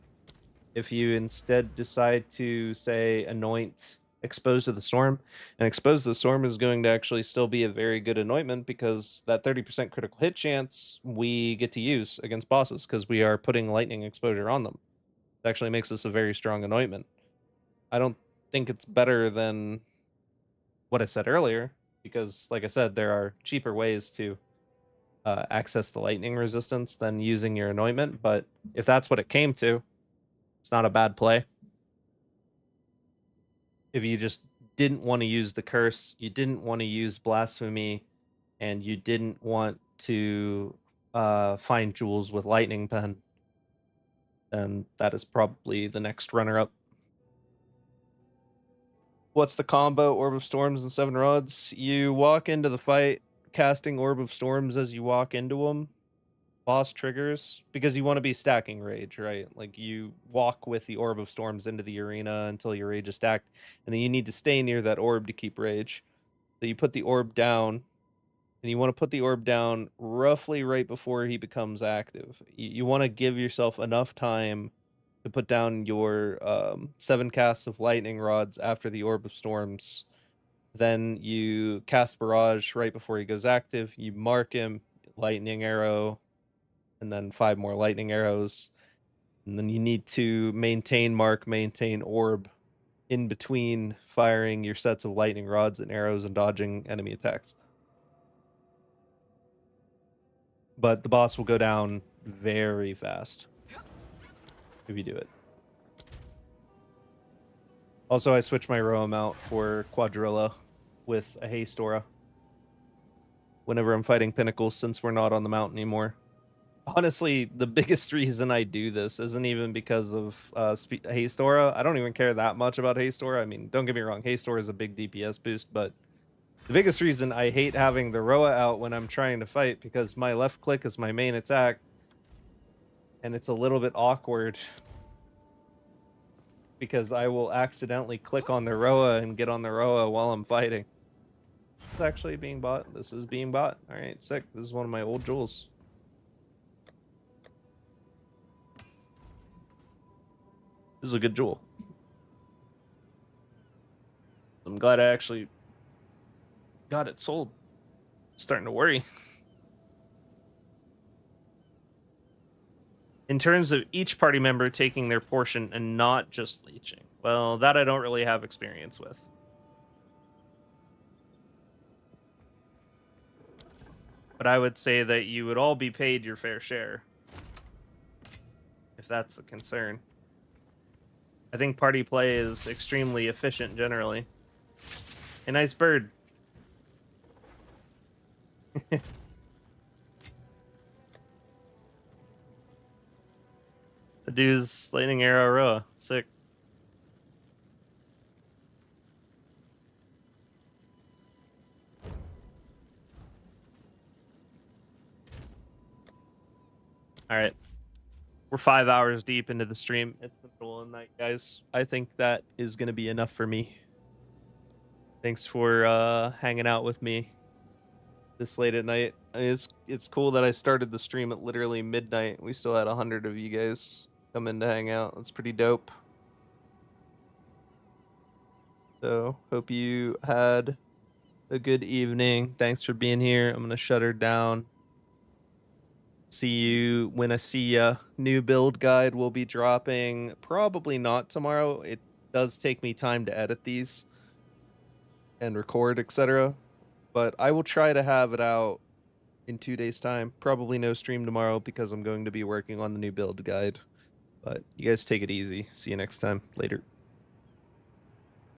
if you instead decide to, say, anoint Exposed to the Storm. And Exposed to the Storm is going to actually still be a very good anointment because that 30% critical hit chance we get to use against bosses because we are putting lightning exposure on them. It actually makes this a very strong anointment. I don't think it's better than what I said earlier because, like I said, there are cheaper ways to access the lightning resistance than using your anointment. But if that's what it came to, it's not a bad play. If you just didn't want to use the curse, you didn't want to use blasphemy, and you didn't want to find jewels with lightning pen, then that is probably the next runner-up. What's the combo? Orb of Storms and 7 Rods. You walk into the fight casting Orb of Storms as you walk into them. Boss triggers because you want to be stacking rage, right? Like you walk with the Orb of Storms into the arena until your rage is stacked, and then you need to stay near that orb to keep rage. So you put the orb down, and you want to put the orb down roughly right before he becomes active. You want to give yourself enough time to put down your 7 casts of lightning rods after the Orb of Storms. Then you cast Barrage right before he goes active. You mark him, lightning arrow, and then 5 more lightning arrows. And then you need to maintain mark, maintain orb in between firing your sets of lightning rods and arrows and dodging enemy attacks. But the boss will go down very fast if you do it. Also, I switched my Rhoa Mount for Quadrilla with a Haste Aura whenever I'm fighting Pinnacles since we're not on the mount anymore. Honestly, the biggest reason I do this isn't even because of Haste Aura. I don't even care that much about Haste Aura. I mean, don't get me wrong, Haste Aura is a big DPS boost, but the biggest reason I hate having the Rhoa out when I'm trying to fight because my left click is my main attack, and it's a little bit awkward because I will accidentally click on the Rhoa and get on the Rhoa while I'm fighting. It's actually being bought. This is being bought. All right, sick. This is one of my old jewels. This is a good jewel. I'm glad I actually got it sold. Starting to worry. In terms of each party member taking their portion and not just leeching, well, that I don't really have experience with. But I would say that you would all be paid your fair share, if that's the concern. I think party play is extremely efficient generally. A nice bird. The dude's lightning arrow Rhoa. Sick. All right. We're 5 hours deep into the stream. It's the middle of the night, guys. I think that is going to be enough for me. Thanks for hanging out with me this late at night. It's cool that I started the stream at literally midnight. We still had 100 of you guys come in to hang out. That's pretty dope. So, hope you had a good evening. Thanks for being here. I'm going to shut her down. See you when I see ya. New build guide will be dropping probably not tomorrow. It does take me time to edit these and record, etc. But I will try to have it out in 2 days' time. Probably no stream tomorrow because I'm going to be working on the new build guide. But you guys take it easy. See you next time. Later.